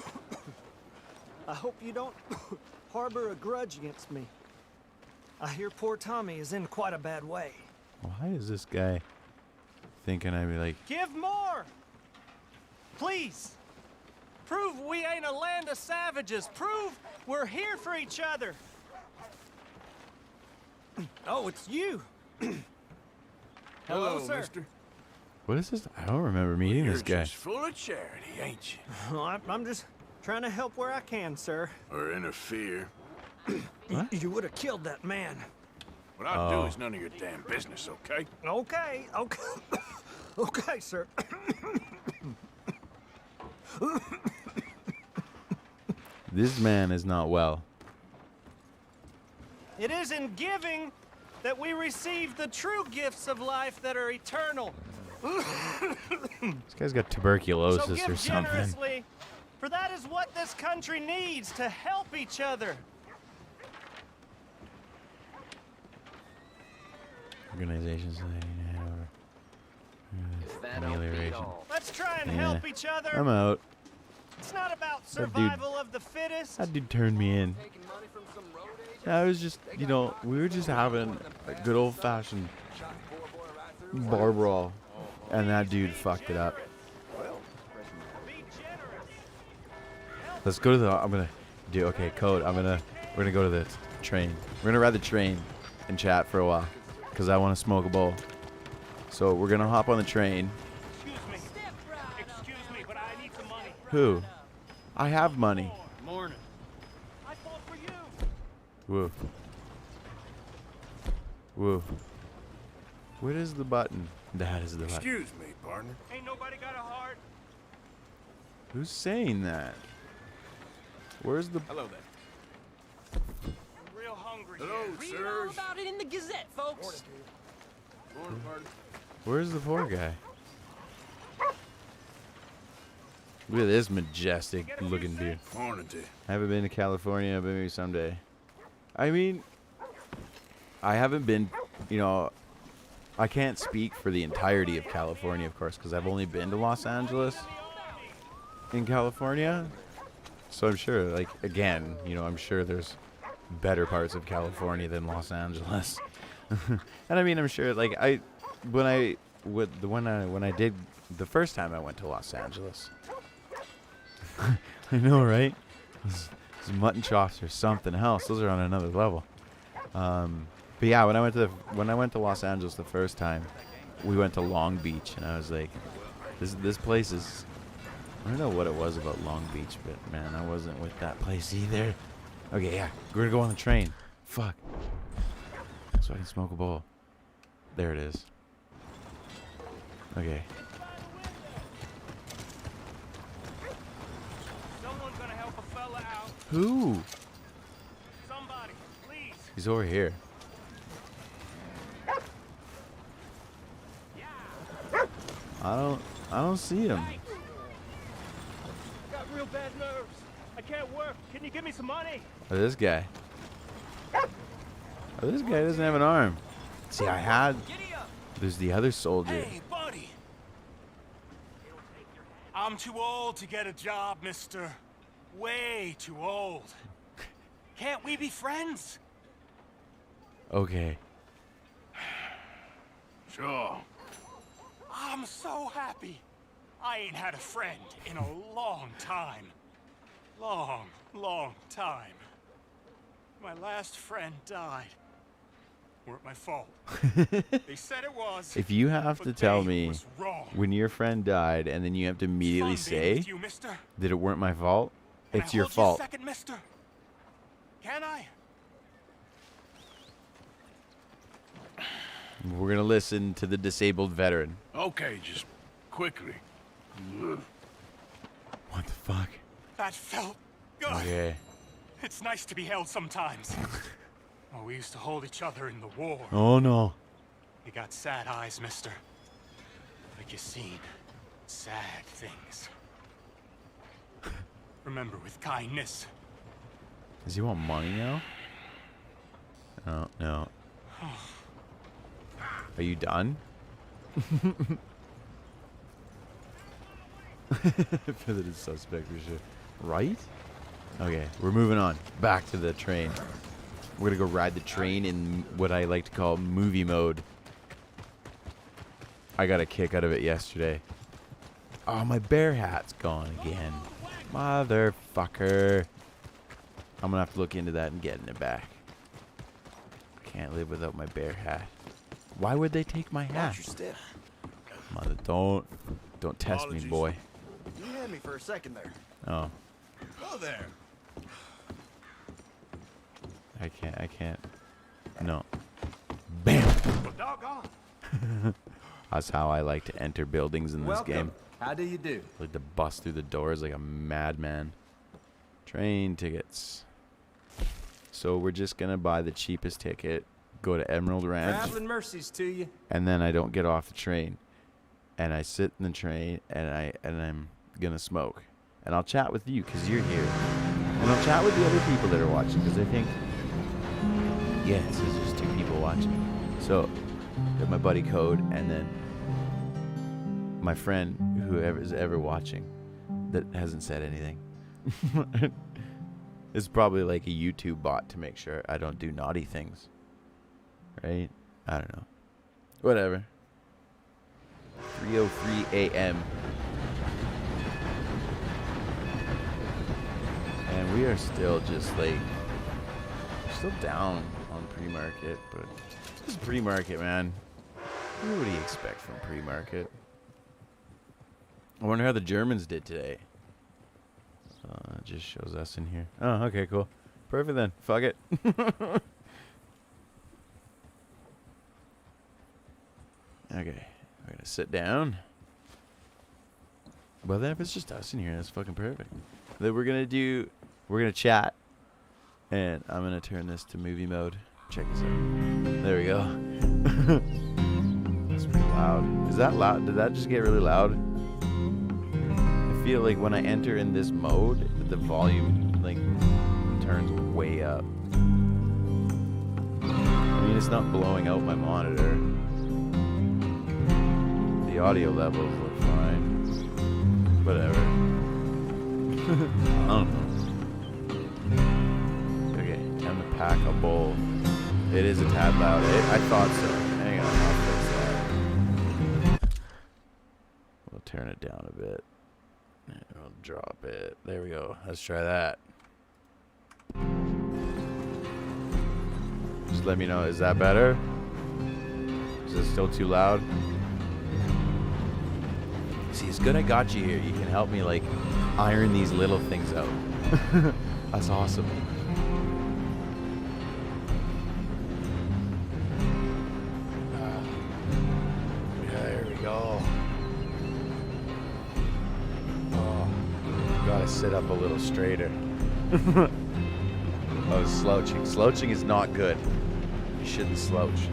I hope you don't harbor a grudge against me. I hear poor Tommy is in quite a bad way. Why is this guy thinking I'd be like, Give more! Please! Prove we ain't a land of savages. Prove we're here for each other. Oh, it's you. Hello, sir. mister. what is this? I don't remember meeting You're this guy. just full of charity, ain't you? I'm just trying to help where I can, sir. Or interfere. What? You would have killed that man. What I do is none of your damn business, okay? Okay. Okay, sir. This man is not well. It is in giving that we receive the true gifts of life that are eternal. This guy's got tuberculosis So give or something. generously, for that is what this country needs to help each other. Organizations amelioration. Let's try and Yeah. help each other. I'm out. It's not about That dude- survival of the fittest. That dude turned me in. I was just, we were just having a good old-fashioned bar brawl, and that dude fucked it up. Be generous. Let's go to the. Code. We're gonna go to the train. We're gonna ride the train and chat for a while, cause I want to smoke a bowl. So we're gonna hop on the train. Excuse me, but I need some money. Who? I have money. Morning. I fought for you. Woo. Woo. What is the button? That is the button. Excuse me, partner. Ain't nobody got a heart. Who's saying that? Where's the? Hello there. I'm real hungry. Hello, Read all sirs. about it in the Gazette, folks. Morning, partner. Where's the poor guy? Look at this majestic looking dude. Morning to you. I haven't been to California, but maybe someday. I mean, I haven't been, I can't speak for the entirety of California, of course, because I've only been to Los Angeles in California. So I'm sure, again, I'm sure there's better parts of California than Los Angeles. And I mean, I'm sure, when I did the first time I went to Los Angeles. I know, right? Those mutton chops or something else. Those are on another level. But yeah, when I went to Los Angeles the first time, we went to Long Beach, and I was like, this place is. I don't know what it was about Long Beach, but man, I wasn't with that place either. Okay, yeah, we're gonna go on the train. Fuck. So I can smoke a bowl. There it is. Okay. Someone's gonna help a fella out. Who? Somebody, please. He's over here. I don't see him. Got real bad nerves. I can't work. Can you give me some money? Oh, this guy. Oh, this guy doesn't have an arm. See, there's the other soldier. Hey, buddy. I'm too old to get a job, mister. Way too old. Can't we be friends? Okay. Sure. I'm so happy. I ain't had a friend in a long time. Long time. My last friend died. Weren't my fault. They said it was. If you have but to tell they me was wrong. when your friend died and then you have to immediately Fun being say with you, mister. that it weren't my fault, Can it's I your hold fault. You a second, mister? Can I? We're going to listen to the disabled veteran. Okay, just quickly. What the fuck? That felt good. Okay. It's nice to be held sometimes. Oh, we used to hold each other in the war. Oh no. You got sad eyes, mister. Like you seen sad things. Remember, with kindness. Does he want money now? Oh, no. Are you done? For the suspect for sure. Right? Okay, we're moving on. Back to the train. We're gonna go ride the train in what I like to call movie mode. I got a kick out of it yesterday. Oh, my bear hat's gone again. Motherfucker. I'm gonna have to look into that and getting it back. I can't live without my bear hat. Why would they take my hat? Watch your step. Mother, don't test me, boy. You had me for a second there. Oh, Oh, there. I can't. No. Bam. Well, doggone. That's how I like to enter buildings in this Welcome. game. How do you do? Like to bust through the doors like a madman. Train tickets. So we're just gonna buy the cheapest ticket, go to Emerald Ranch, Traveling mercies to you. and then I don't get off the train. And I sit in the train and I'm gonna smoke. And I'll chat with you because you're here. And I'll chat with the other people that are watching because I think, yeah, so there's just 2 people watching. So, got my buddy Code and then my friend, whoever's ever watching, that hasn't said anything. It's probably like a YouTube bot to make sure I don't do naughty things. Right? I don't know. Whatever. 3:03 a.m. And we are still just like, still down on pre-market, but this is pre-market, man. What do you expect from pre-market? I wonder how the Germans did today. It just shows us in here. Oh, okay, cool. Perfect then. Fuck it. Okay, we're gonna sit down. Well, then if it's just us in here, that's fucking perfect. Then we're gonna chat, and I'm gonna turn this to movie mode. Check this out. There we go. That's pretty loud. Is that loud? Did that just get really loud? I feel like when I enter in this mode, the volume like turns way up. I mean, it's not blowing out my monitor. The audio levels look fine. Whatever. I don't know. Okay, time to pack a bowl. It is a tad loud. I thought so. Hang on, I'll fix that. We'll turn it down a bit. And we'll drop it. There we go. Let's try that. Just let me know. Is that better? Is it still too loud? See, it's good I got you here. You can help me, like, iron these little things out. That's awesome. Yeah, there we go. Oh, gotta sit up a little straighter. Oh, slouching. Slouching is not good. You shouldn't slouch.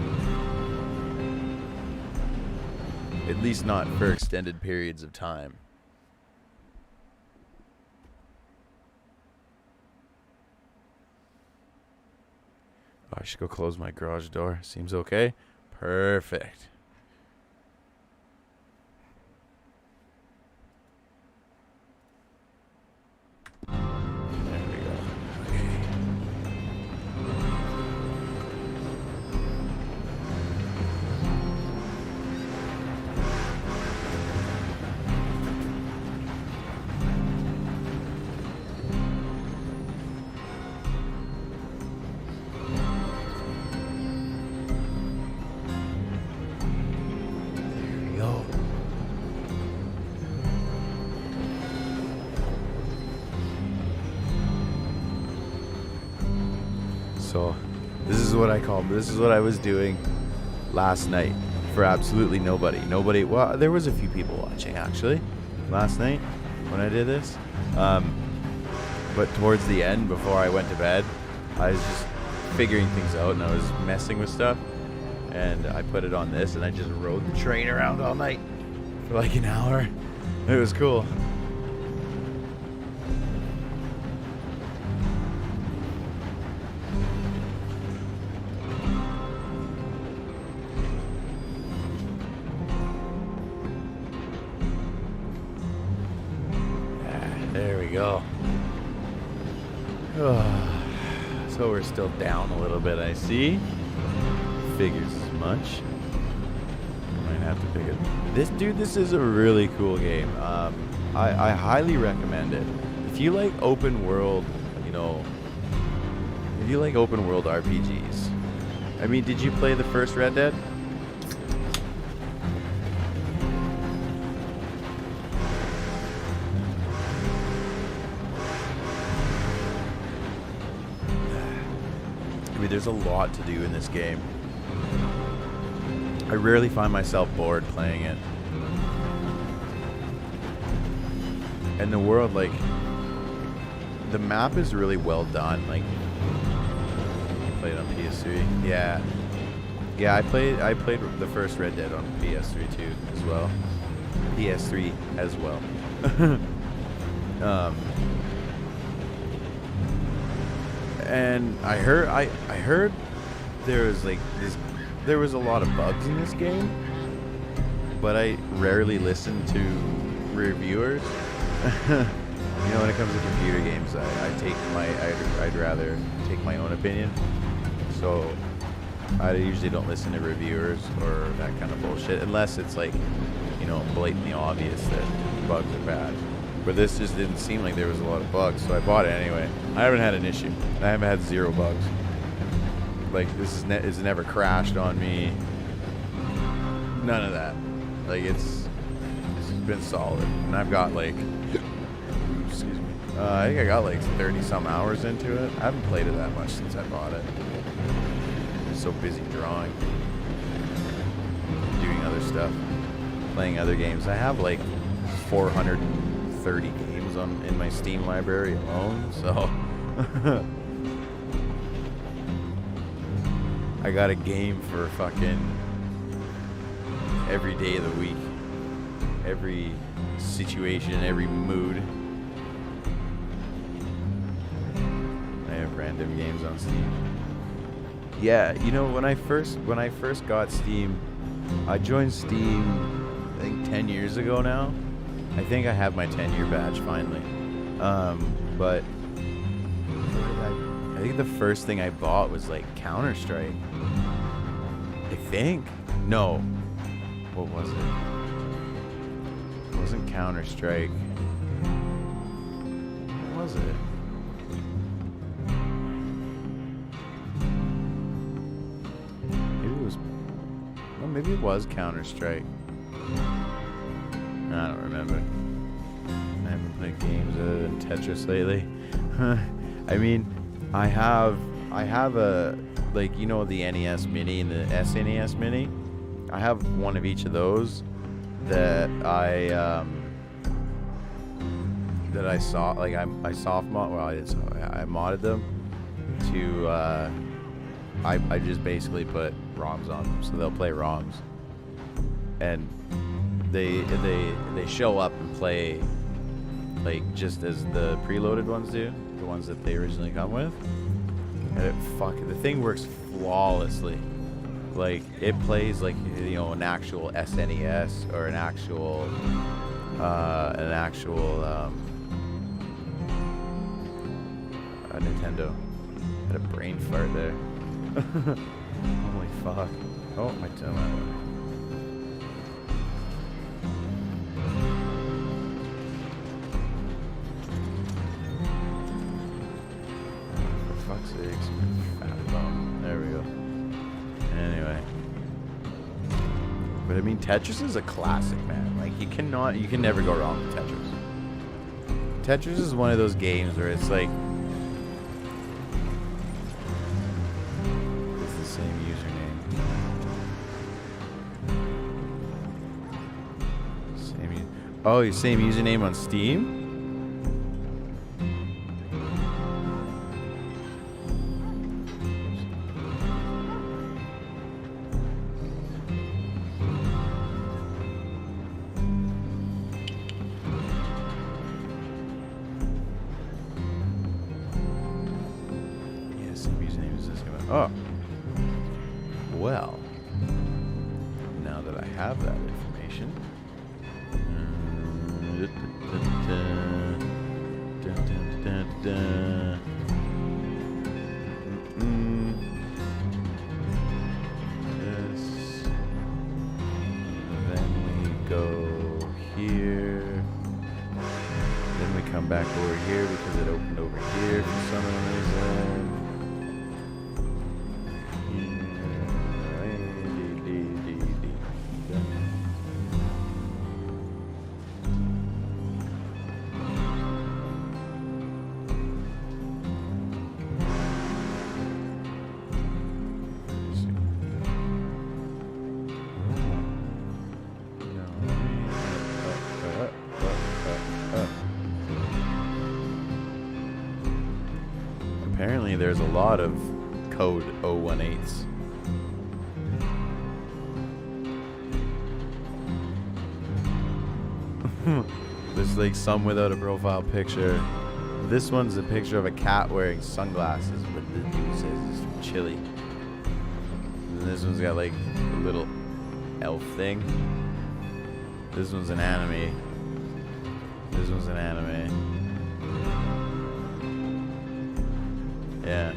At least not for extended periods of time. Oh, I should go close my garage door. Seems okay? Perfect. There we go. Okay. So this is what I was doing last night for absolutely nobody. Well, there was a few people watching actually last night when I did this. but towards the end, before I went to bed, I was just figuring things out and I was messing with stuff. And I put it on this and I just rode the train around all night for like an hour. It was cool. There we go. So we're still down a little bit, I see. Figures as much. Might have to pick it. This is a really cool game. I highly recommend it. If you like open world, you know, if you like open world RPGs. I mean, did you play the first Red Dead? I mean, there's a lot to do in this game. I rarely find myself bored playing it. And the world, like, the map is really well done. Like, I played on PS3. Yeah. Yeah, I played the first Red Dead on PS3 too, as well. PS3 as well. And I heard there was a lot of bugs in this game, but I rarely listen to reviewers. You know, when it comes to computer games, I'd rather take my own opinion. So I usually don't listen to reviewers or that kind of bullshit, unless it's like, you know, blatantly obvious that bugs are bad. But this just didn't seem like there was a lot of bugs, so I bought it anyway. I haven't had an issue. I haven't had 0 bugs. Like, it's never crashed on me. None of that. Like, it's been solid. And I've got like, excuse me. I think I got like 30 some hours into it. I haven't played it that much since I bought it. I'm so busy drawing, doing other stuff, playing other games. I have like 430 games in my Steam library alone, so I got a game for fucking every day of the week, every situation, every mood. I have random games on Steam. Yeah, you know, when I first got Steam, I joined Steam I think 10 years ago now. I think I have my 10-year badge finally. But I think the first thing I bought was like Counter-Strike. I think. No. What was it? It wasn't Counter-Strike. What was it? Maybe it was Counter-Strike. I don't remember. I haven't played games other than Tetris lately. I mean, I have a, like, you know, the NES Mini and the SNES Mini. I have one of each of those that I saw, like, I soft mod. Well, I modded them to. I just basically put ROMs on them, so they'll play ROMs, and they show up and play like just as the preloaded ones do, the ones that they originally come with, and the thing works flawlessly. Like, it plays like, you know, an actual SNES or an actual Nintendo. Had a brain fart there. Holy fuck. Oh, my tongue. For fuck's sakes. Fat bum. There we go. Anyway. But I mean, Tetris is a classic, man. Like, you can never go wrong with Tetris. Tetris is one of those games where it's like, oh, your same username on Steam? Oh. Well. Now that I have that information. This. Then we go here. Then we come back over here because it opened over here for some reason. Apparently there's a lot of code 018s. There's like some without a profile picture. This one's a picture of a cat wearing sunglasses, but the dude says it's chilly. And this one's got like a little elf thing. This one's an anime. This one's an anime. Yeah.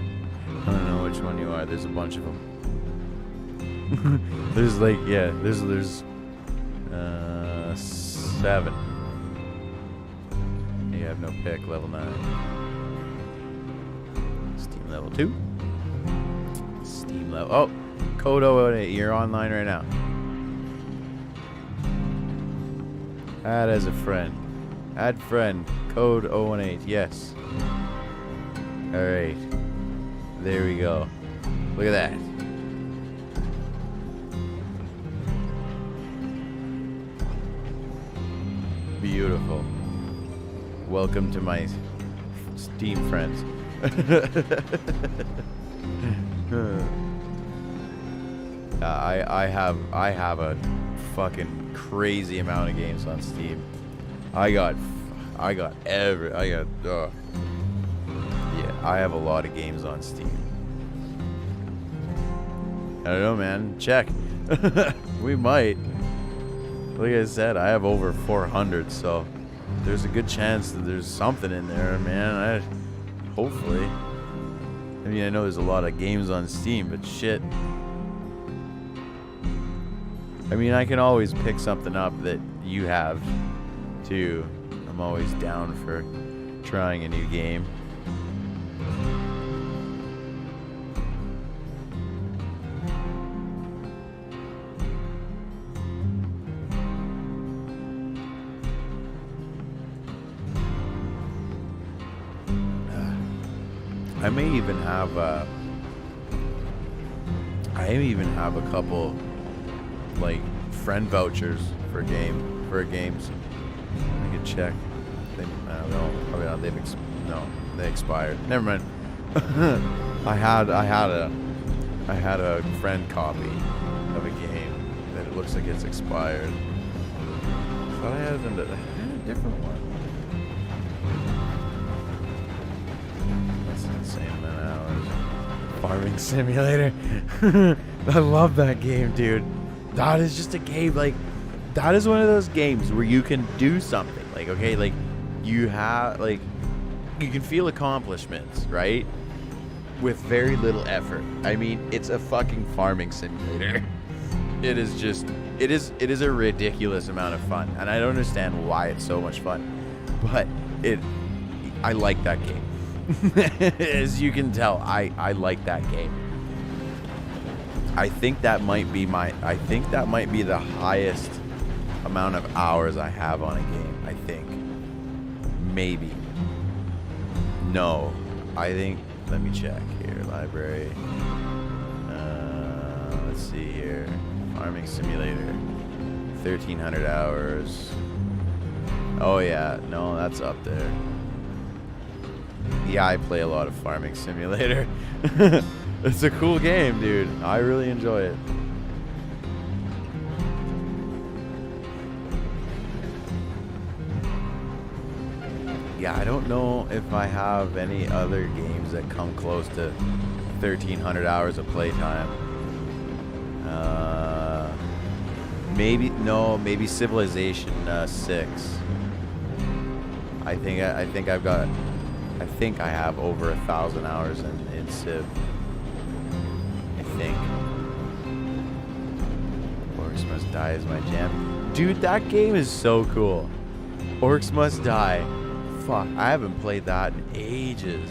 I don't know which one you are. There's a bunch of them. There's like, yeah, there's 7. You have no pick, level 9. Steam level 2. Steam level, oh, code 008, you're online right now. Add as a friend. Add friend, code 018, yes. Alright. There we go. Look at that. Beautiful. Welcome to my Steam friends. I have a fucking crazy amount of games on Steam. Yeah, I have a lot of games on Steam. I don't know, man. Check. We might. Like I said, I have over 400, so there's a good chance that there's something in there, man. Hopefully. I mean, I know there's a lot of games on Steam, but shit. I mean, I can always pick something up that you have, too. I'm always down for trying a new game. I may even have a couple like friend vouchers for games. I could check. I don't know. Probably not. They expired. Never mind. I had a friend copy of a game that it looks like it's expired. Thought I had a different one. That's an insane amount of hours. Farming Simulator. I love that game, dude. That is just a game, like, that is one of those games where you can do something. Like, okay, like, you can feel accomplishments, right? With very little effort. I mean, it's a fucking farming simulator. It is a ridiculous amount of fun. And I don't understand why it's so much fun. But I like that game. As you can tell, I like that game. I think that might be the highest amount of hours I have on a game. I think. Maybe. No. I think, let me check here. Library. Let's see here. Farming Simulator. 1,300 hours. Oh yeah, no, that's up there. Yeah, I play a lot of Farming Simulator. It's a cool game, dude. I really enjoy it. Yeah, I don't know if I have any other games that come close to 1,300 hours of playtime. Maybe Civilization 6. I think I have over 1,000 hours in Civ. I think. Orcs Must Die is my jam. Dude, that game is so cool. Orcs Must Die. Fuck, I haven't played that in ages.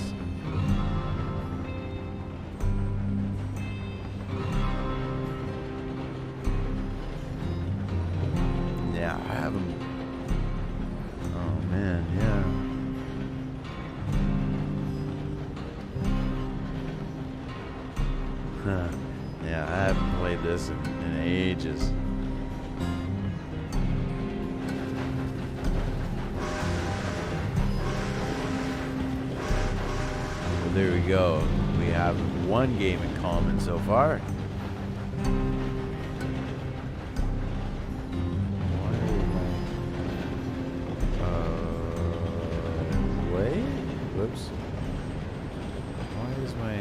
Yeah, I haven't. Oh man, yeah. Huh. Yeah, I haven't played this in ages. Well, there we go. We have one game in common so far. Wait. Whoops. Why is my...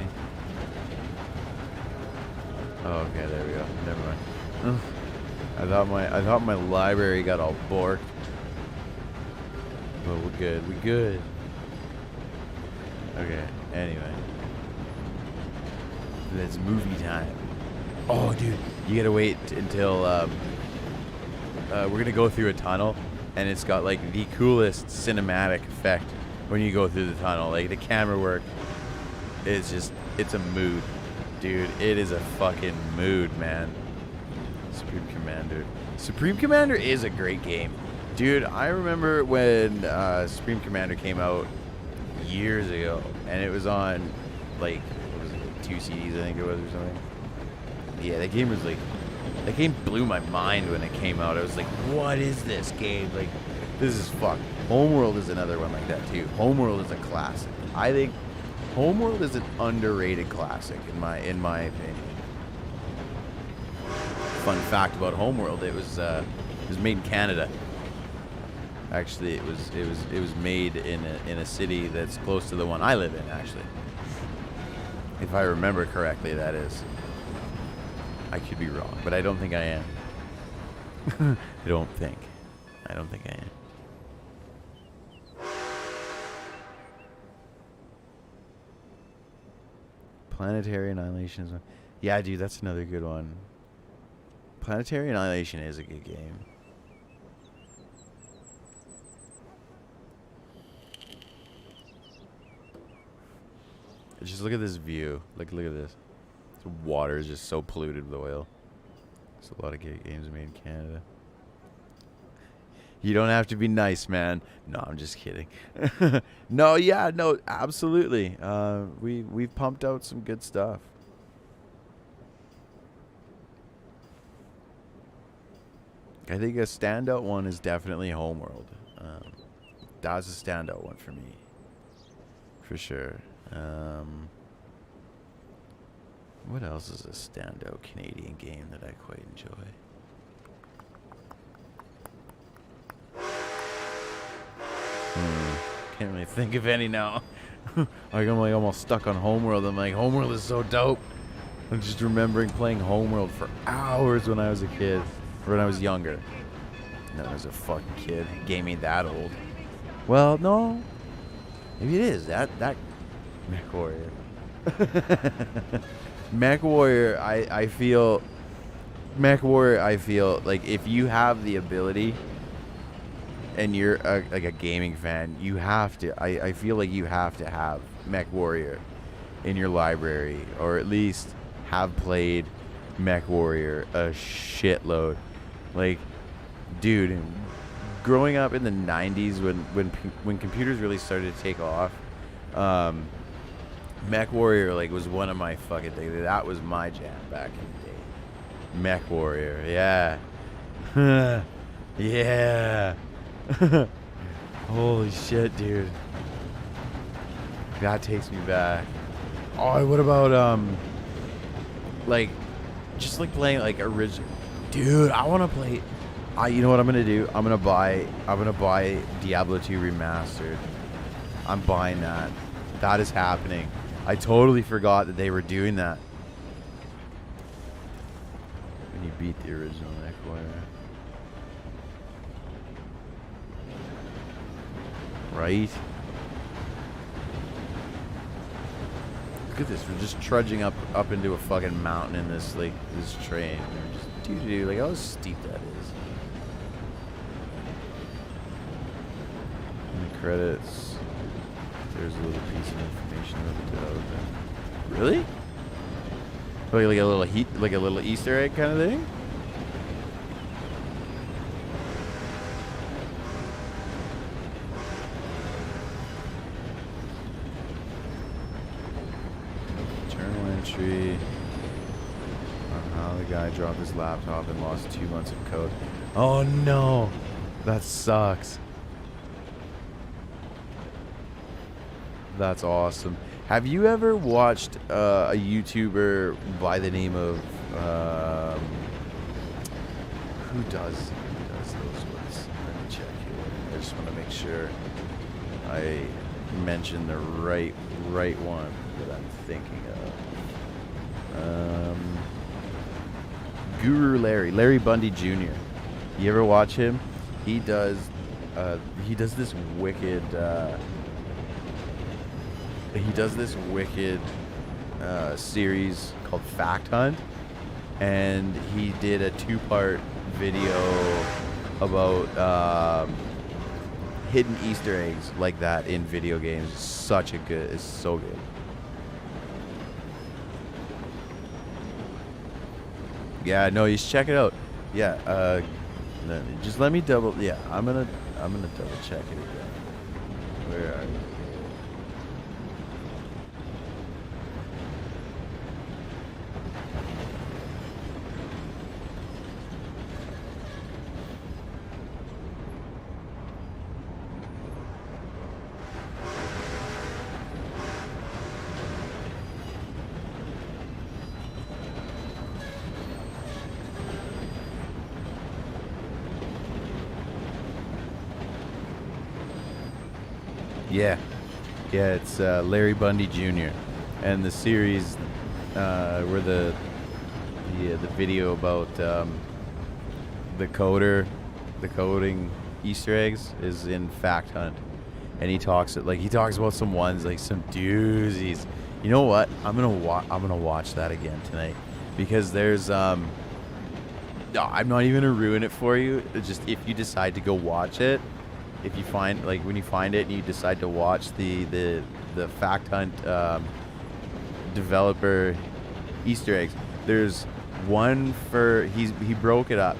Oh, okay, there we go. Never mind. I thought my library got all borked. But we're good. We're good. Okay. Anyway. It's movie time. Oh, dude, you gotta wait until we're gonna go through a tunnel, and it's got like the coolest cinematic effect when you go through the tunnel. Like the camera work is just, it's a mood. Dude, it is a fucking mood, man. Supreme Commander. Supreme Commander is a great game. Dude, I remember when Supreme Commander came out years ago, and it was on, like, what was it, 2 CDs, I think it was, or something. Yeah, that game was like, that game blew my mind when it came out. I was like, what is this game? Like, this is fucked. Homeworld is another one like that, too. Homeworld is a classic. I think Homeworld is an underrated classic in my opinion. Fun fact about Homeworld: it was made in Canada. Actually, it was made in a city that's close to the one I live in. Actually, if I remember correctly, that is. I could be wrong, but I don't think I am. I don't think I am. Planetary Annihilation is one. Yeah, dude, that's another good one. Planetary Annihilation is a good game. Just look at this view. Look at this. The water is just so polluted with oil. There's a lot of good games made in Canada. You don't have to be nice, man. No, I'm just kidding. No, yeah, no, absolutely. We've pumped out some good stuff. I think a standout one is definitely Homeworld. That's a standout one for me, for sure. What else is a standout Canadian game that I quite enjoy? Can't really think of any now. I'm like almost stuck on Homeworld. I'm like, Homeworld is so dope. I'm just remembering playing Homeworld for hours when I was a kid, or when I was younger. No, I was a fucking kid. Game ain't that old. Well, no. Maybe it is. That Mech Warrior. Mech Warrior, I feel like if you have the ability and you're like a gaming fan, you have to, I feel like you have to have Mech Warrior in your library, or at least have played Mech Warrior a shitload. Like, dude, growing up in the 90s when computers really started to take off, Mech Warrior like was one of my fucking things. That was my jam back in the day. Mech Warrior, yeah. Yeah. Holy shit, dude. That takes me back. Oh, what about like just like playing like original. Dude, I want to play. You know what I'm gonna do? I'm gonna buy Diablo 2 Remastered. I'm buying that. That is happening. I totally forgot that they were doing that. When you beat the original Neckwear. Right? Look at this. We're just trudging up into a fucking mountain in this like this train. We're just doo-doo-doo. Like how steep that is. In the credits, there's a little piece of information about the development. Really? Like a little Easter egg kind of thing? Entry on how the guy dropped his laptop and lost 2 months of code. Oh no, that sucks. That's awesome. Have you ever watched a YouTuber by the name of who does those ones? Let me check here. I just want to make sure I mention the right one that I'm thinking of. Guru Larry Bundy Jr. You ever watch him? He does this wicked series called Fact Hunt, and he did a 2-part video about hidden Easter eggs like that in video games. It's so good. Yeah, no, you should check it out. Yeah, just let me double. Yeah, I'm gonna double check it again. Where are you? Yeah, it's Larry Bundy Jr. and the series where the video about the coding Easter eggs is in Fact Hunt, and he talks about some ones like some doozies. You know what? I'm gonna watch that again tonight because there's no, I'm not even gonna ruin it for you. It's just if you decide to go watch it. If you find, like, when you find it and you decide to watch the Fact Hunt developer Easter eggs, there's one for he broke it up.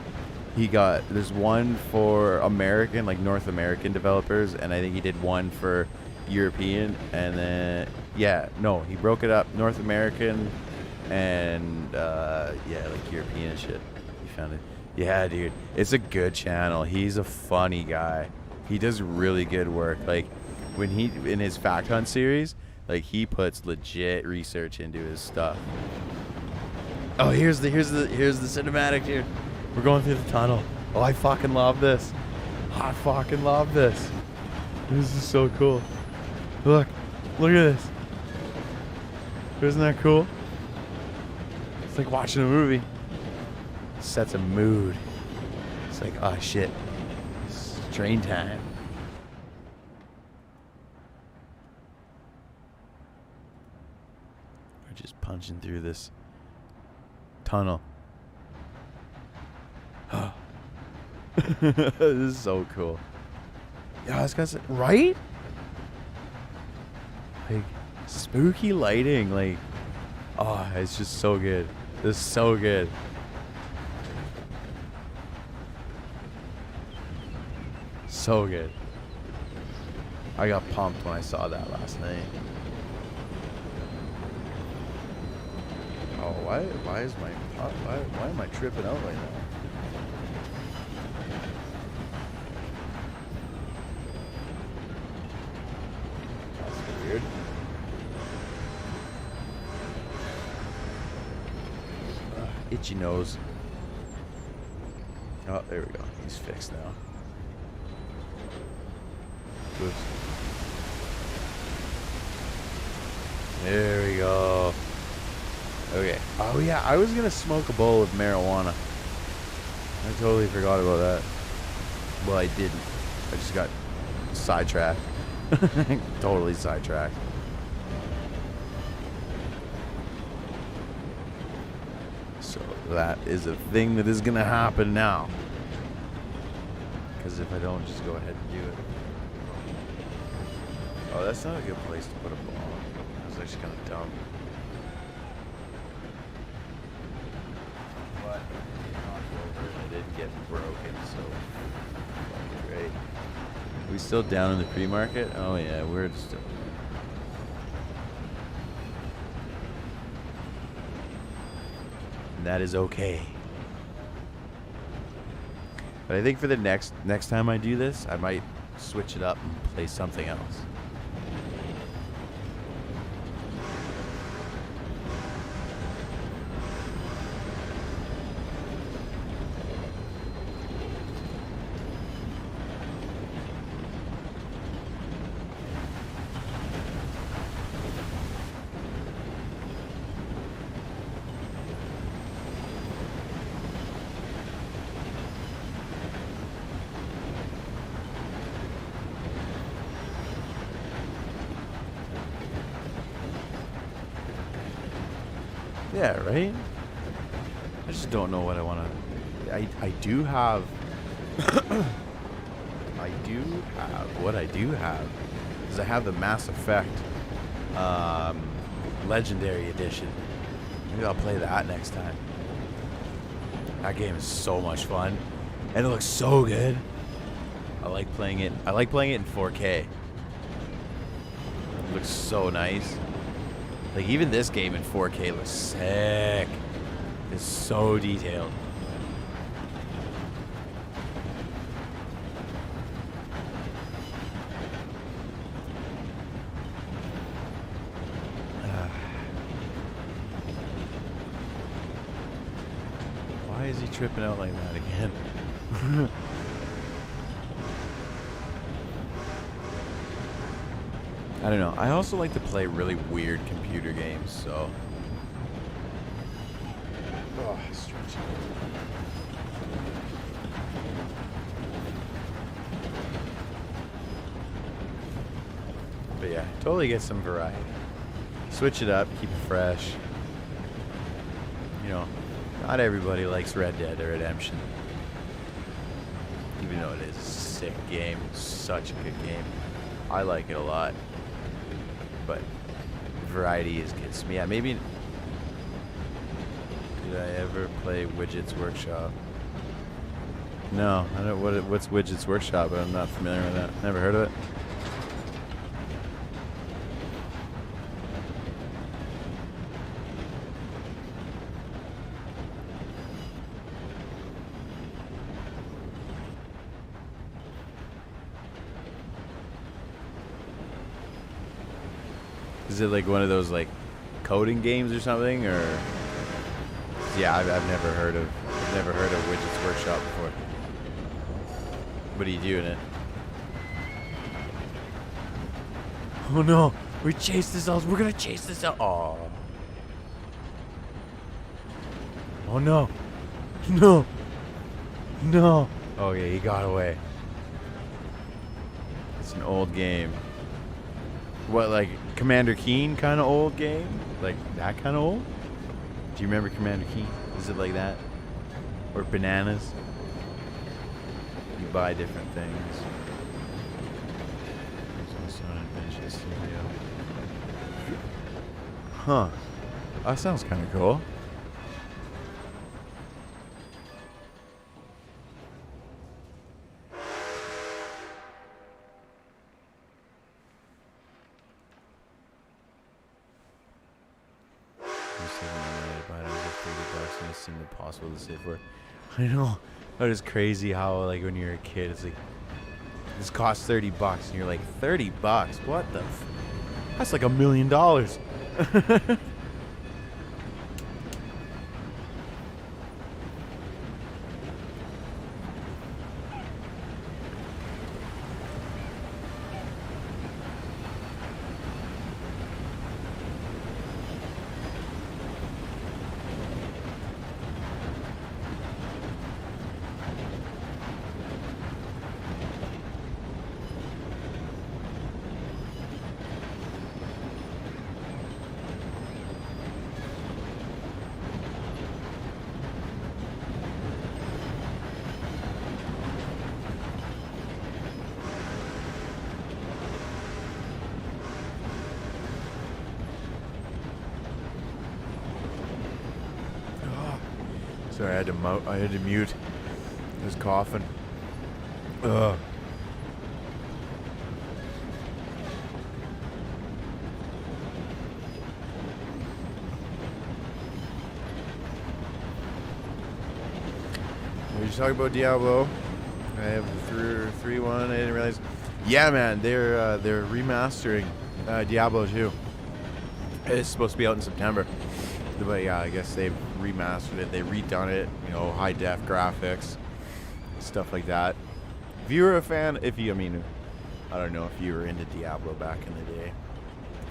There's one for American, like North American developers, and I think he did one for European, and then he broke it up North American and like European shit. You found it? Yeah, dude, it's a good channel. He's a funny guy. He does really good work. Like when he in his Fact Hunt series, like he puts legit research into his stuff. Oh, here's the cinematic here. We're going through the tunnel. Oh, I fucking love this. I fucking love this. This is so cool. Look at this. Isn't that cool? It's like watching a movie. It sets a mood. It's like, oh shit. Train time. We're just punching through this tunnel. This is so cool. Yeah, this guy's right? Like spooky lighting, like it's just so good. This is so good. So good. I got pumped when I saw that last night. Oh, why am I tripping out like that? That's weird. Itchy nose. Oh, there we go. He's fixed now. Oops. There we go. Okay. Oh yeah, I was gonna smoke a bowl of marijuana. I totally forgot about that. Well, I didn't. I just got sidetracked. Totally sidetracked. So that is a thing that is gonna happen now. Because if I don't just go ahead and do it. Oh, that's not a good place to put a ball. That was actually kind of dumb. But it didn't get broken, so great. Are we still down in the pre-market? Oh yeah, we're still. And that is okay. But I think for the next time I do this, I might switch it up and play something else. Yeah, right? I just don't know what I want to... I do have... What I do have is I have the Mass Effect Legendary Edition. Maybe I'll play that next time. That game is so much fun. And it looks so good. I like playing it. I like playing it in 4K. It looks so nice. Like, even this game in 4K looks sick. It's so detailed. Why is he tripping out like that again? I don't know. I also like to play really weird computer games, so. Oh, stretching. But yeah, totally get some variety. Switch it up, keep it fresh. You know, not everybody likes Red Dead Redemption. Even though it is a sick game, such a good game. I like it a lot. But variety is gets me. Yeah, maybe. Did I ever play Widget's Workshop? No, I don't. What's Widget's Workshop? I'm not familiar with that. Never heard of it. Is it like one of those like coding games or something, or? Yeah, I've never heard of Widget's Workshop before. What do you do in it? Oh no, we chased this out. We're gonna chase this out. Oh. Oh no. No. No. Okay, he got away. It's an old game. What, like Commander Keen kind of old game? Like that kind of old? Do you remember Commander Keen? Is it like that? Or Bananas? You buy different things. Huh. That sounds kind of cool. Impossible to save for. I know. That is crazy how, like, when you're a kid, it's like, this costs $30 and you're like, $30? What the that's like $1 million. Sorry, I had to mute. I was coughing. Ugh. We were talking about Diablo. I have the 3-1. I didn't realize. Yeah, man, they're remastering Diablo 2. It's supposed to be out in September, but yeah, I guess they've remastered it. They redone it, you know, high def graphics, stuff like that. If you were a fan, I don't know if you were into Diablo back in the day.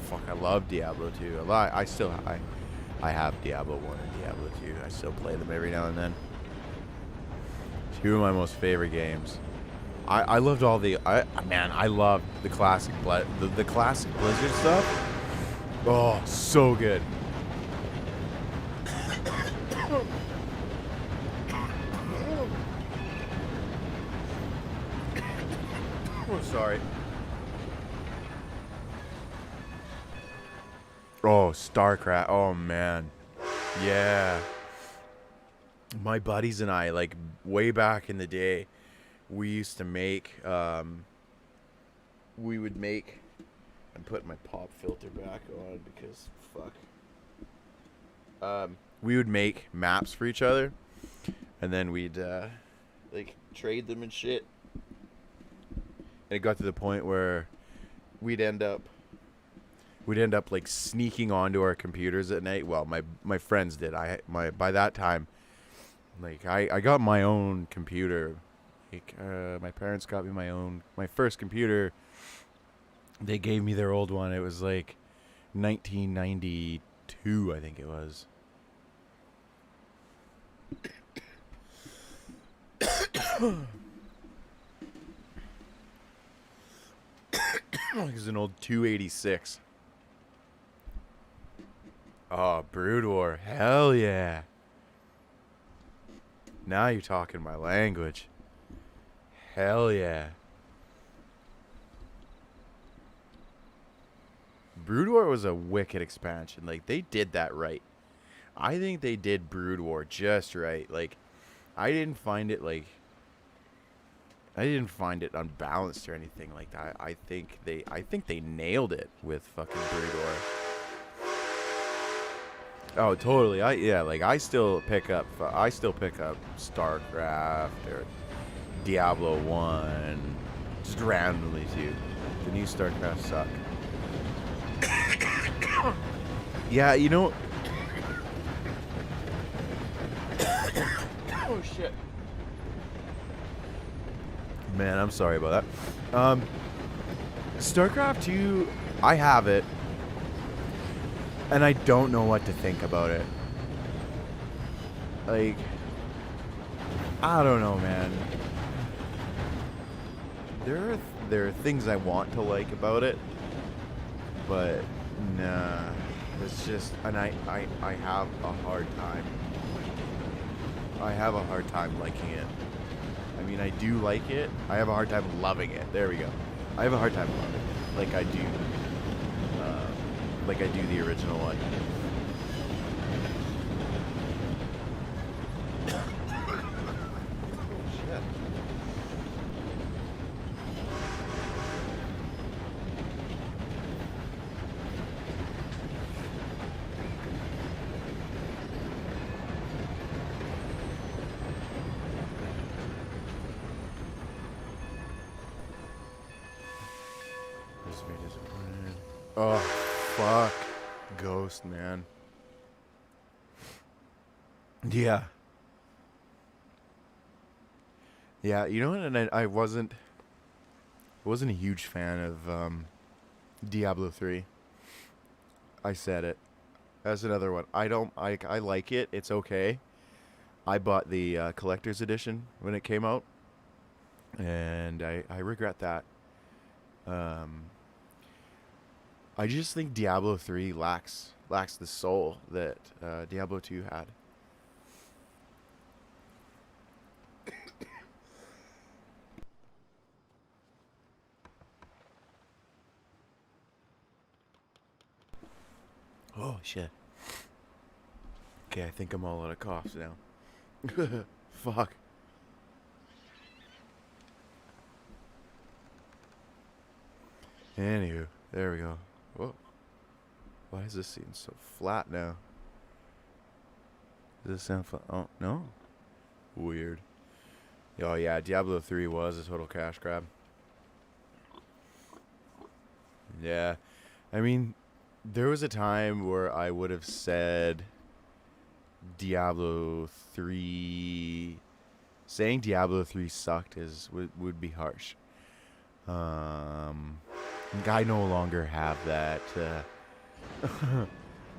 Fuck, I love Diablo 2. I have Diablo 1 and Diablo 2. I still play them every now and then. Two of my most favorite games. I loved all the I loved the classic the classic Blizzard stuff. Oh, so good. Oh, sorry. Oh, StarCraft. Oh man. Yeah. My buddies and I, like, way back in the day, we used to make, we would make, I'm putting my pop filter back on because, fuck. We would make maps for each other, and then we'd, like, trade them and shit. And it got to the point where we'd end up, like, sneaking onto our computers at night. Well, my friends did. By that time, like, I got my own computer. Like, my parents got me my first computer. They gave me their old one. It was like 1992, I think it was. It was an old 286. Oh, Brood War. Hell yeah. Now you're talking my language. Hell yeah. Brood War was a wicked expansion. Like, they did that right. I think they did Brood War just right. Like, I didn't find it unbalanced or anything like that. I think they nailed it with fucking Brood War. Oh, totally. I still pick up StarCraft or Diablo 1 just randomly too. The new StarCraft suck. Yeah, you know. Oh shit. Man, I'm sorry about that. StarCraft 2, I have it. And I don't know what to think about it. Like, I don't know, man. There are things I want to like about it, but nah, it's just, and I have a hard time. I have a hard time liking it. I mean, I do like it. I have a hard time loving it. There we go. I have a hard time loving it, like I do. Like I do the original one. Oh shit. This made disappointed. Oh. Fuck. Ghost, man. Yeah. Yeah, you know what? And I wasn't a huge fan of Diablo 3. I said it. That's another one. I like it. It's okay. I bought the collector's edition when it came out, and I regret that. I just think Diablo 3 lacks the soul that Diablo 2 had. Oh shit. Okay, I think I'm all out of coughs now. Fuck. Anywho, there we go. Whoa. Why is this scene so flat now? Does this sound flat? Oh, no? Weird. Oh, yeah, Diablo 3 was a total cash grab. Yeah. I mean, there was a time where I would have said Diablo 3... Saying Diablo 3 sucked would be harsh. I no longer have that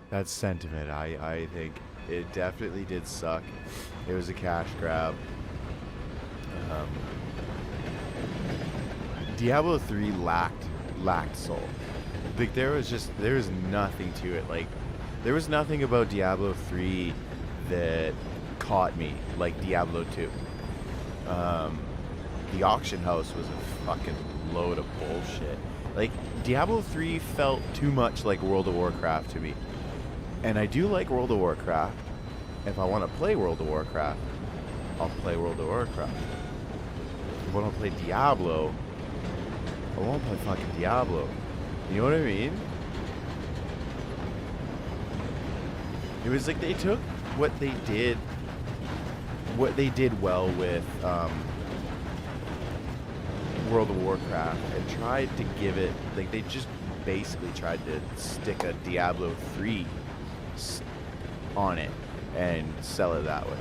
that sentiment. I think it definitely did suck. It was a cash grab. Diablo 3 lacked soul. Like there was nothing to it. Like there was nothing about Diablo 3 that caught me like Diablo 2. The auction house was a fucking load of bullshit. Like, Diablo 3 felt too much like World of Warcraft to me. And I do like World of Warcraft. If I want to play World of Warcraft, I'll play World of Warcraft. If I want to play Diablo, I won't play fucking Diablo. You know what I mean? It was like they took what they did well with World of Warcraft and tried to give it, like they just basically tried to stick a Diablo 3 on it and sell it that way.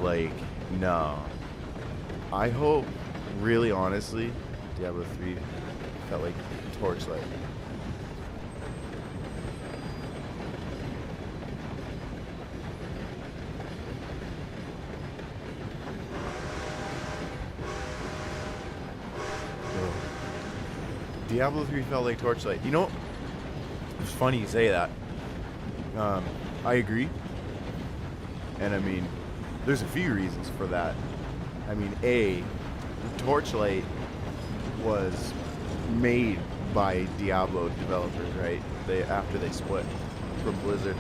Like, no. I hope, really honestly, Diablo 3 felt like Torchlight. Diablo 3 felt like Torchlight. You know, it's funny you say that. I agree. And I mean, there's a few reasons for that. I mean, Torchlight was made by Diablo developers, right? After they split from Blizzard.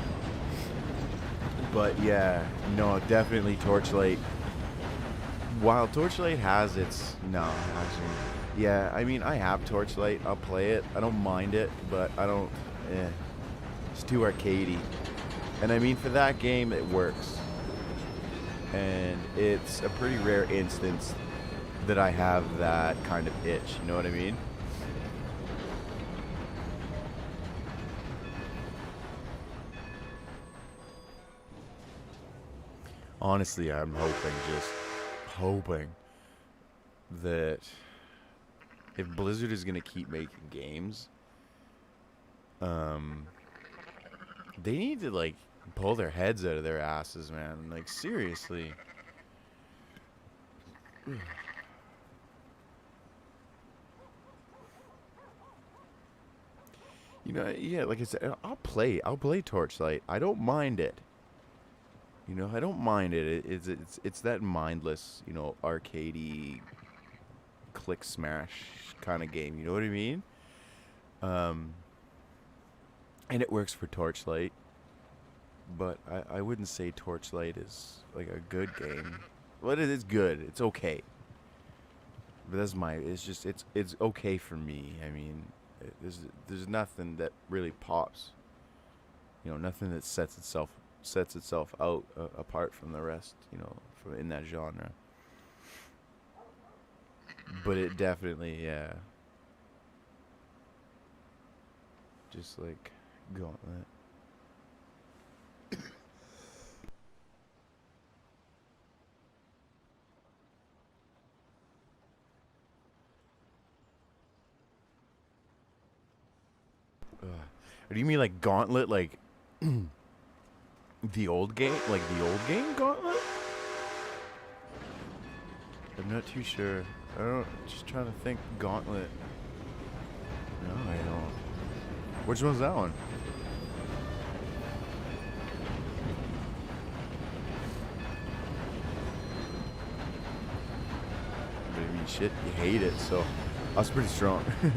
But yeah, no, definitely Torchlight. While Torchlight has its... No, actually... Yeah, I mean, I have Torchlight. I'll play it. I don't mind it, but I don't... It's too arcadey. And I mean, for that game, it works. And it's a pretty rare instance that I have that kind of itch. You know what I mean? Honestly, I'm hoping that if Blizzard is going to keep making games, they need to, like, pull their heads out of their asses, man. Like, seriously. You know, yeah, like I said, I'll play Torchlight. I don't mind it. You know, I don't mind it. It's that mindless, you know, arcadey, click smash kind of game. You know what I mean? And it works for Torchlight. But I wouldn't say Torchlight is like a good game. Well, it is good. It's okay. But it's okay for me. I mean, there's nothing that really pops. You know, nothing that sets itself out apart from the rest, you know, from in that genre. But it definitely, yeah. Just like Gauntlet. Do you mean like Gauntlet, like the old game? Like the old game Gauntlet? I'm not too sure. Just trying to think. Gauntlet. No, I don't. Which one's that one? I mean, shit, you hate it, so that's pretty strong. No,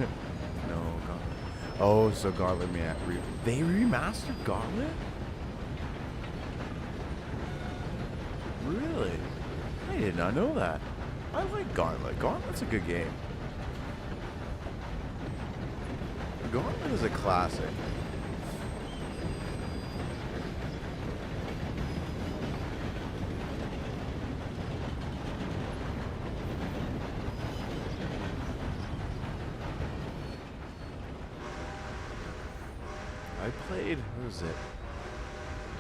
Gauntlet. Oh, so Gauntlet, man. They remastered Gauntlet? Really? not know that. I like Gauntlet. Gauntlet's a good game. Gauntlet is a classic. I played, what was it?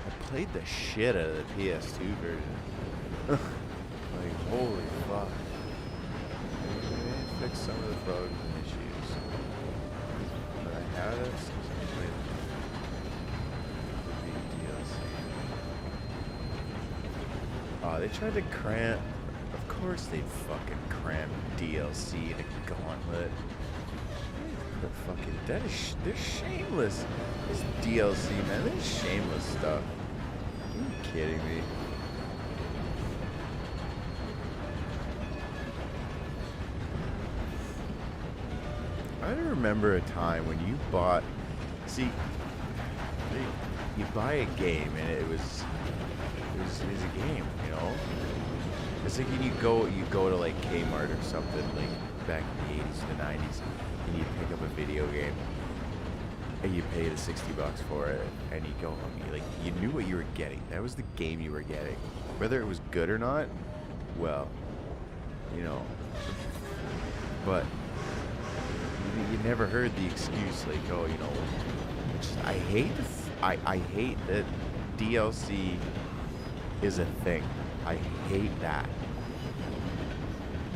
I played the shit out of the PS2 version. Like, holy fuck. Maybe fix some of the bugs and issues. But I had it since I played the DLC. Oh, they tried to cram. Of course they fucking cram DLC to Gauntlet. The fucking, they're shameless. This DLC, man, this is shameless stuff. Are you kidding me? I remember a time when you bought, see, you buy a game and it was a game, you know. It's like when you go to like Kmart or something like back in the 80s and the 90s. And you pick up a video game and you pay the $60 for it and you go home, you knew what you were getting. That was the game you were getting. Whether it was good or not, well, you know, but you never heard the excuse like, oh, you know, I hate that DLC is a thing. I hate that.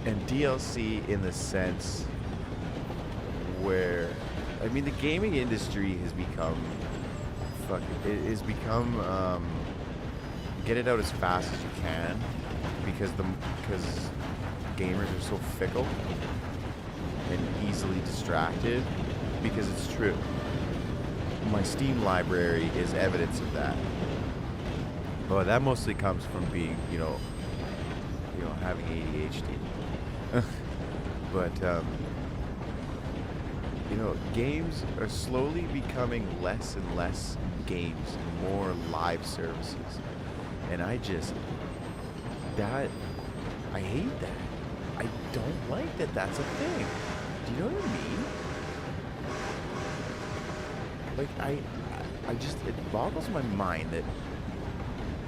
And DLC in the sense where, I mean, the gaming industry has become get it out as fast as you can because gamers are so fickle and easily distracted, because it's true. My Steam library is evidence of that. But that mostly comes from being, you know, having ADHD. But you know, games are slowly becoming less and less games, more live services. And I hate that. I don't like that that's a thing. Do you know what I mean? Like, it boggles my mind that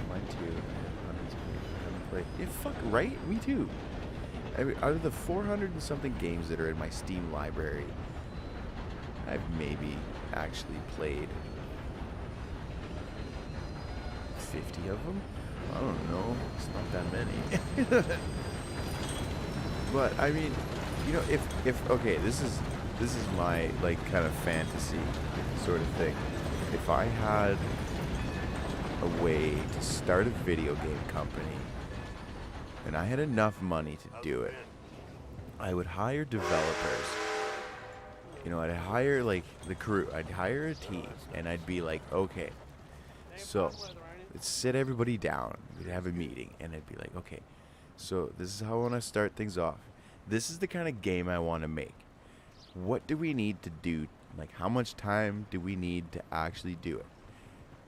mine too. Yeah, fuck, right? Me too. I mean, out of the 400 and something games that are in my Steam library, I've maybe actually played 50 of them. I don't know. It's not that many. But I mean, you know, if okay, this is my like kind of fantasy sort of thing. If I had a way to start a video game company and I had enough money to do it, I would hire developers. You know, I'd hire like the crew. I'd hire a team, and I'd be like, okay, so let's sit everybody down. We'd have a meeting, and I'd be like, okay, so this is how I want to start things off. This is the kind of game I want to make. What do we need to do? Like, how much time do we need to actually do it?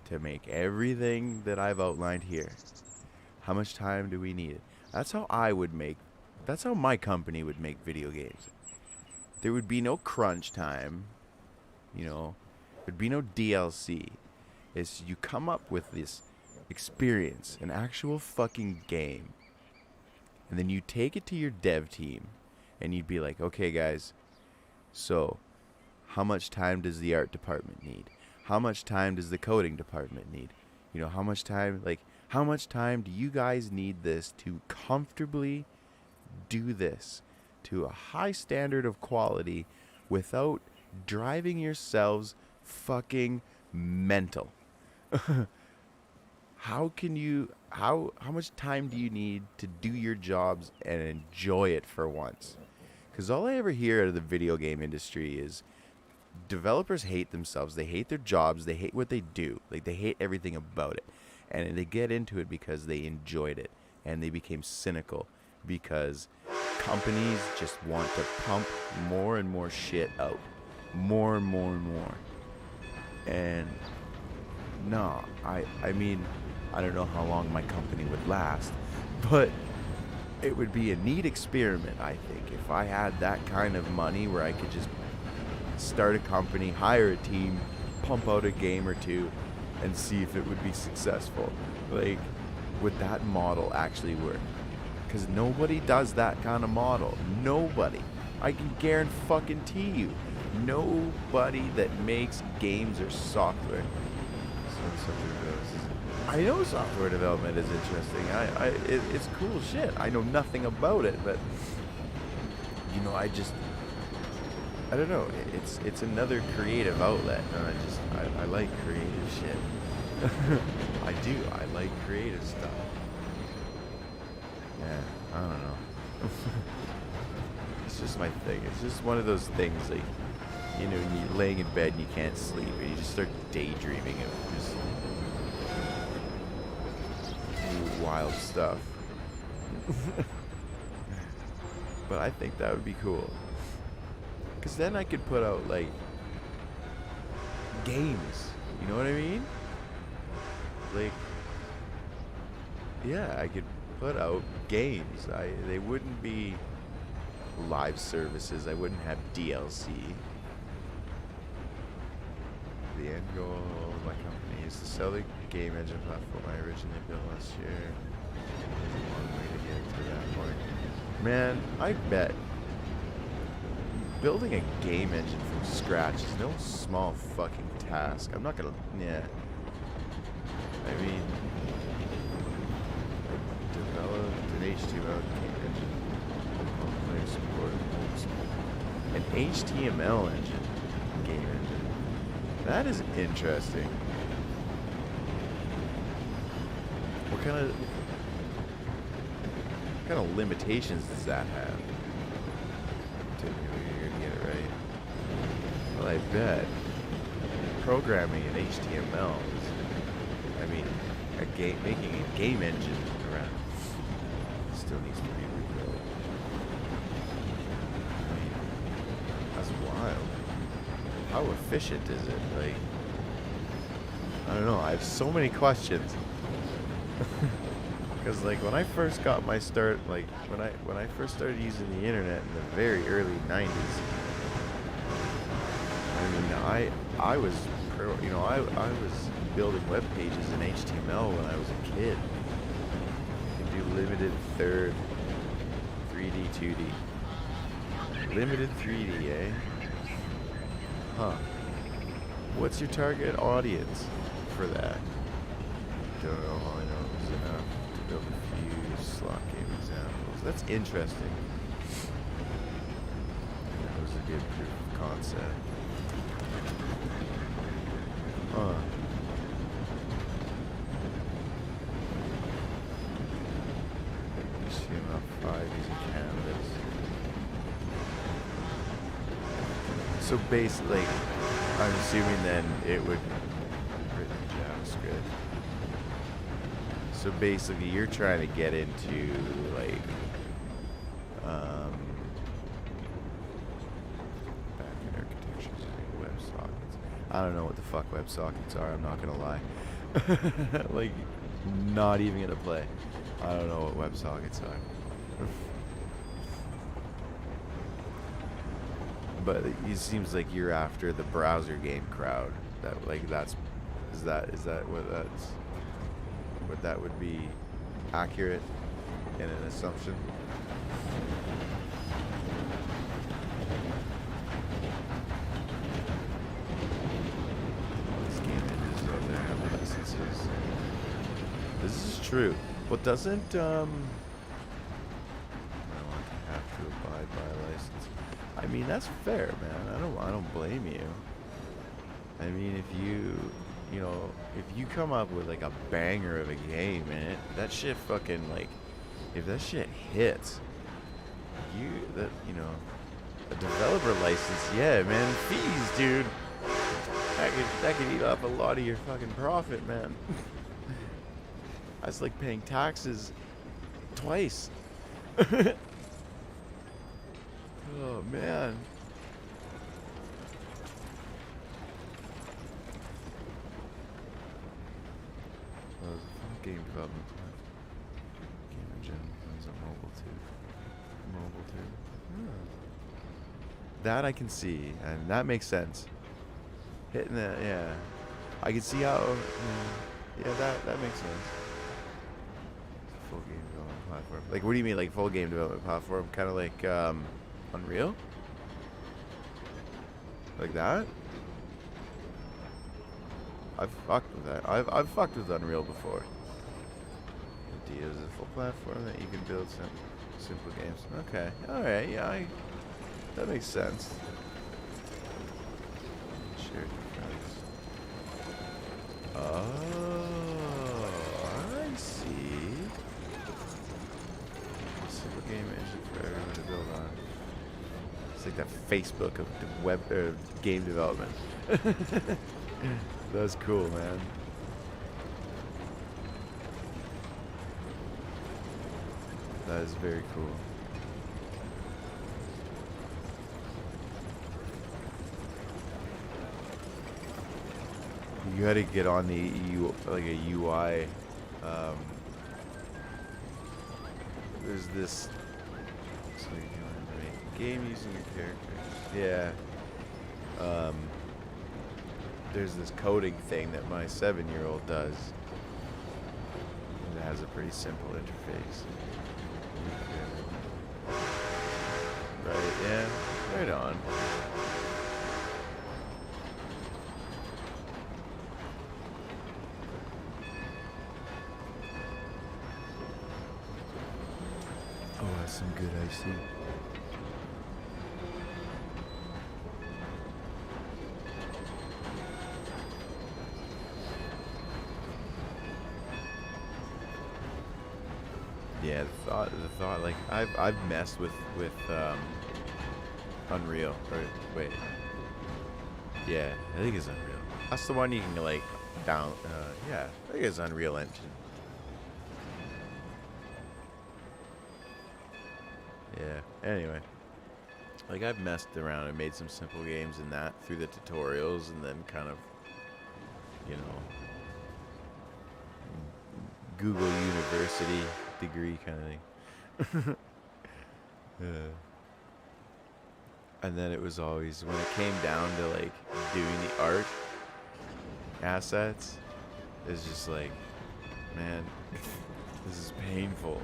To make everything that I've outlined here. How much time do we need? That's how that's how my company would make video games. There would be no crunch time, you know, there'd be no DLC. It's you come up with this experience, an actual fucking game, and then you take it to your dev team, and you'd be like, okay guys, so how much time does the art department need? How much time does the coding department need? You know, how much time do you guys need this to comfortably do this to a high standard of quality without driving yourselves fucking mental? How much time do you need to do your jobs and enjoy it for once? Because all I ever hear out of the video game industry is developers hate themselves, they hate their jobs, they hate what they do, like they hate everything about it, and they get into it because they enjoyed it, and they became cynical because companies just want to pump more and more shit out, more and more and more. And no, I mean, I don't know how long my company would last, but it would be a neat experiment, I think, if I had that kind of money where I could just start a company, hire a team, pump out a game or two, and see if it would be successful. Like, would that model actually work? Because nobody does that kind of model. Nobody. I can guarantee you. Nobody that makes games or software. I know software development is interesting. It's cool shit. I know nothing about it, but you know, I don't know. It's another creative outlet, and I like creative shit. I do. I like creative stuff. Yeah, I don't know. It's just my thing. It's just one of those things, like, you know, when you're laying in bed and you can't sleep, and you just start daydreaming of just wild stuff. But I think that would be cool. Because then I could put out, like, games. You know what I mean? Like, yeah, I could put out games. They wouldn't be live services. I wouldn't have DLC. The end goal of my company is to sell the game engine platform I originally built last year. There's a long way to get to that point. Man, I bet building a game engine from scratch is no small fucking task. I'm not gonna, yeah. I mean, I developed an HTML game engine. An HTML engine game engine. That is interesting. What kind of limitations does that have? You're gonna get it right. Well, I bet programming in HTML is, I mean, making a game engine around still needs to be rebuilt. I mean, that's wild. How efficient is it? Like, I don't know. I have so many questions. Because, like, when I first got my start, like, when I first started using the internet in the very early 90s, I mean, I was, you know, I was building web pages in HTML when I was a kid. You can do limited third, 3D, 2D. Limited 3D, eh? Huh. What's your target audience for that? Don't know. All I know is enough to build a few slot game examples. That's interesting. That was a good proof of concept. Huh. HTML5 using canvas. So basically, I'm assuming then it would written JavaScript. So basically, you're trying to get into like backend architecture using WebSockets. I don't know what the fuck WebSockets are. I'm not gonna lie. Like, not even gonna play. I don't know what WebSockets are. But it seems like you're after the browser game crowd. That, like, is that what that would be accurate in an assumption? This game is out there have licenses. This is true. But doesn't I don't have to abide by a license. I mean, that's fair, man. I don't blame you. I mean, if you know, if you come up with like a banger of a game, man, that shit fucking, like, if that shit hits, you know, a developer license, yeah, man, fees, dude. That could eat up a lot of your fucking profit, man. That's like paying taxes twice. Oh, man. Well, there's a fun game development plan. Game engine runs on mobile too. That I can see, and that makes sense. Hitting that, yeah. I can see how, yeah, that makes sense. Full game development platform. Like, what do you mean, like full game development platform? Kind of like Unreal? Like that? I've fucked with that. I've fucked with Unreal before. Idea is a full platform that you can build some simple games. Okay, all right, yeah, that makes sense. Shared friends. Oh, I see. A simple game engine for everyone to build on. It's like that Facebook of web game development. That's cool, man. That is very cool. You gotta get on the like a UI. There's this. So you can make a game using your characters. Yeah. There's this coding thing that my 7-year-old does. It has a pretty simple interface. Right, yeah, right on. Oh, that's some good icing. Yeah, the thought, like I've messed with Unreal. Or wait, yeah, I think it's Unreal. That's the one you can like down. Yeah, I think it's Unreal Engine. Yeah. Anyway, like I've messed around and made some simple games in that through the tutorials, and then kind of, you know, Google University degree kind of thing. And then it was always when it came down to like doing the art assets, it's just like, man, this is painful.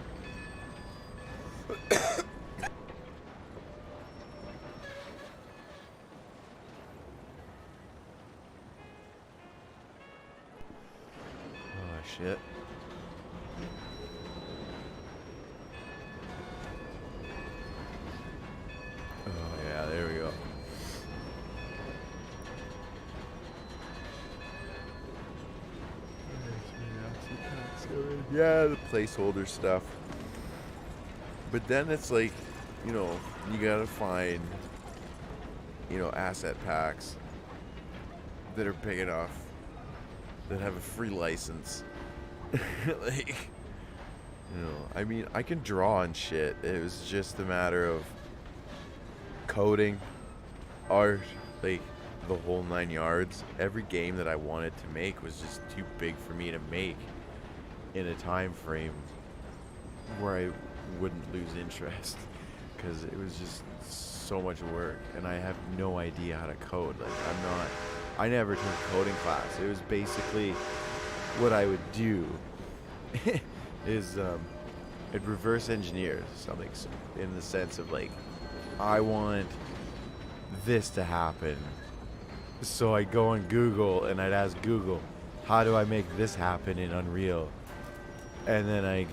Oh shit. Oh yeah, there we go. Yeah, the placeholder stuff. But then it's like, you know, you gotta find, you know, asset packs that are big enough, that have a free license. Like, you know, I mean, I can draw and shit. It was just a matter of coding, art, like the whole 9 yards. Every game that I wanted to make was just too big for me to make in a time frame where I wouldn't lose interest, because it was just so much work and I have no idea how to code. Like, I never took a coding class. It was basically what I would do is it reverse engineer something, in the sense of like, I want this to happen, so I go on Google and I'd ask Google, how do I make this happen in Unreal? And then I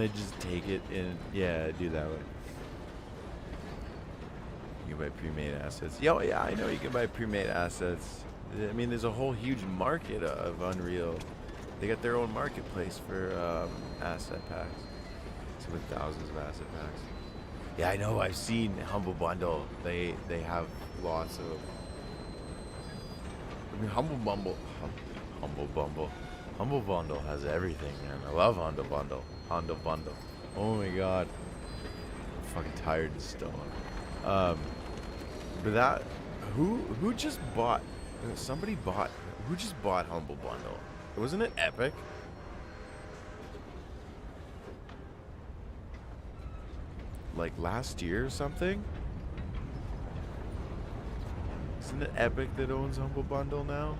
just take it and yeah, do that way. You can buy pre-made assets. Yeah, I know you can buy pre-made assets. I mean, there's a whole huge market of Unreal. They got their own marketplace for asset packs. So with thousands of asset packs. Yeah, I know. I've seen Humble Bundle. They have lots of. I mean, Humble Bundle has everything, man. I love Humble Bundle. Oh my god, I'm fucking tired and stoned. But that, who just bought? Somebody bought. Who just bought Humble Bundle? Wasn't it Epic? Like last year or something? Isn't it Epic that owns Humble Bundle now?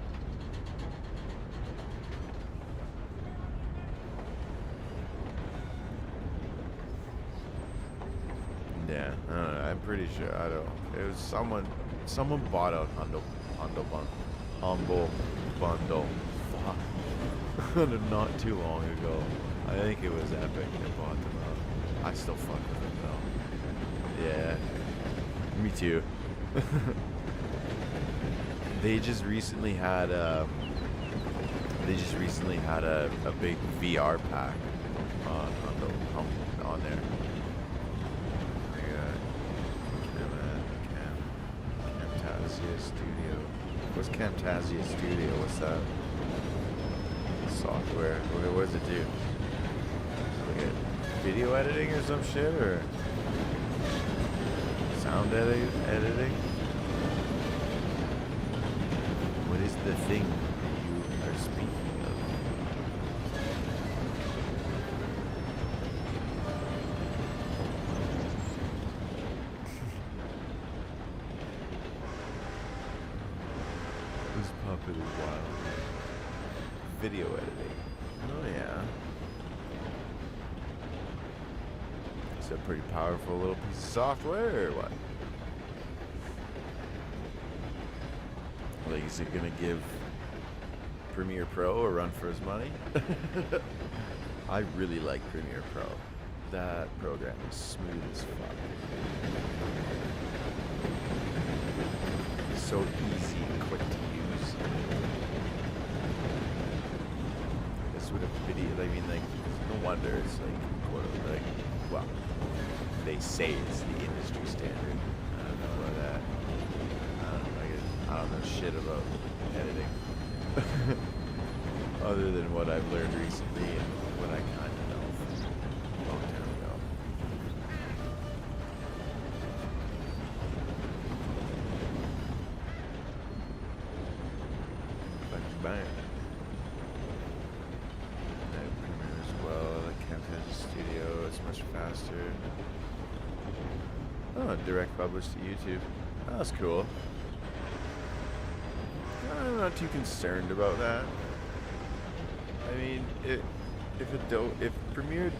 Yeah, I don't know, I'm pretty sure. I don't. It was someone bought out Humble Bundle. Fuck. Not too long ago. I think it was Epic that bought them out. I still fuck with them though. Yeah, me too. They just recently had a big VR pack on there. Camtasia Studio. What's Camtasia Studio? What's that? Software. What does it do? Like video editing or some shit, or sound editing? What is the thing you are speaking of? Who's popular wild? Video editing. Oh yeah. It's a pretty powerful little piece of software, or what? Like, is it gonna give Premiere Pro a run for his money? I really like Premiere Pro. That program is smooth as fuck. It's so easy and quick to use. This would have video. I mean, like, no wonder it's like, well, they say it's the industry standard. I don't know about that. I don't know shit about editing. Other than what I've learned recently and what I kind of know from a long time ago. Bang. Premiere as well, the Camtasia Studio, it's much faster. Oh, direct publish to YouTube. Oh, that's cool. I'm not too concerned about that. I mean, if Premiere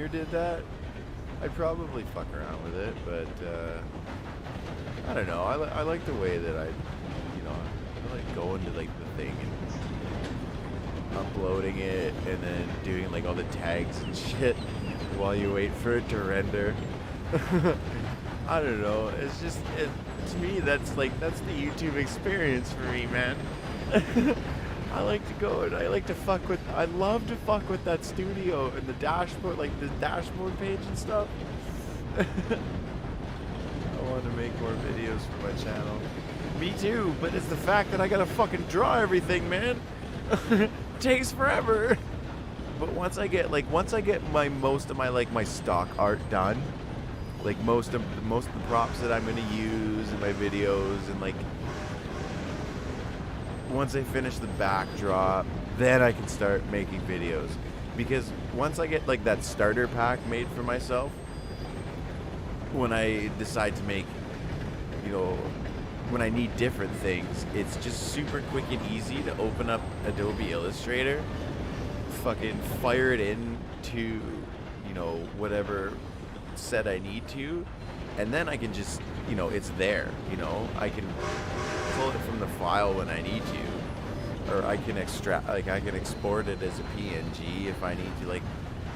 did that, I'd probably fuck around with it. But I don't know. I like the way that I like going to like the thing and uploading it and then doing like all the tags and shit while you wait for it to render. I don't know. It's just to me that's the YouTube experience for me, man. I like to go and I love to fuck with that studio and the dashboard, like the dashboard page and stuff. I want to make more videos for my channel. Me too, but it's the fact that I gotta fucking draw everything, man. Takes forever. But once I get most of my stock art done, like most of the props that I'm gonna use in my videos, and like once I finish the backdrop, then I can start making videos. Because once I get like that starter pack made for myself, when I decide to make, when I need different things, it's just super quick and easy to open up Adobe Illustrator, fucking fire it into, whatever set I need to, and then I can just, it's there, I can pull it from the file when I need to, or I can I can export it as a PNG if I need to. Like,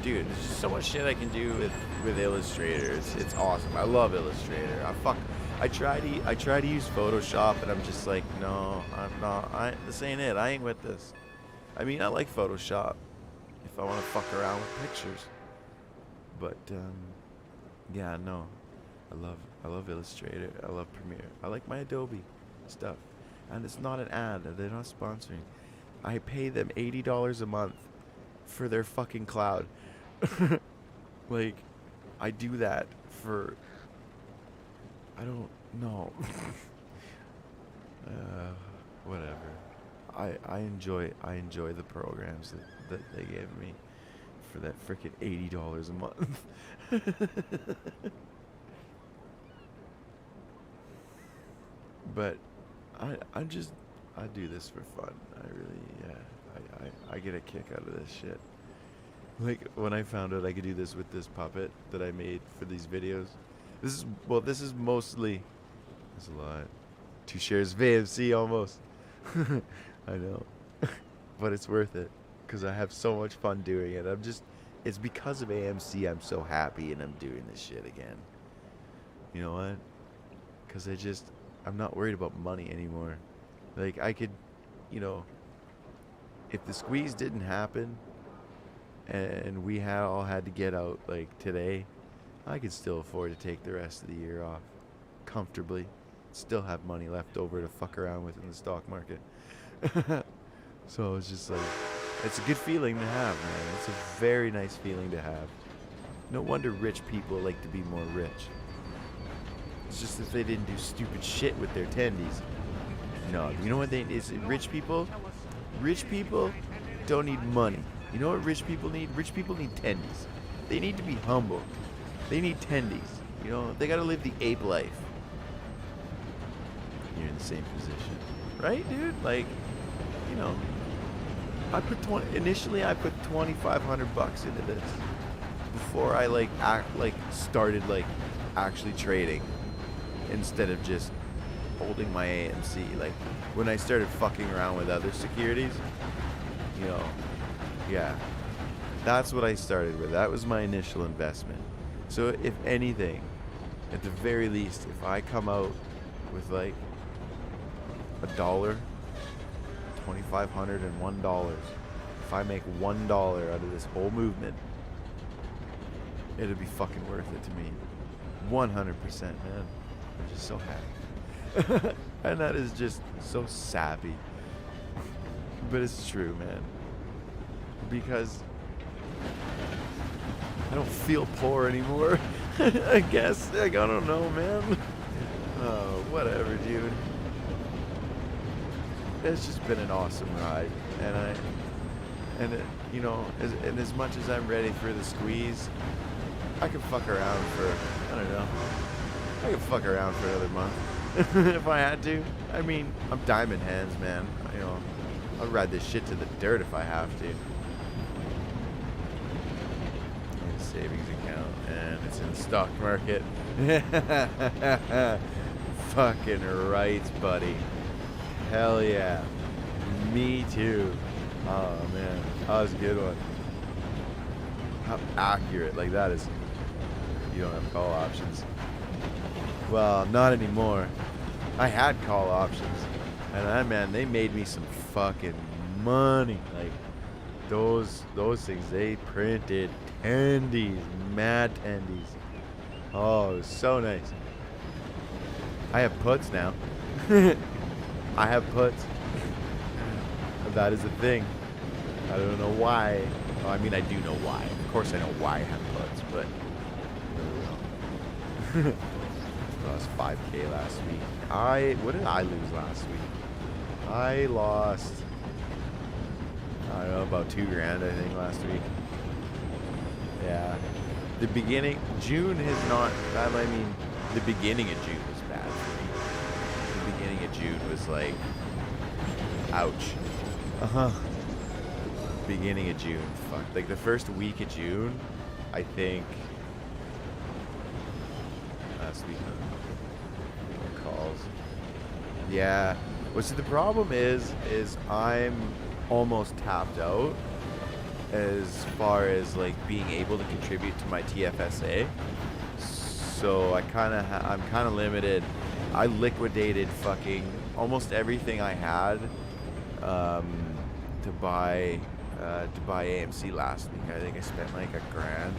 dude, there's just so much shit I can do with Illustrator. It's awesome. I love Illustrator. I try to use Photoshop, and I'm just like, no, I'm not. This ain't it. I ain't with this. I mean, I like Photoshop if I want to fuck around with pictures, but yeah, no, I love Illustrator. I love Premiere. I like my Adobe stuff, and it's not an ad. They're not sponsoring. I pay them $80 a month for their fucking cloud. Like, I do that for, I don't know. Whatever. I enjoy the programs that they give me for that frickin' $80 a month. But I do this for fun. I really, yeah. I get a kick out of this shit. Like, when I found out I could do this with this puppet that I made for these videos. This is mostly, that's a lot. 2 shares of AMC almost. I know. But it's worth it. Because I have so much fun doing it. It's because of AMC I'm so happy and I'm doing this shit again. You know what? Because I'm not worried about money anymore. Like, I could, you know, if the squeeze didn't happen and we all had to get out, like, today, I could still afford to take the rest of the year off comfortably. Still have money left over to fuck around with in the stock market. So it's just like, it's a good feeling to have, man. It's a very nice feeling to have. No wonder rich people like to be more rich. It's just that they didn't do stupid shit with their tendies. No, you know what rich people don't need money. You know what rich people need? Rich people need tendies. They need to be humble. They need tendies. You know, they gotta live the ape life. You're in the same position. Right, dude? Like, you know, initially I put $2,500 into this before I started actually trading instead of just holding my AMC. Like, when I started fucking around with other securities, you know, yeah, that's what I started with. That was my initial investment. So if anything, at the very least, if I come out with like $1, $2,500 and $1, if I make $1 out of this whole movement, it'll be fucking worth it to me. 100%, man. I'm just so happy. And that is just so sappy. But it's true, man. Because I don't feel poor anymore. I guess. Like, I don't know, man. Oh, whatever, dude. It's just been an awesome ride. You know, as much as I'm ready for the squeeze, I could fuck around for, I don't know. I could fuck around for another month. If I had to. I mean, I'm diamond hands, man. You know, I'll ride this shit to the dirt if I have to. Savings account, and it's in the stock market. Fucking right, buddy. Hell yeah. Me too. Oh man, that was a good one. How accurate. Like, that is, you don't have call options. Well, not anymore. I had call options, and man, they made me some fucking money. Like, those things, they printed tendies, mad tendies. Oh, it was so nice. I have puts now. I have puts. That is a thing. I don't know why. Well, I mean, I do know why. Of course I know why I have puts, but I don't know. I lost 5K last week. What did I lose last week? I lost, I don't know, about $2,000, I think, last week. Yeah. The beginning, June has not, I mean, the beginning of June was bad for me. The beginning of June was like, ouch. Beginning of June, fuck. Like, the first week of June, I think, last week, calls. Yeah. Well, see, the problem is I'm almost tapped out as far as like being able to contribute to my TFSA. So I'm kind of limited. I liquidated fucking almost everything I had to buy AMC last week. I think I spent like $1,000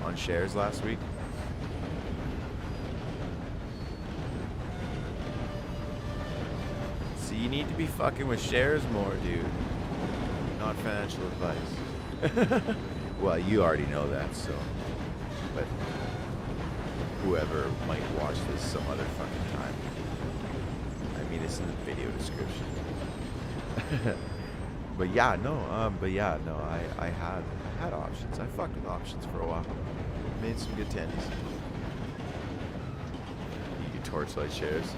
on shares last week. So you need to be fucking with shares more, dude. Not financial advice. Well, you already know that, so. But whoever might watch this some other fucking time. I mean, it's in the video description. But yeah, no, I had options. I fucked with options for a while. Made some good tendies. You torchlight shares.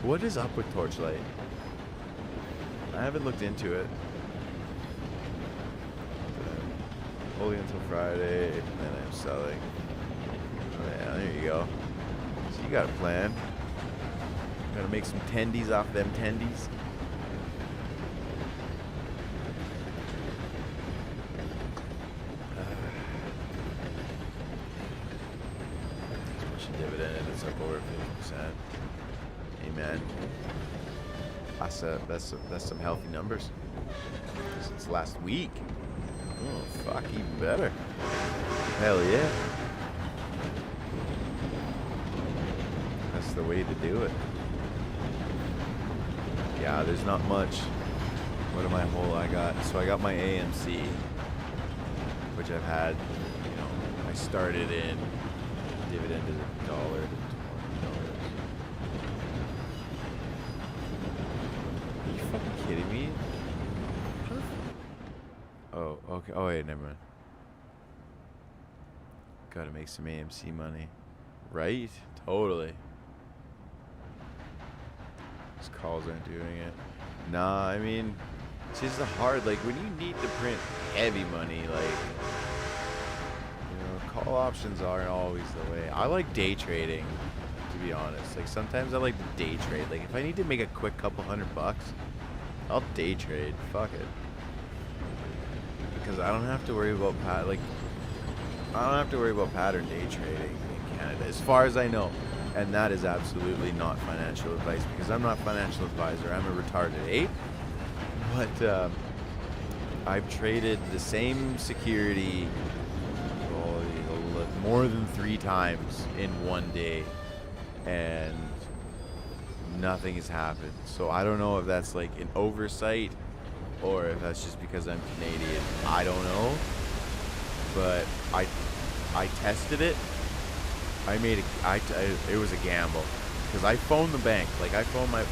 What is up with Torchlight? I haven't looked into it. Holding until Friday, and then I'm selling. Oh yeah, there you go. So you got a plan. Gotta make some tendies off them tendies. Dividend, it's up over 50%. Amen. That's some healthy numbers. Since last week. Oh fuck, even better. Hell yeah. That's the way to do it. Yeah, there's not much. What am I got? So I got my AMC, which I've had, you know, I started in dividend is $1 to $20. Are you fucking kidding me? Oh, okay. Oh wait, never mind. Gotta make some AMC money. Right? Totally. These calls aren't doing it. Nah, I mean, it's just hard. Like, when you need to print heavy money, like, call options aren't always the way. I like day trading, to be honest. Like, sometimes I like to day trade. Like, if I need to make a quick couple $100, I'll day trade. Fuck it. Because I don't have to worry about I don't have to worry about pattern day trading in Canada, as far as I know. And that is absolutely not financial advice, because I'm not a financial advisor. I'm a retarded ape. But I've traded the same security more than 3 times in one day, and nothing has happened. So I don't know if that's like an oversight or if that's just because I'm Canadian. I don't know, but I tested it. It was a gamble, because I phoned the bank. Like, I phoned my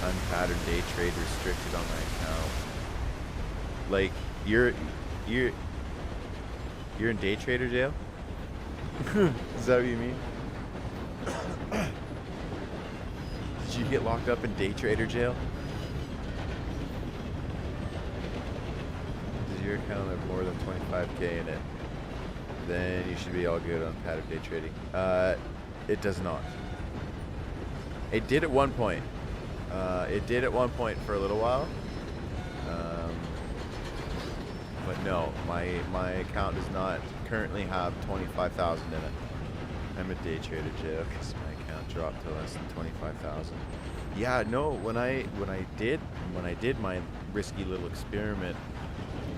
unpatterned day trade restricted on my account. Like, you're in day trader jail? Is that what you mean? Did you get locked up in day trader jail? Does your account have more than 25K in it? Then you should be all good on pattern day trading. It does not. It did at one point. It did at one point for a little while. But no, my account does not currently have 25,000 in it. I'm a day trader jail because my account dropped to less than 25,000. Yeah, no. When I did my risky little experiment,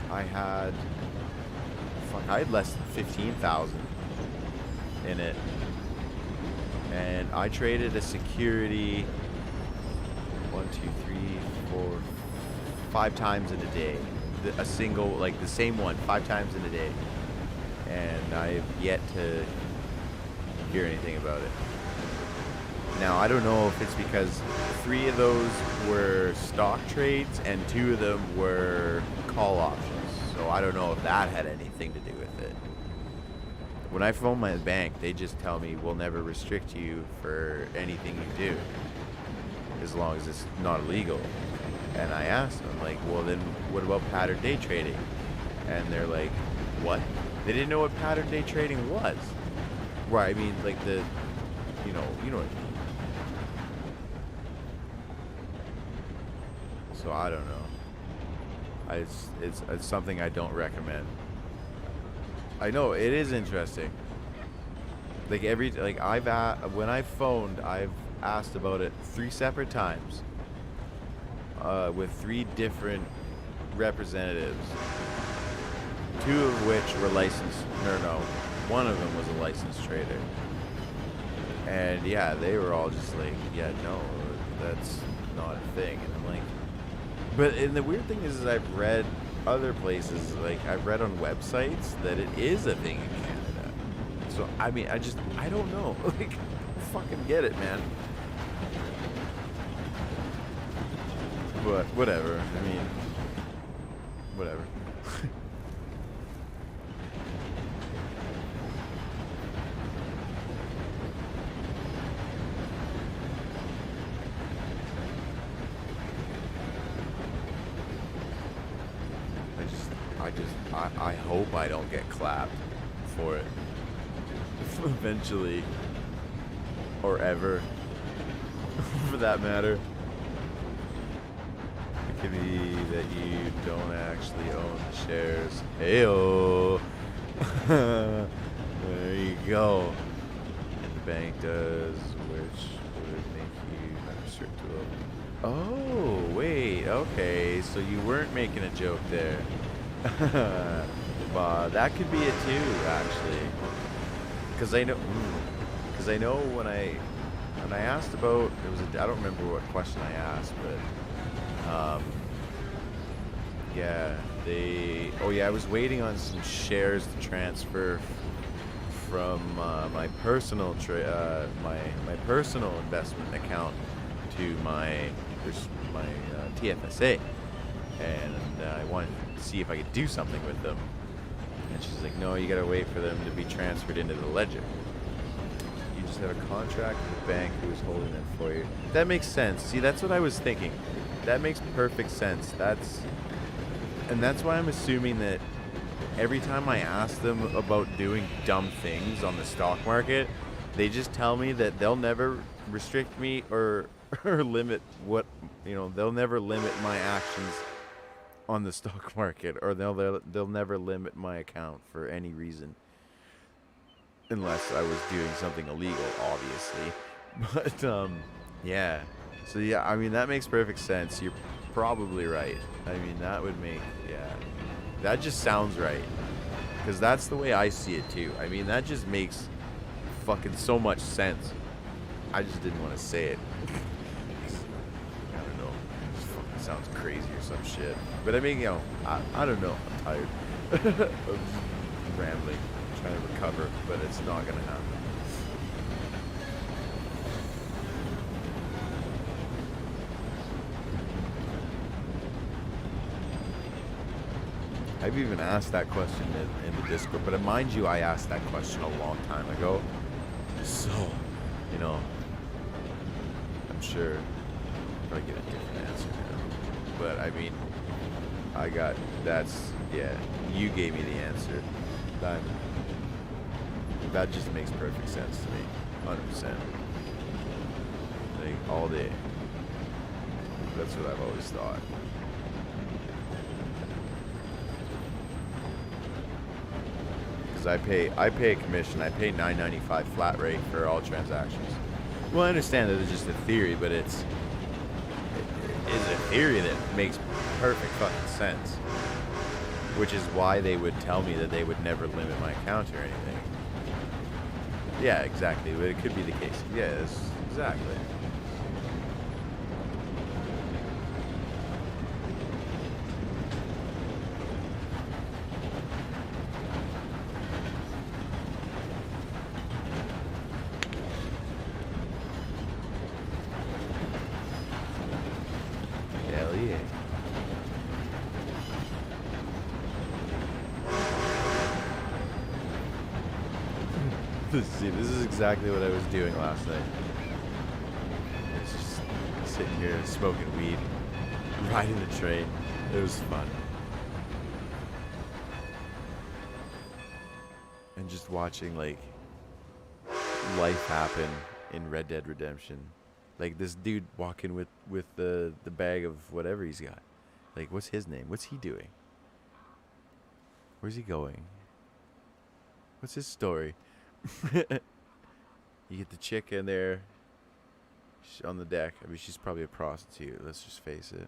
I had less than 15,000 in it, and I traded a security 5 times in a day. A single, like the same one, 5 times in a day, and I've yet to hear anything about it. Now, I don't know if it's because 3 of those were stock trades and 2 of them were call options, so I don't know if that had anything to do with it. When I phone my bank, they just tell me we'll never restrict you for anything you do, as long as it's not illegal. And I asked them, like, well, then what about pattern day trading? And they're like, what? They didn't know what pattern day trading was. Right, I mean, like you know what I mean. So I don't know. It's something I don't recommend. I know it is interesting. Like when I phoned, I've asked about it 3 separate times. With 3 different representatives, 2 of which were licensed. No, one of them was a licensed trader. And yeah, they were all just like, yeah, no, that's not a thing. And I'm like, and the weird thing is I've read other places, like I've read on websites that it is a thing in Canada. So I mean, I don't know. Like, fucking get it, man. But whatever. I mean, whatever. I hope I don't get clapped for it. Eventually. Or ever. For that matter. It could be that you don't actually own the shares. Heyo. There you go. And the bank does, which would make you restricted. Oh, wait. Okay, so you weren't making a joke there. But that could be it too, actually. Because I know when I asked about, I don't remember what question I asked, but yeah, I was waiting on some shares to transfer from my personal my personal investment account to my TFSA, and I wanted to see if I could do something with them. And she's like, no, you gotta wait for them to be transferred into the ledger. You just have a contract with the bank who is holding them for you. That makes sense. See, that's what I was thinking. That makes perfect sense. That's why I'm assuming that every time I ask them about doing dumb things on the stock market, they just tell me that they'll never restrict me or limit what, they'll never limit my actions on the stock market, or they'll never limit my account for any reason, unless I was doing something illegal, obviously. But yeah. So yeah, I mean, that makes perfect sense. You're probably right. I mean, that would make, that just sounds right, because that's the way I see it too. I mean, that just makes fucking so much sense. I just didn't want to say it. I don't know. It just fucking sounds crazy or some shit. But I mean, I don't know. I'm tired of rambling, trying to recover, but it's not gonna happen. I've even asked that question in the Discord, but mind you, I asked that question a long time ago. So, I'm sure I'll probably get a different answer now. But I mean, you gave me the answer. That just makes perfect sense to me, 100%. Like, all day. That's what I've always thought. Because I pay a commission. I pay $9.95 flat rate for all transactions. Well, I understand that it's just a theory, but it is a theory that makes perfect fucking sense. Which is why they would tell me that they would never limit my account or anything. Yeah, exactly. But it could be the case. Yes, exactly. Hell yeah. See, this is exactly what I was doing last night. I was just sitting here smoking weed, riding the train. It was fun. And just watching, like, life happen in Red Dead Redemption. Like, this dude walking with the bag of whatever he's got. Like, what's his name? What's he doing? Where's he going? What's his story? You get the chick in there on the deck. I mean, she's probably a prostitute. Let's just face it.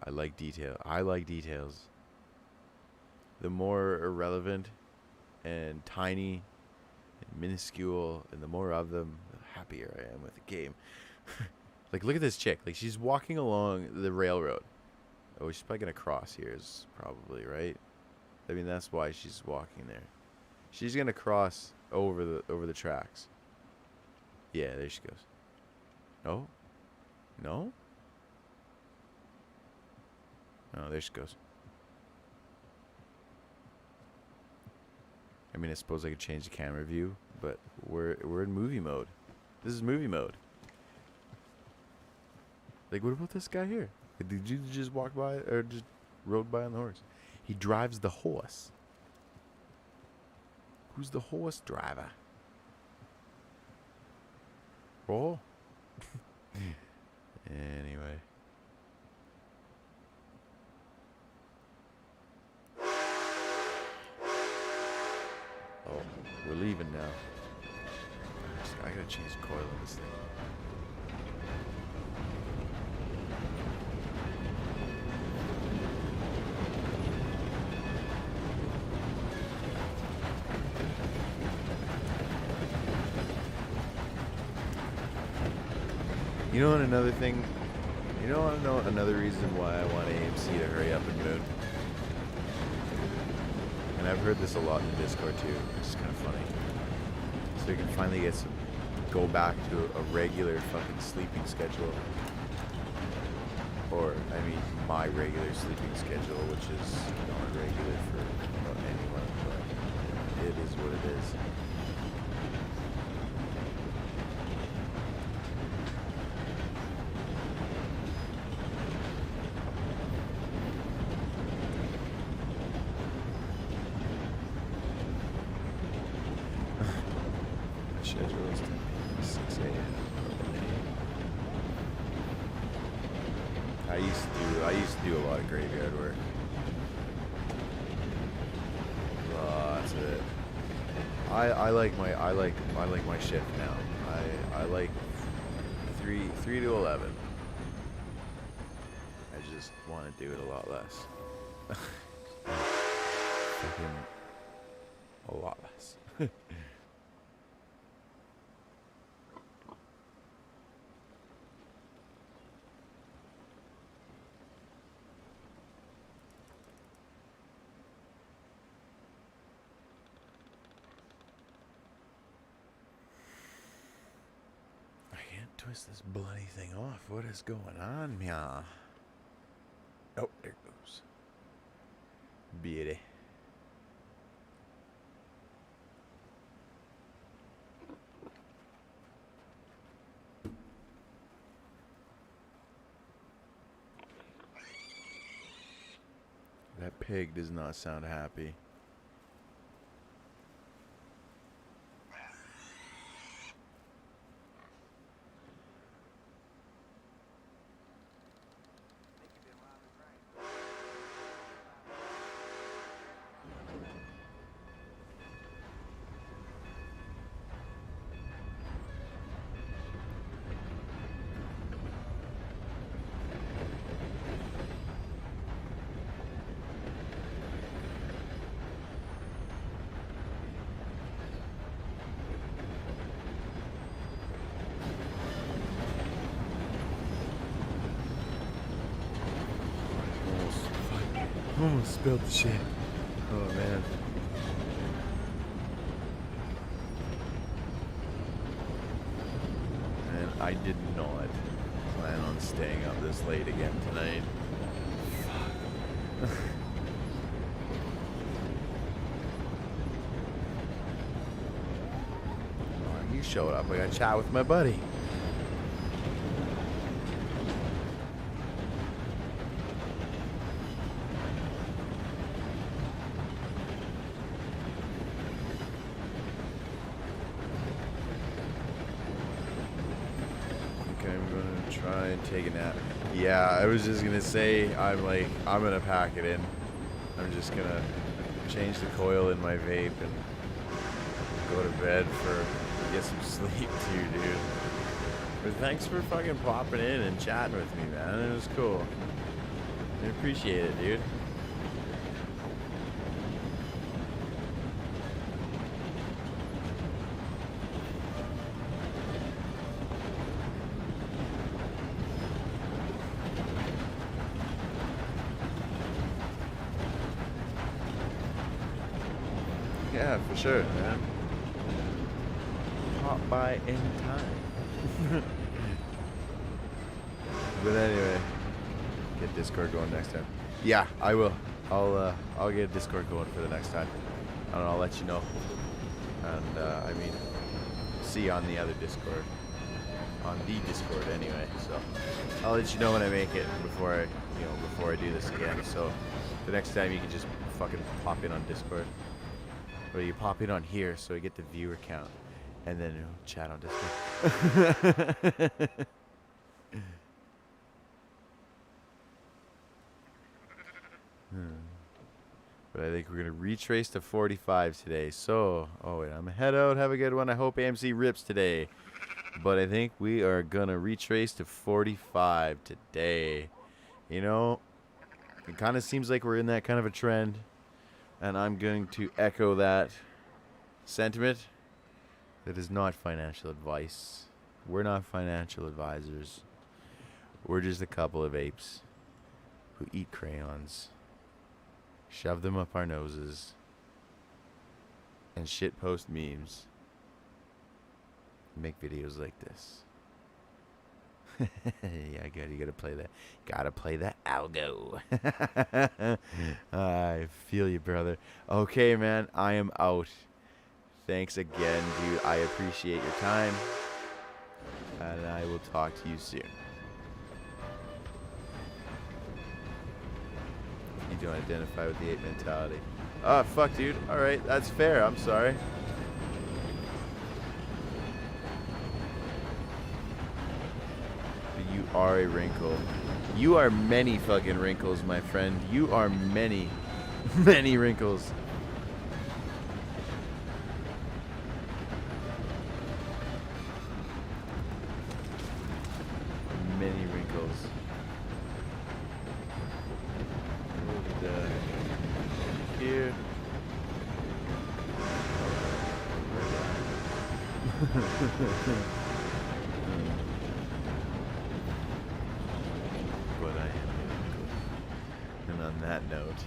I like details. The more irrelevant and tiny and minuscule, and the more of them, the happier I am with the game. Like, look at this chick. Like, she's walking along the railroad. Oh, she's probably gonna cross here, is probably, right? I mean, that's why she's walking there. She's gonna cross over the tracks. Yeah, there she goes. Oh? No? Oh, there she goes. I mean, I suppose I could change the camera view, but we're in movie mode. This is movie mode. Like, what about this guy here? Did you just walk by or just rode by on the horse? He drives the horse. Who's the horse driver? Oh. Anyway. Oh, we're leaving now. I gotta change the coil on this thing. You know, another thing, another reason why I want AMC to hurry up and move. And I've heard this a lot in the Discord too, which is kind of funny. So you can finally go back to a regular fucking sleeping schedule. Or, I mean, my regular sleeping schedule, which is not regular for anyone, but it is what it is. Schedule is 6 a.m. I used to do a lot of graveyard work. Lots of it. I like my shift now. I like 3 to 11. I just want to do it a lot less. Fucking a lot less. Twist this bloody thing off. What is going on, meow? Oh, there it goes. Beauty. That pig does not sound happy. Almost spilled the shit. Oh man. And I did not plan on staying up this late again tonight. Fuck. Oh, you showed up. I got to chat with my buddy. Try and take a nap. Yeah, I was just gonna say I'm gonna pack it in. I'm just gonna change the coil in my vape and go to bed get some sleep too, dude. But thanks for fucking popping in and chatting with me, man. It was cool. I appreciate it, dude. Yeah, for sure, man. Pop by anytime. But anyway, get Discord going next time. Yeah, I will. I'll get Discord going for the next time. And I'll let you know. And I mean, see you on the other Discord. on the Discord anyway. So I'll let you know when I make it before I do this again. So the next time you can just fucking pop in on Discord, or you pop in on here so I get the viewer count, and then chat on Discord. But I think we're gonna retrace to 45 today. So, oh wait, I'm gonna head out. Have a good one. I hope AMC rips today. But I think we are gonna retrace to 45 today. You know, it kind of seems like we're in that kind of a trend, and I'm going to echo that sentiment. That is not financial advice. We're not financial advisors. We're just a couple of apes who eat crayons, shove them up our noses, and shitpost memes. Make videos like this. Yeah, you gotta play that. Gotta play that algo. I feel you, brother. Okay, man, I am out. Thanks again, dude. I appreciate your time, and I will talk to you soon. You don't identify with the ape mentality. Oh, fuck, dude. Alright, that's fair. I'm sorry. But you are a wrinkle. You are many fucking wrinkles, my friend. You are many, many wrinkles. Many wrinkles. Here. But I am. And on that note.